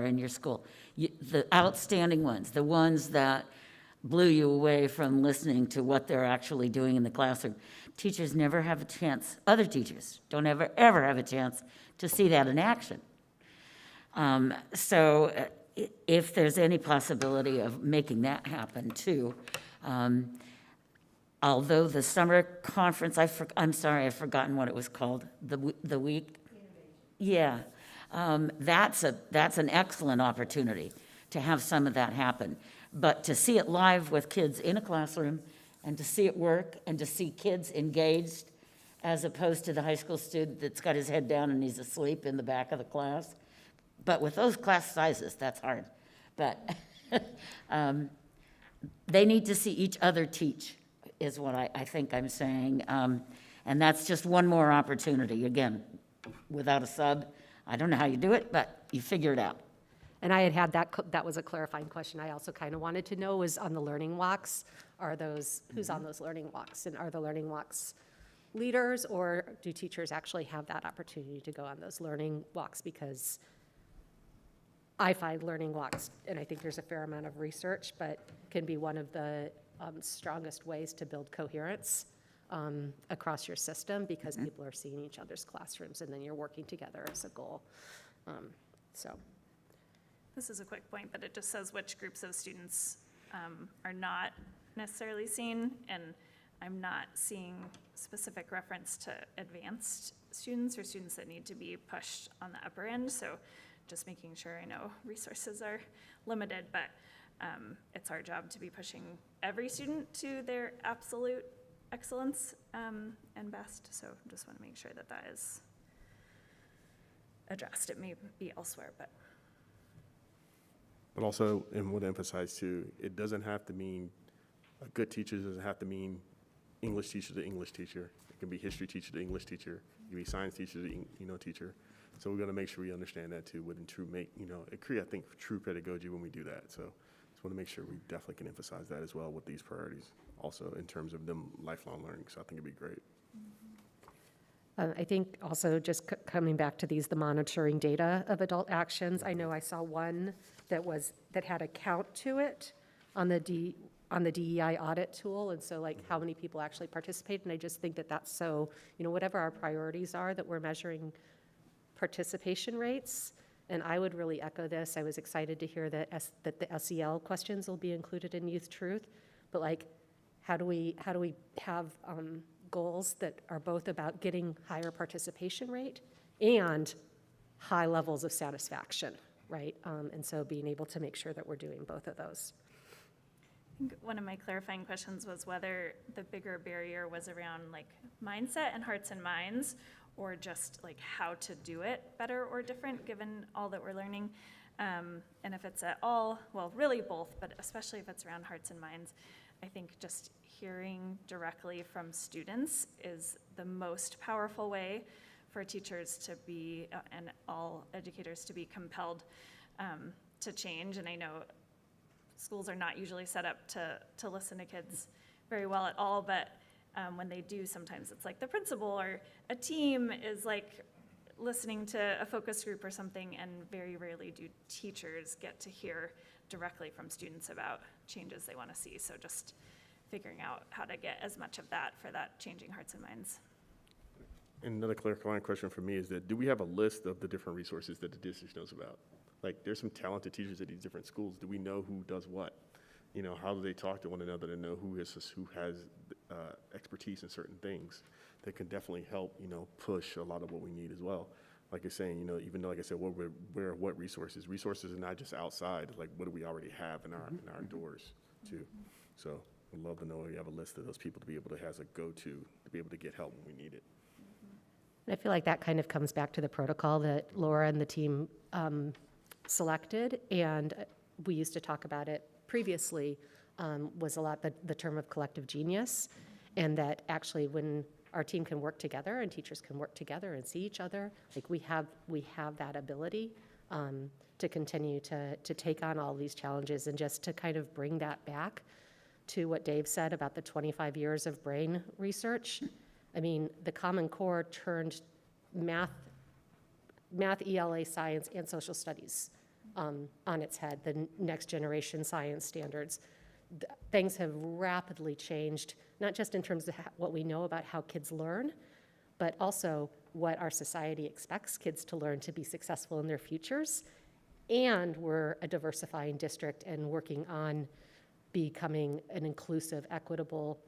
in your school, the outstanding ones, the ones that blew you away from listening to what they're actually doing in the classroom. Teachers never have a chance, other teachers don't ever have a chance to see that in action. So if there's any possibility of making that happen too, although the summer conference, I'm sorry, I've forgotten what it was called, the week? Yeah, that's an excellent opportunity to have some of that happen. But to see it live with kids in a classroom and to see it work and to see kids engaged as opposed to the high school student that's got his head down and he's asleep in the back of the class. But with those class sizes, that's hard. But they need to see each other teach, is what I think I'm saying. And that's just one more opportunity. Again, without a sub, I don't know how you do it, but you figure it out. And I had that was a clarifying question. I also kind of wanted to know was on the learning walks, who's on those learning walks? And are the learning walks leaders, or do teachers actually have that opportunity to go on those learning walks? Because I find learning walks, and I think there's a fair amount of research, but can be one of the strongest ways to build coherence across your system, because people are seeing each other's classrooms and then you're working together as a goal. This is a quick point, but it just says which groups of students are not necessarily seen, and I'm not seeing specific reference to advanced students or students that need to be pushed on the upper end. So just making sure, I know resources are limited, but it's our job to be pushing every student to their absolute excellence and best. So just want to make sure that that is addressed. It may be elsewhere, but also, and want to emphasize too, it doesn't have to mean, a good teacher doesn't have to mean English teacher to English teacher. It can be history teacher to English teacher. It can be science teacher to teacher. So we're going to make sure we understand that too, wouldn't it create, I think, true pedagogy when we do that. So just want to make sure we definitely can emphasize that as well with these priorities, also in terms of them lifelong learning. So I think it'd be great. I think also just coming back to the monitoring data of adult actions. I know I saw one that had a count to it on the DEI audit tool, and so like how many people actually participate. And I just think that that's so, whatever our priorities are, that we're measuring participation rates. And I would really echo this. I was excited to hear that the SEL questions will be included in Youth Truth, but like, how do we have goals that are both about getting higher participation rate and high levels of satisfaction, right? And so being able to make sure that we're doing both of those. I think one of my clarifying questions was whether the bigger barrier was around like mindset and hearts and minds, or just like how to do it better or different given all that we're learning. And if it's at all, well, really both, but especially if it's around hearts and minds, I think just hearing directly from students is the most powerful way for teachers to be, and all educators to be compelled to change. And I know schools are not usually set up to listen to kids very well at all, but when they do, sometimes it's like the principal or a team is like listening to a focus group or something, and very rarely do teachers get to hear directly from students about changes they want to see. So just figuring out how to get as much of that for that changing hearts and minds. And another clarifying question for me is that, do we have a list of the different resources that the district knows about? Like, there's some talented teachers at these different schools. Do we know who does what? You know, how do they talk to one another to know who has expertise in certain things that can definitely help, you know, push a lot of what we need as well. Like you're saying, you know, even though, like I said, what resources? Resources are not just outside, like what do we already have in our doors too. So I'd love to know if you have a list of those people to be able to have a go-to to be able to get help when we need it. And I feel like that kind of comes back to the protocol that Laura and the team selected, and we used to talk about it previously, was a lot the term of collective genius, and that actually when our team can work together and teachers can work together and see each other, like we have that ability to continue to take on all these challenges, and just to kind of bring that back to what Dave said about the 25 years of brain research. I mean, the Common Core turned math, ELA, science, and social studies on its head, the next generation science standards. Things have rapidly changed, not just in terms of what we know about how kids learn, but also what our society expects kids to learn to be successful in their futures. And we're a diversifying district and working on becoming an inclusive, equitable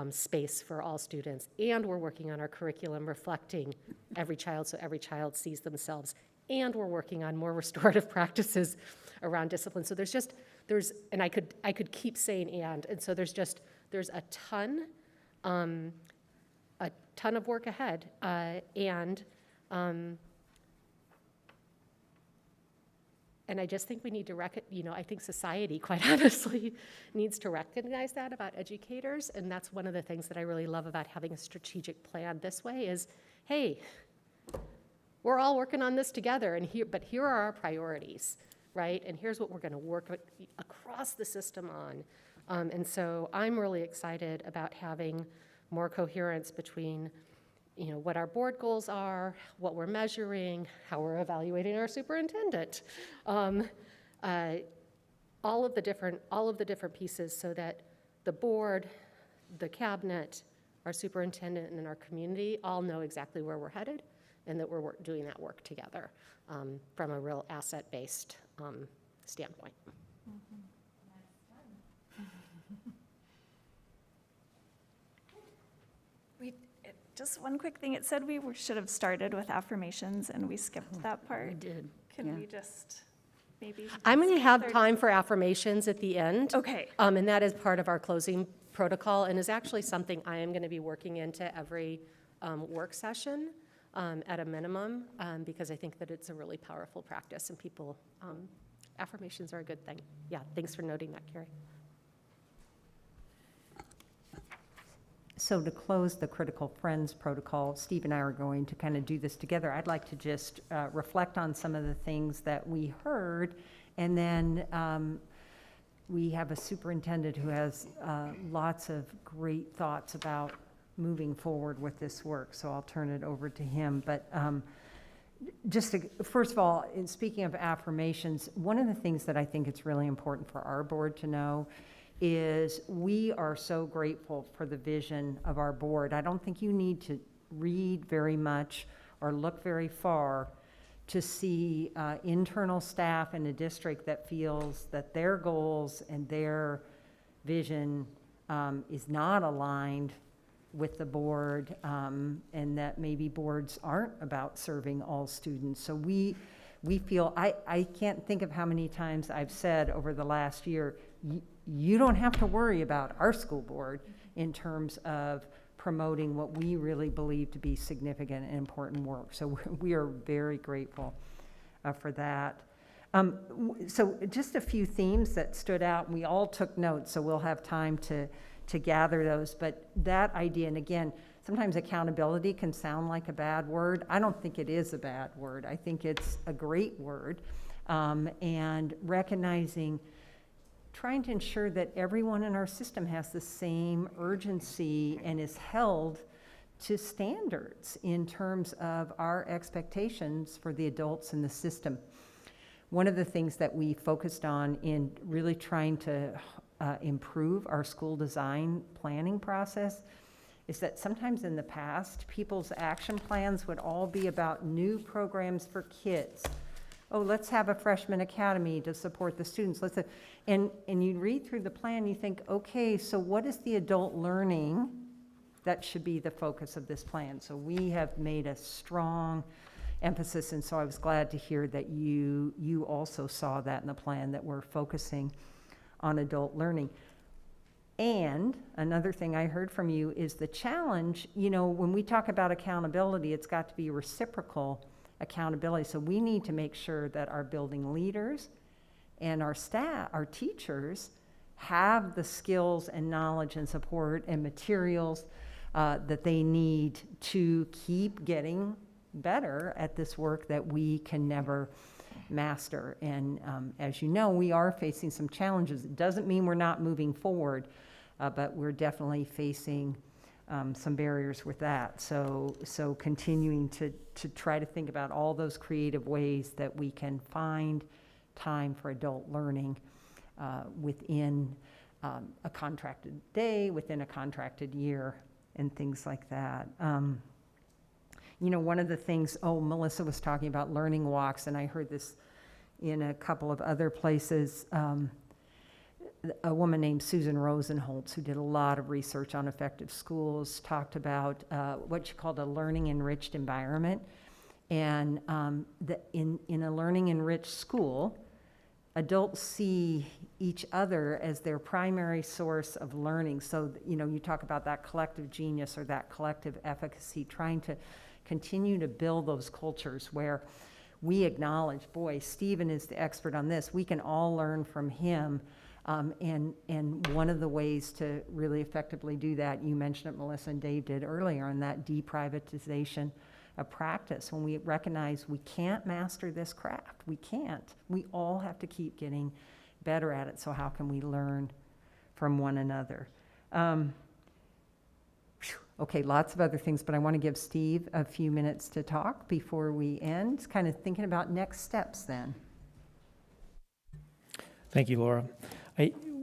space for all students. And we're working on our curriculum reflecting every child, so every child sees themselves. And we're working on more restorative practices around discipline. So and I could keep saying and so there's a ton of work ahead, and I just think we need to I think society, quite honestly, needs to recognize that about educators, and that's one of the things that I really love about having a strategic plan this way is, hey, we're all working on this together, but here are our priorities, right? And here's what we're going to work across the system on. And so I'm really excited about having more coherence between, what our board goals are, what we're measuring, how we're evaluating our superintendent, all of the different pieces, so that the board, the cabinet, our superintendent, and our community all know exactly where we're headed, and that we're doing that work together from a real asset-based standpoint. Just one quick thing. It said we should have started with affirmations, and we skipped that part. We did. Can we just maybe? I'm going to have time for affirmations at the end. Okay. And that is part of our closing protocol, and is actually something I am going to be working into every work session at a minimum, because I think that it's a really powerful practice, and people, affirmations are a good thing. Yeah, thanks for noting that, Carrie. So to close the Critical Friends protocol, Steve and I are going to kind of do this together. I'd like to just reflect on some of the things that we heard, and then we have a superintendent who has lots of great thoughts about moving forward with this work, so I'll turn it over to him. But first of all, in speaking of affirmations, one of the things that I think it's really important for our board to know is we are so grateful for the vision of our board. I don't think you need to read very much or look very far to see internal staff in a district that feels that their goals and their vision is not aligned with the board, and that maybe boards aren't about serving all students. So we feel, I can't think of how many times I've said over the last year, you don't have to worry about our school board in terms of promoting what we really believe to be significant and important work. So we are very grateful for that. So just a few themes that stood out, and we all took notes, so we'll have time to gather those. But that idea, and again, sometimes accountability can sound like a bad word. I don't think it is a bad word. I think it's a great word. And recognizing, trying to ensure that everyone in our system has the same urgency and is held to standards in terms of our expectations for the adults in the system. One of the things that we focused on in really trying to improve our school design planning process is that sometimes in the past, people's action plans would all be about new programs for kids. Oh, let's have a freshman academy to support the students. And you read through the plan, you think, okay, so what is the adult learning that should be the focus of this plan? So we have made a strong emphasis, and so I was glad to hear that you also saw that in the plan, that we're focusing on adult learning. And another thing I heard from you is the challenge, when we talk about accountability, it's got to be reciprocal accountability. So we need to make sure that our building leaders and our staff, our teachers, have the skills and knowledge and support and materials that they need to keep getting better at this work that we can never master. And as you know, we are facing some challenges. It doesn't mean we're not moving forward, but we're definitely facing some barriers with that. So continuing to try to think about all those creative ways that we can find time for adult learning within a contracted day, within a contracted year, and things like that. One of the things, Melissa was talking about learning walks, and I heard this in a couple of other places. A woman named Susan Rosenholtz, who did a lot of research on effective schools, talked about what she called a learning enriched environment. And in a learning enriched school, adults see each other as their primary source of learning. So, you talk about that collective genius or that collective efficacy, trying to continue to build those cultures where we acknowledge, boy, Stephen is the expert on this. We can all learn from him. And one of the ways to really effectively do that, you mentioned it, Melissa and Dave did earlier, on that deprivatization of practice. When we recognize we can't master this craft, we can't. We all have to keep getting better at it. So how can we learn from one another? Okay, lots of other things, but I want to give Steve a few minutes to talk before we end, kind of thinking about next steps then. Thank you, Laura.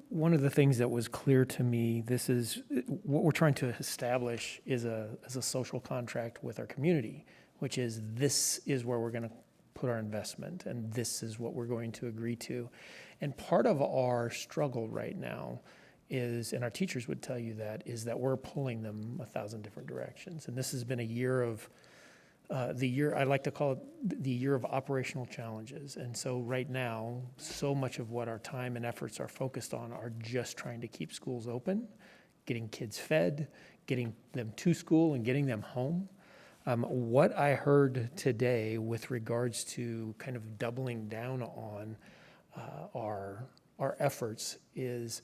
One of the things that was clear to me, this is what we're trying to establish is a social contract with our community, which is this is where we're going to put our investment and this is what we're going to agree to. And part of our struggle right now is, and our teachers would tell you that, is that we're pulling them 1,000 different directions. And this has been a year of I like to call it the year of operational challenges. And so right now, so much of what our time and efforts are focused on are just trying to keep schools open, getting kids fed, getting them to school and getting them home. What I heard today with regards to kind of doubling down on our efforts is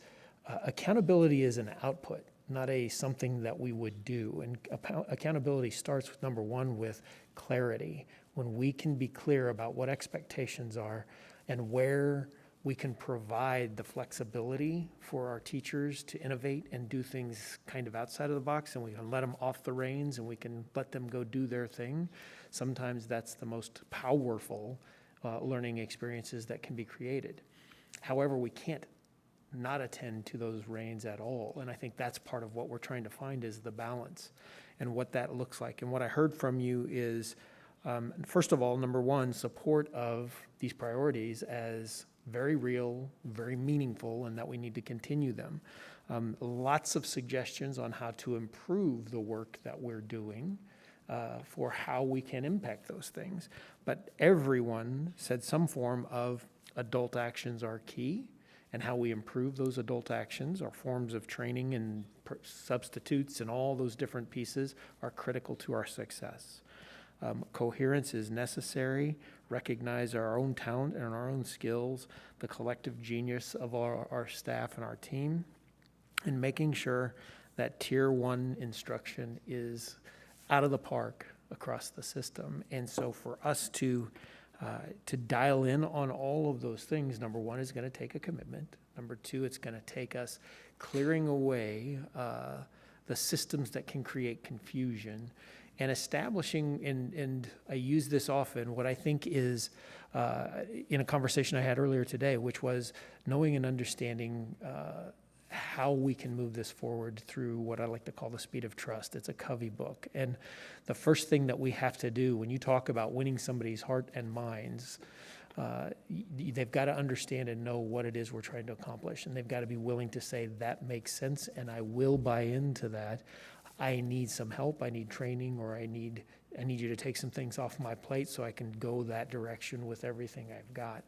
accountability is an output, not something that we would do. And accountability starts with, number one, with clarity. When we can be clear about what expectations are and where we can provide the flexibility for our teachers to innovate and do things kind of outside of the box, and we can let them off the reins and we can let them go do their thing. Sometimes that's the most powerful learning experiences that can be created. However, we can't not attend to those reins at all. And I think that's part of what we're trying to find is the balance and what that looks like. And what I heard from you is, first of all, number one, support of these priorities as very real, very meaningful, and that we need to continue them. Lots of suggestions on how to improve the work that we're doing for how we can impact those things. But everyone said some form of adult actions are key, and how we improve those adult actions, our forms of training and substitutes and all those different pieces are critical to our success. Coherence is necessary. Recognize our own talent and our own skills, the collective genius of our staff and our team, and making sure that Tier 1 instruction is out of the park across the system. And so for us to dial in on all of those things, number one, is going to take a commitment. Number two, it's going to take us clearing away the systems that can create confusion and establishing, and I use this often, what I think is, in a conversation I had earlier today, which was knowing and understanding how we can move this forward through what I like to call the speed of trust. It's a Covey book. And the first thing that we have to do when you talk about winning somebody's heart and minds, they've got to understand and know what it is we're trying to accomplish. And they've got to be willing to say, that makes sense, and I will buy into that. I need some help, I need training, or I need you to take some things off my plate so I can go that direction with everything I've got.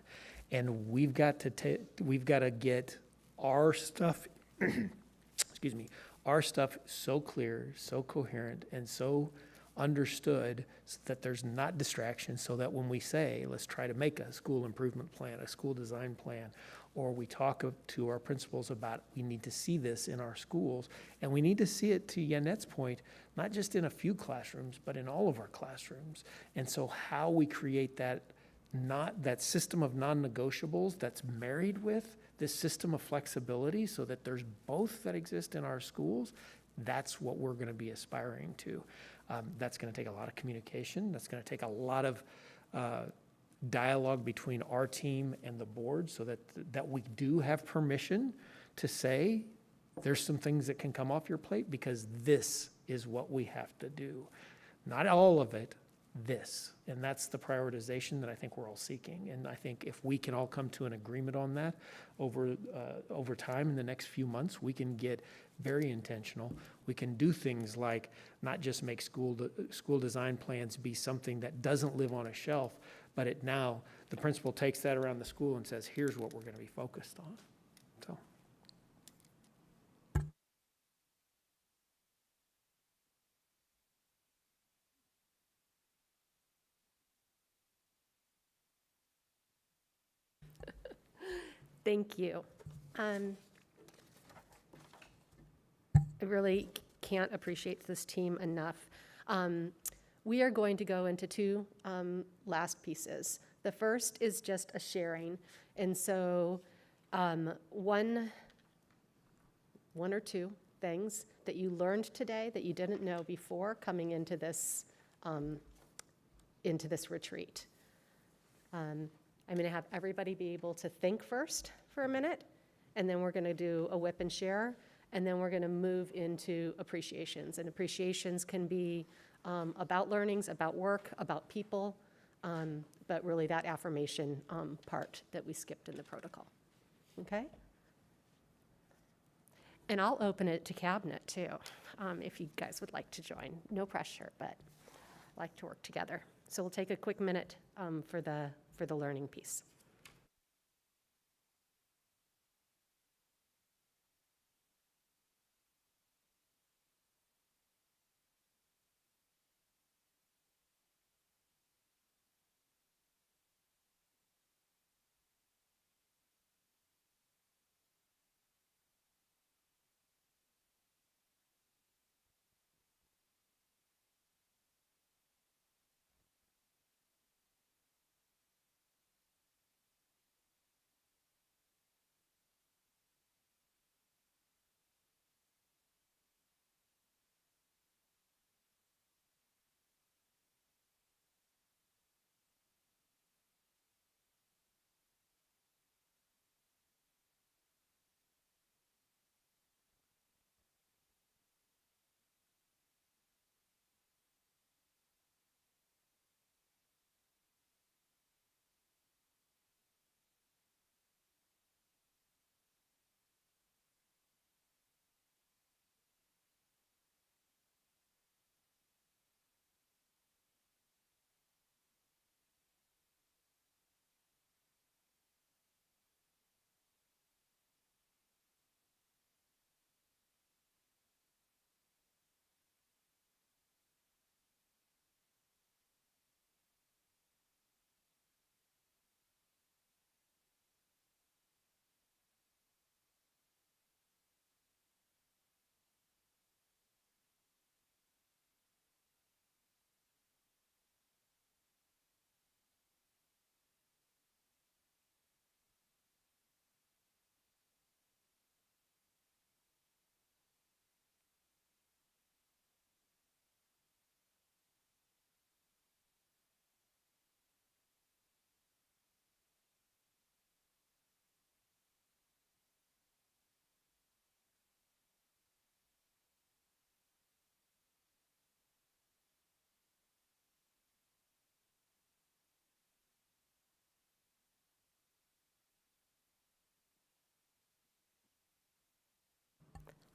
And we've got to get our stuff, excuse me, our stuff so clear, so coherent, and so understood so that there's not distraction, so that when we say, let's try to make a school improvement plan, a school design plan, or we talk to our principals about, we need to see this in our schools, and we need to see it, to Yanette's point, not just in a few classrooms, but in all of our classrooms. And so how we create that system of non-negotiables that's married with this system of flexibility so that there's both that exist in our schools, that's what we're going to be aspiring to. That's going to take a lot of communication. That's going to take a lot of dialogue between our team and the board so that we do have permission to say there's some things that can come off your plate because this is what we have to do. Not all of it, this. And that's the prioritization that I think we're all seeking. And I think if we can all come to an agreement on that over time in the next few months, we can get very intentional. We can do things like not just make school design plans be something that doesn't live on a shelf, but now the principal takes that around the school and says, here's what we're going to be focused on. So. Thank you. I really can't appreciate this team enough. We are going to go into two last pieces. The first is just a sharing. And so one or two things that you learned today that you didn't know before coming into this retreat. I'm going to have everybody be able to think first for a minute, and then we're going to do a whip and share, and then we're going to move into appreciations. And appreciations can be about learnings, about work, about people, but really that affirmation part that we skipped in the protocol. Okay? And I'll open it to cabinet too, if you guys would like to join. No pressure, but I like to work together. So we'll take a quick minute for the learning piece.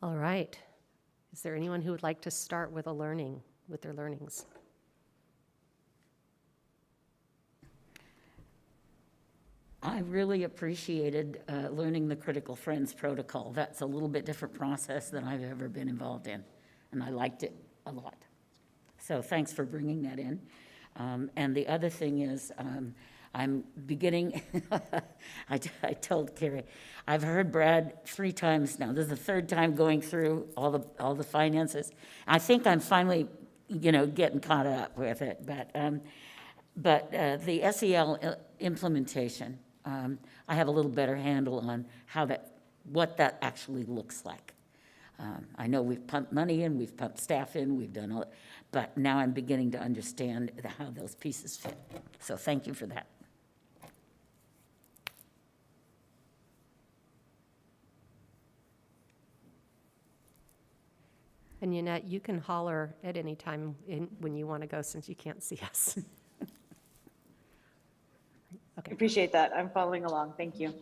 All right. Is there anyone who would like to start with their learnings? I really appreciated learning the Critical Friends Protocol. That's a little bit different process than I've ever been involved in, and I liked it a lot. So thanks for bringing that in. And the other thing is, I'm beginning, I told Carrie, I've heard Brad 3 times now. This is the 3rd time going through all the finances. I think I'm finally, getting caught up with it. But the SEL implementation, I have a little better handle on what that actually looks like. I know we've pumped money in, we've pumped staff in, we've done all, but now I'm beginning to understand how those pieces fit. So thank you for that. And Yannette, you can holler at any time when you want to go since you can't see us. Okay. Appreciate that. I'm following along. Thank you.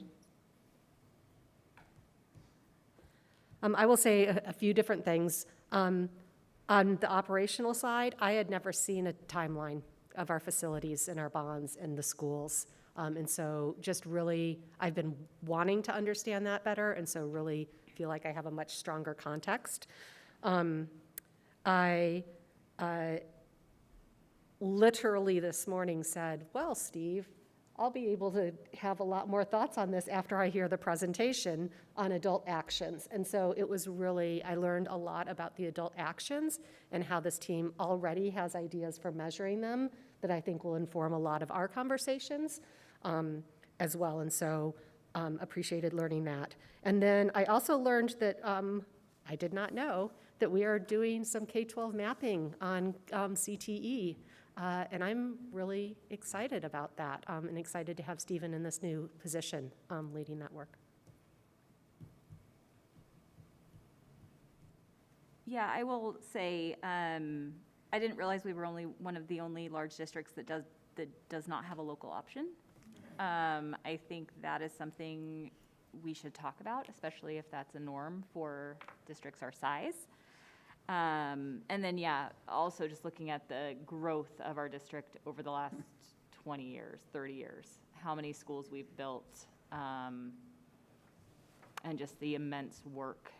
I will say a few different things. On the operational side, I had never seen a timeline of our facilities and our bonds in the schools. And so just really, I've been wanting to understand that better, and so really feel like I have a much stronger context. I literally this morning said, well, Steve, I'll be able to have a lot more thoughts on this after I hear the presentation on adult actions. And so it was really, I learned a lot about the adult actions and how this team already has ideas for measuring them that I think will inform a lot of our conversations as well. And so appreciated learning that. And then I also learned that I did not know that we are doing some K-12 mapping on CTE. And I'm really excited about that and excited to have Stephen in this new position leading that work. Yeah, I will say I didn't realize we were one of the only large districts that does not have a local option. I think that is something we should talk about, especially if that's a norm for districts our size. And then, yeah, also just looking at the growth of our district over the last 20 years, 30 years, how many schools we've built, and just the immense work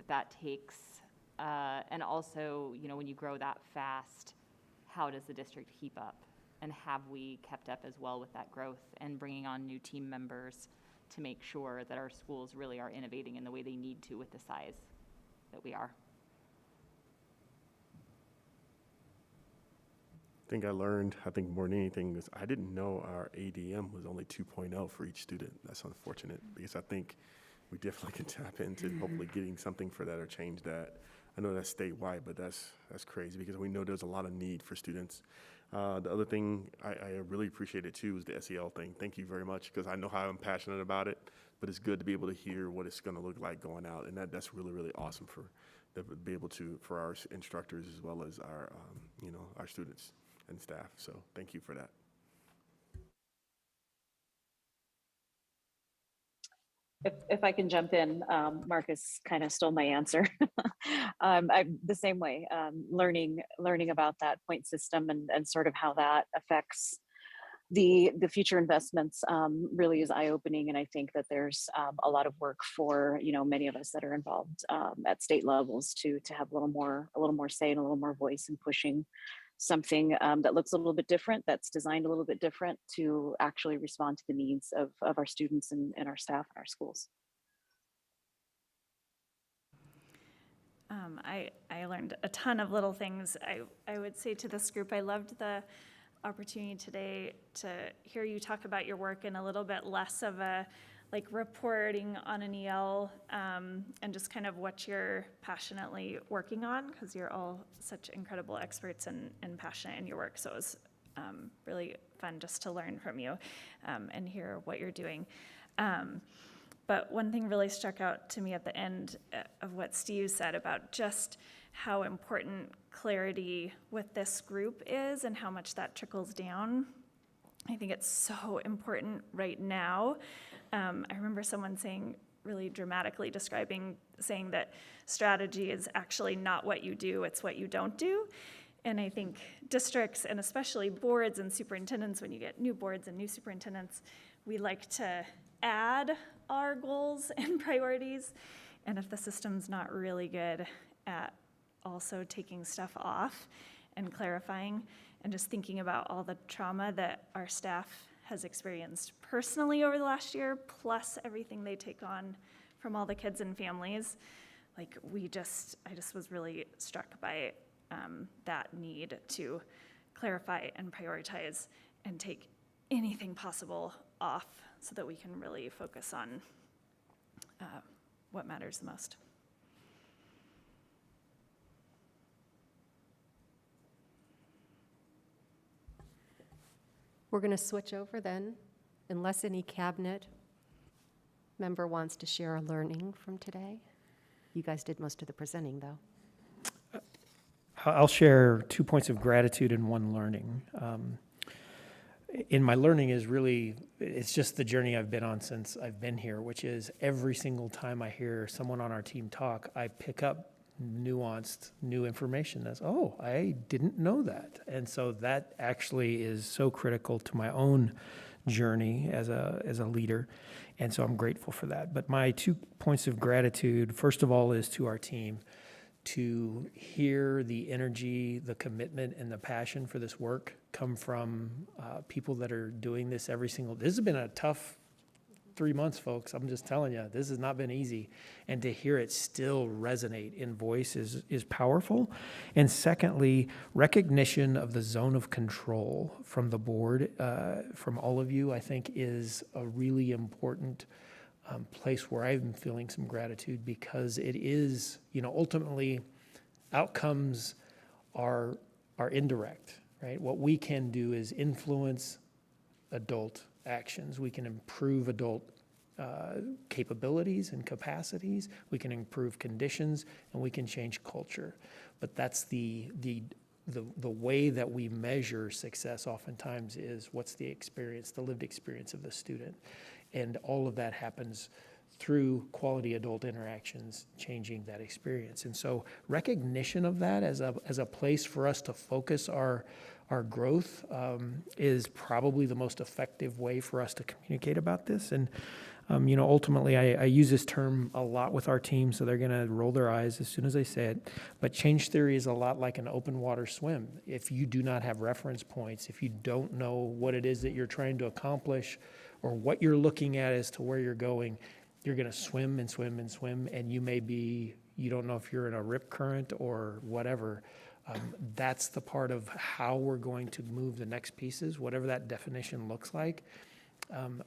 that takes. And also, when you grow that fast, how does the district keep up? And have we kept up as well with that growth and bringing on new team members to make sure that our schools really are innovating in the way they need to with the size that we are? I think more than anything, is I didn't know our ADM was only 2.0 for each student. That's unfortunate because I think we definitely can tap into hopefully getting something for that or change that. I know that's statewide, but that's crazy because we know there's a lot of need for students. The other thing I really appreciated too is the SEL thing. Thank you very much because I know how I'm passionate about it, but it's good to be able to hear what it's going to look like going out, and that's really, really awesome for our instructors as well as our our students and staff. So thank you for that. If I can jump in, Marcus kind of stole my answer. I'm the same way, learning about that point system and sort of how that affects the future investments really is eye-opening. And I think that there's a lot of work for, many of us that are involved at state levels to have a little more say and a little more voice in pushing something that looks a little bit different, that's designed a little bit different to actually respond to the needs of our students and our staff and our schools. I learned a ton of little things. I would say to this group, I loved the opportunity today to hear you talk about your work in a little bit less of a reporting on an EL and just kind of what you're passionately working on, because you're all such incredible experts and passionate in your work. So it was really fun just to learn from you and hear what you're doing. But one thing really struck out to me at the end of what Steve said about just how important clarity with this group is and how much that trickles down. I think it's so important right now. I remember someone saying really dramatically describing, saying that strategy is actually not what you do, it's what you don't do. And I think districts, and especially boards and superintendents, when you get new boards and new superintendents, we like to add our goals and priorities. And if the system's not really good at also taking stuff off and clarifying and just thinking about all the trauma that our staff has experienced personally over the last year, plus everything they take on from all the kids and families, like I just was really struck by that need to clarify and prioritize and take anything possible off so that we can really focus on what matters the most. We're going to switch over then, unless any cabinet member wants to share a learning from today. You guys did most of the presenting, though. I'll share 2 points of gratitude and 1 learning. In my learning is really, it's just the journey I've been on since I've been here, which is every single time I hear someone on our team talk, I pick up nuanced new information that's, oh, I didn't know that. And so that actually is so critical to my own journey as a leader. And so I'm grateful for that. But my 2 points of gratitude, first of all, is to our team. To hear the energy, the commitment, and the passion for this work come from people that are doing this every single day. This has been a tough 3 months, folks. I'm just telling you, this has not been easy. And to hear it still resonate in voice is powerful. And secondly, recognition of the zone of control from the board, from all of you, I think is a really important place where I'm feeling some gratitude, because it is, ultimately outcomes are indirect, right? What we can do is influence adult actions. We can improve adult capabilities and capacities. We can improve conditions, and we can change culture. But that's the way that we measure success oftentimes is what's the experience, the lived experience of the student. And all of that happens through quality adult interactions, changing that experience. And so recognition of that as a place for us to focus our growth is probably the most effective way for us to communicate about this. And ultimately, I use this term a lot with our team, so they're going to roll their eyes as soon as I say it. But change theory is a lot like an open water swim. If you do not have reference points, if you don't know what it is that you're trying to accomplish or what you're looking at as to where you're going, you're going to swim and swim and swim, and you don't know if you're in a rip current or whatever. That's the part of how we're going to move the next pieces, whatever that definition looks like.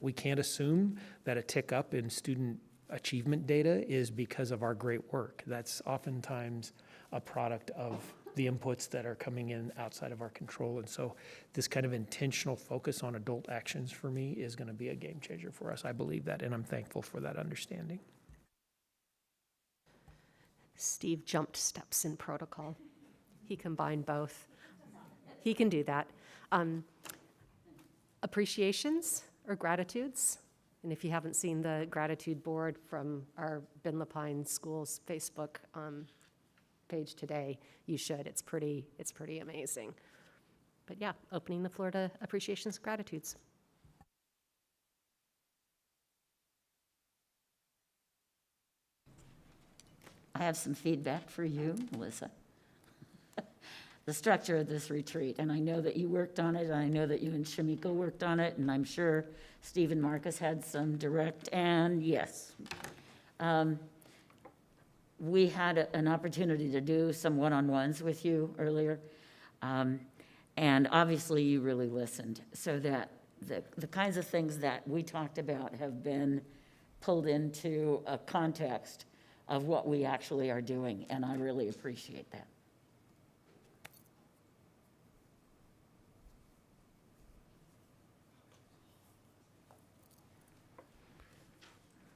We can't assume that a tick up in student achievement data is because of our great work. That's oftentimes a product of the inputs that are coming in outside of our control. And so this kind of intentional focus on adult actions for me is going to be a game changer for us. I believe that, and I'm thankful for that understanding. Steve jumped steps in protocol. He combined both. He can do that. Appreciations or gratitudes? And if you haven't seen the gratitude board from our Ben Lapine Schools Facebook page today, you should. It's pretty amazing. But yeah, opening the floor to appreciations, gratitudes. I have some feedback for you, Melissa. The structure of this retreat, and I know that you worked on it, and I know that you and Shamika worked on it, and I'm sure Steve and Marcus had some direct, and yes. We had an opportunity to do some one-on-ones with you earlier, and obviously you really listened, so that the kinds of things that we talked about have been pulled into a context of what we actually are doing, and I really appreciate that.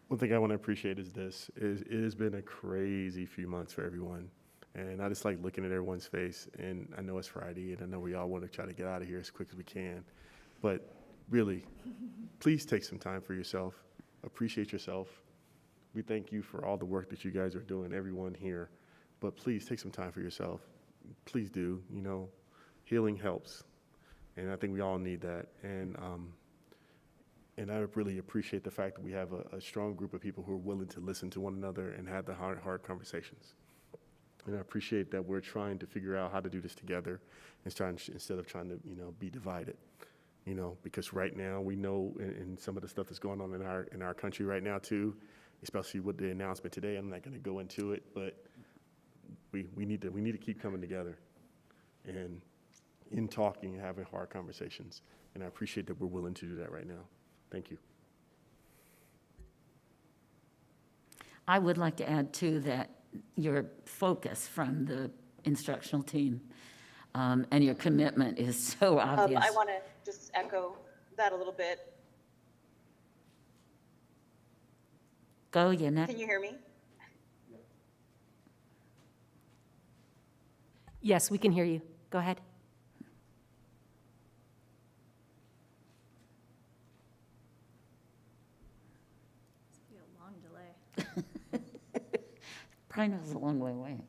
One thing I want to appreciate is it has been a crazy few months for everyone. And I just like looking at everyone's face, and I know it's Friday, and I know we all want to try to get out of here as quick as we can. But really, please take some time for yourself, appreciate yourself, We thank you for all the work that you guys are doing, everyone here. But please take some time for yourself. Please do. You know, healing helps. And I think we all need that. And I really appreciate the fact that we have a strong group of people who are willing to listen to one another and have the hard conversations. And I appreciate that we're trying to figure out how to do this together instead of trying to, you know, be divided. You know, because right now we know in some of the stuff that's going on in our country right now too, especially with the announcement today. I'm not going to go into it, but we need to keep coming together and in talking and having hard conversations. And I appreciate that we're willing to do that right now. Thank you. I would like to add too that your focus from the instructional team and your commitment is so obvious. I want to just echo that a little bit. Go, Yannick. Can you hear me? Yes, we can hear you. Go ahead. It's gonna be a long delay. Probably was a long way away.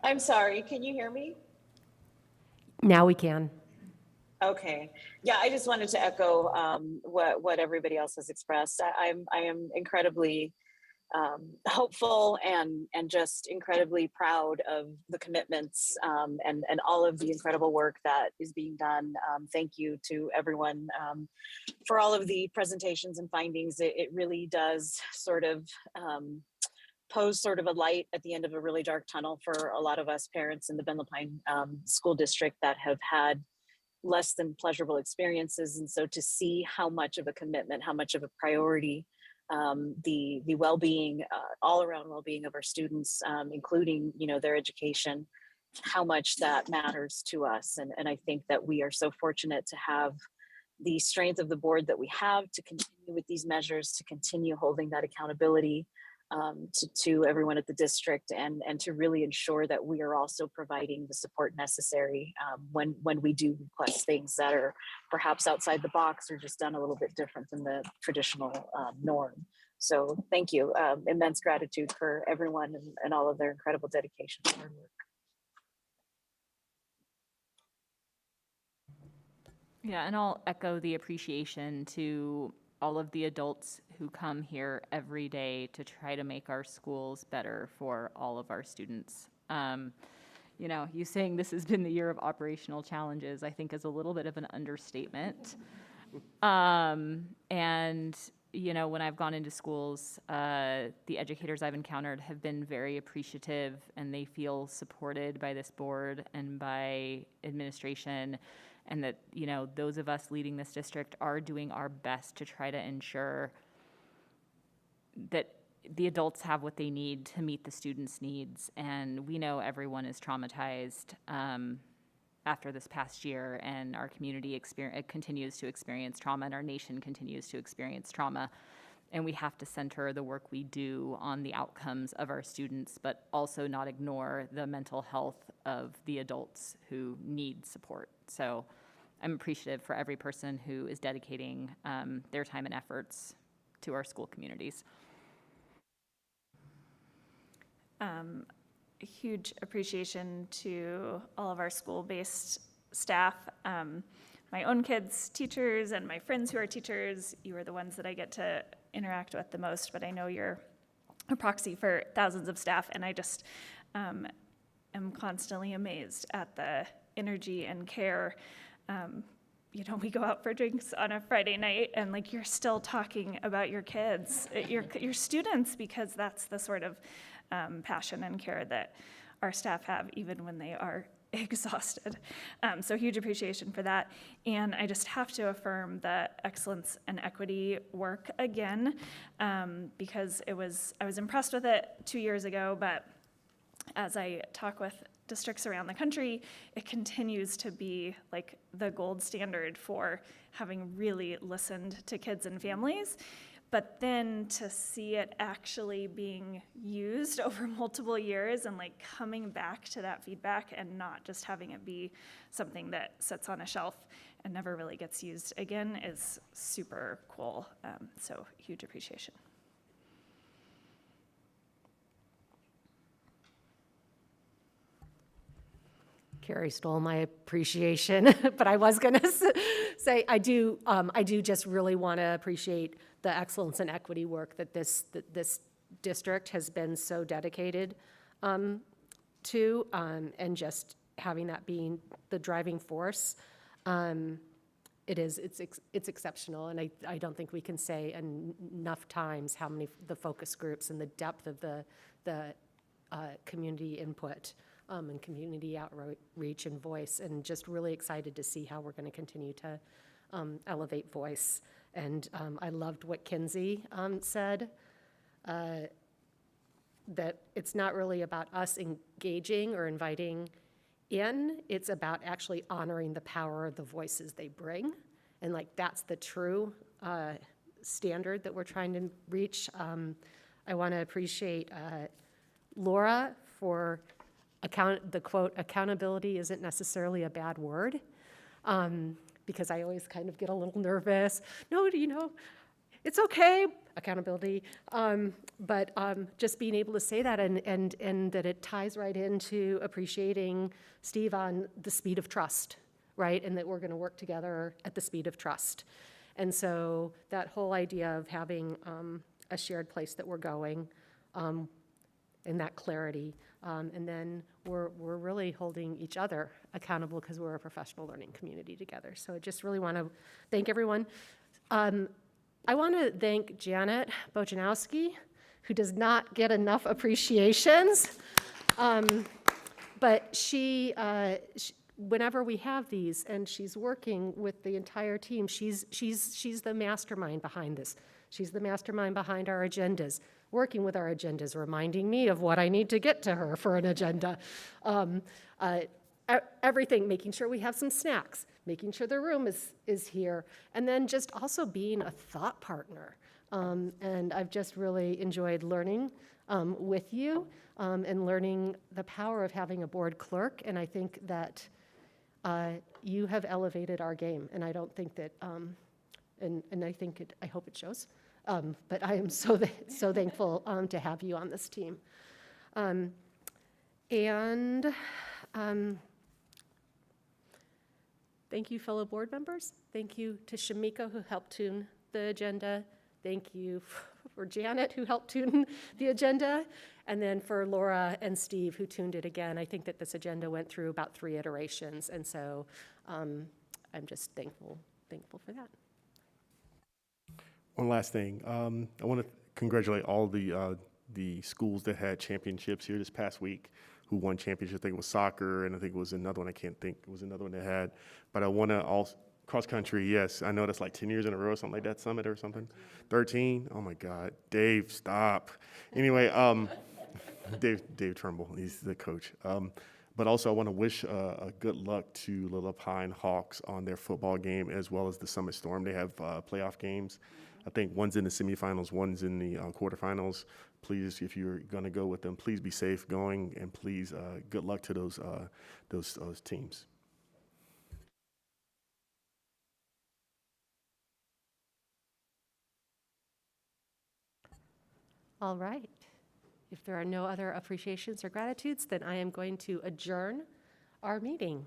I'm sorry, can you hear me? Now we can. Okay. Yeah, I just wanted to echo what everybody else has expressed. I am incredibly hopeful and just incredibly proud of the commitments and all of the incredible work that is being done. Thank you to everyone for all of the presentations and findings. It really does sort of pose sort of a light at the end of a really dark tunnel for a lot of us parents in the Ben Lapine School District that have had less than pleasurable experiences. And so to see how much of a commitment, how much of a priority the well-being, all-around well-being of our students, including, you know, their education, how much that matters to us. And I think that we are so fortunate to have the strength of the board that we have to continue with these measures, to continue holding that accountability to everyone at the district, and to really ensure that we are also providing the support necessary when we do request things that are perhaps outside the box or just done a little bit different than the traditional norm. So thank you. Immense gratitude for everyone and all of their incredible dedication and hard work. Yeah, and I'll echo the appreciation to all of the adults who come here every day to try to make our schools better for all of our students. You know, you saying this has been the year of operational challenges, I think is a little bit of an understatement. And, you know, when I've gone into schools, the educators I've encountered have been very appreciative, and they feel supported by this board and by administration. And that, you know, those of us leading this district are doing our best to try to ensure that the adults have what they need to meet the students' needs. And we know everyone is traumatized after this past year, and our community continues to experience trauma, and our nation continues to experience trauma. And we have to center the work we do on the outcomes of our students, but also not ignore the mental health of the adults who need support. So I'm appreciative for every person who is dedicating their time and efforts to our school communities. A huge appreciation to all of our school-based staff, my own kids, teachers, and my friends who are teachers. You are the ones that I get to interact with the most, but I know you're a proxy for thousands of staff, and I just am constantly amazed at the energy and care. You know, we go out for drinks on a Friday night, and like, you're still talking about your kids, your students, because that's the sort of passion and care that our staff have, even when they are exhausted. So huge appreciation for that. And I just have to affirm the excellence and equity work again, because I was impressed with it 2 years ago, but as I talk with districts around the country, it continues to be like the gold standard for having really listened to kids and families. but then to see it actually being used over multiple years and like coming back to that feedback and not just having it be something that sits on a shelf and never really gets used again is super cool. So huge appreciation. Carrie stole my appreciation, but I was going to say I do just really want to appreciate the excellence and equity work that this district has been so dedicated to, and just having that being the driving force. It's exceptional, and I don't think we can say enough times how many the focus groups and the depth of the community input and community outreach and voice, and just really excited to see how we're going to continue to elevate voice. And I loved what Kinsey said, that it's not really about us engaging or inviting in, it's about actually honoring the power of the voices they bring. And like, that's the true standard that we're trying to reach. I want to appreciate Laura for the quote, accountability isn't necessarily a bad word, because I always kind of get a little nervous. No, it's okay, accountability. But just being able to say that and that it ties right into appreciating Steve on the speed of trust, right? And that we're going to work together at the speed of trust. And so that whole idea of having a shared place that we're going, and that clarity. And then we're really holding each other accountable because we're a professional learning community together. So I just really want to thank everyone. I want to thank Janet Bojanowski, who does not get enough appreciations. But she, whenever we have these, and she's working with the entire team, she's the mastermind behind this. She's the mastermind behind our agendas, working with our agendas, reminding me of what I need to get to her for an agenda. Everything, making sure we have some snacks, making sure the room is here, and then just also being a thought partner. And I've just really enjoyed learning with you and learning the power of having a board clerk. And I think that you have elevated our game. And I don't think that, and I think I hope it shows. But I am so thankful to have you on this team. Thank you, fellow board members. Thank you to Shamika, who helped tune the agenda. Thank you for Janet, who helped tune the agenda. And then for Laura and Steve, who tuned it again. I think that this agenda went through about 3 iterations. And so I'm just thankful for that. One last thing, I want to congratulate all the schools that had championships here this past week, who won championships. I think it was soccer, and I think it was another one. I can't think. It was another one they had. But I want to also cross country. Yes, I know that's like 10 years in a row, something like that. Summit or something. 13. Oh my God, Dave, stop. Anyway, Dave Turnbull. He's the coach. But also, I want to wish a good luck to Little Pine Hawks on their football game, as well as the Summit Storm. They have playoff games. I think one's in the semifinals, one's in the quarterfinals. Please, if you're going to go with them, please be safe going, and please, good luck to those teams. All right. If there are no other appreciations or gratitudes, then I am going to adjourn our meeting.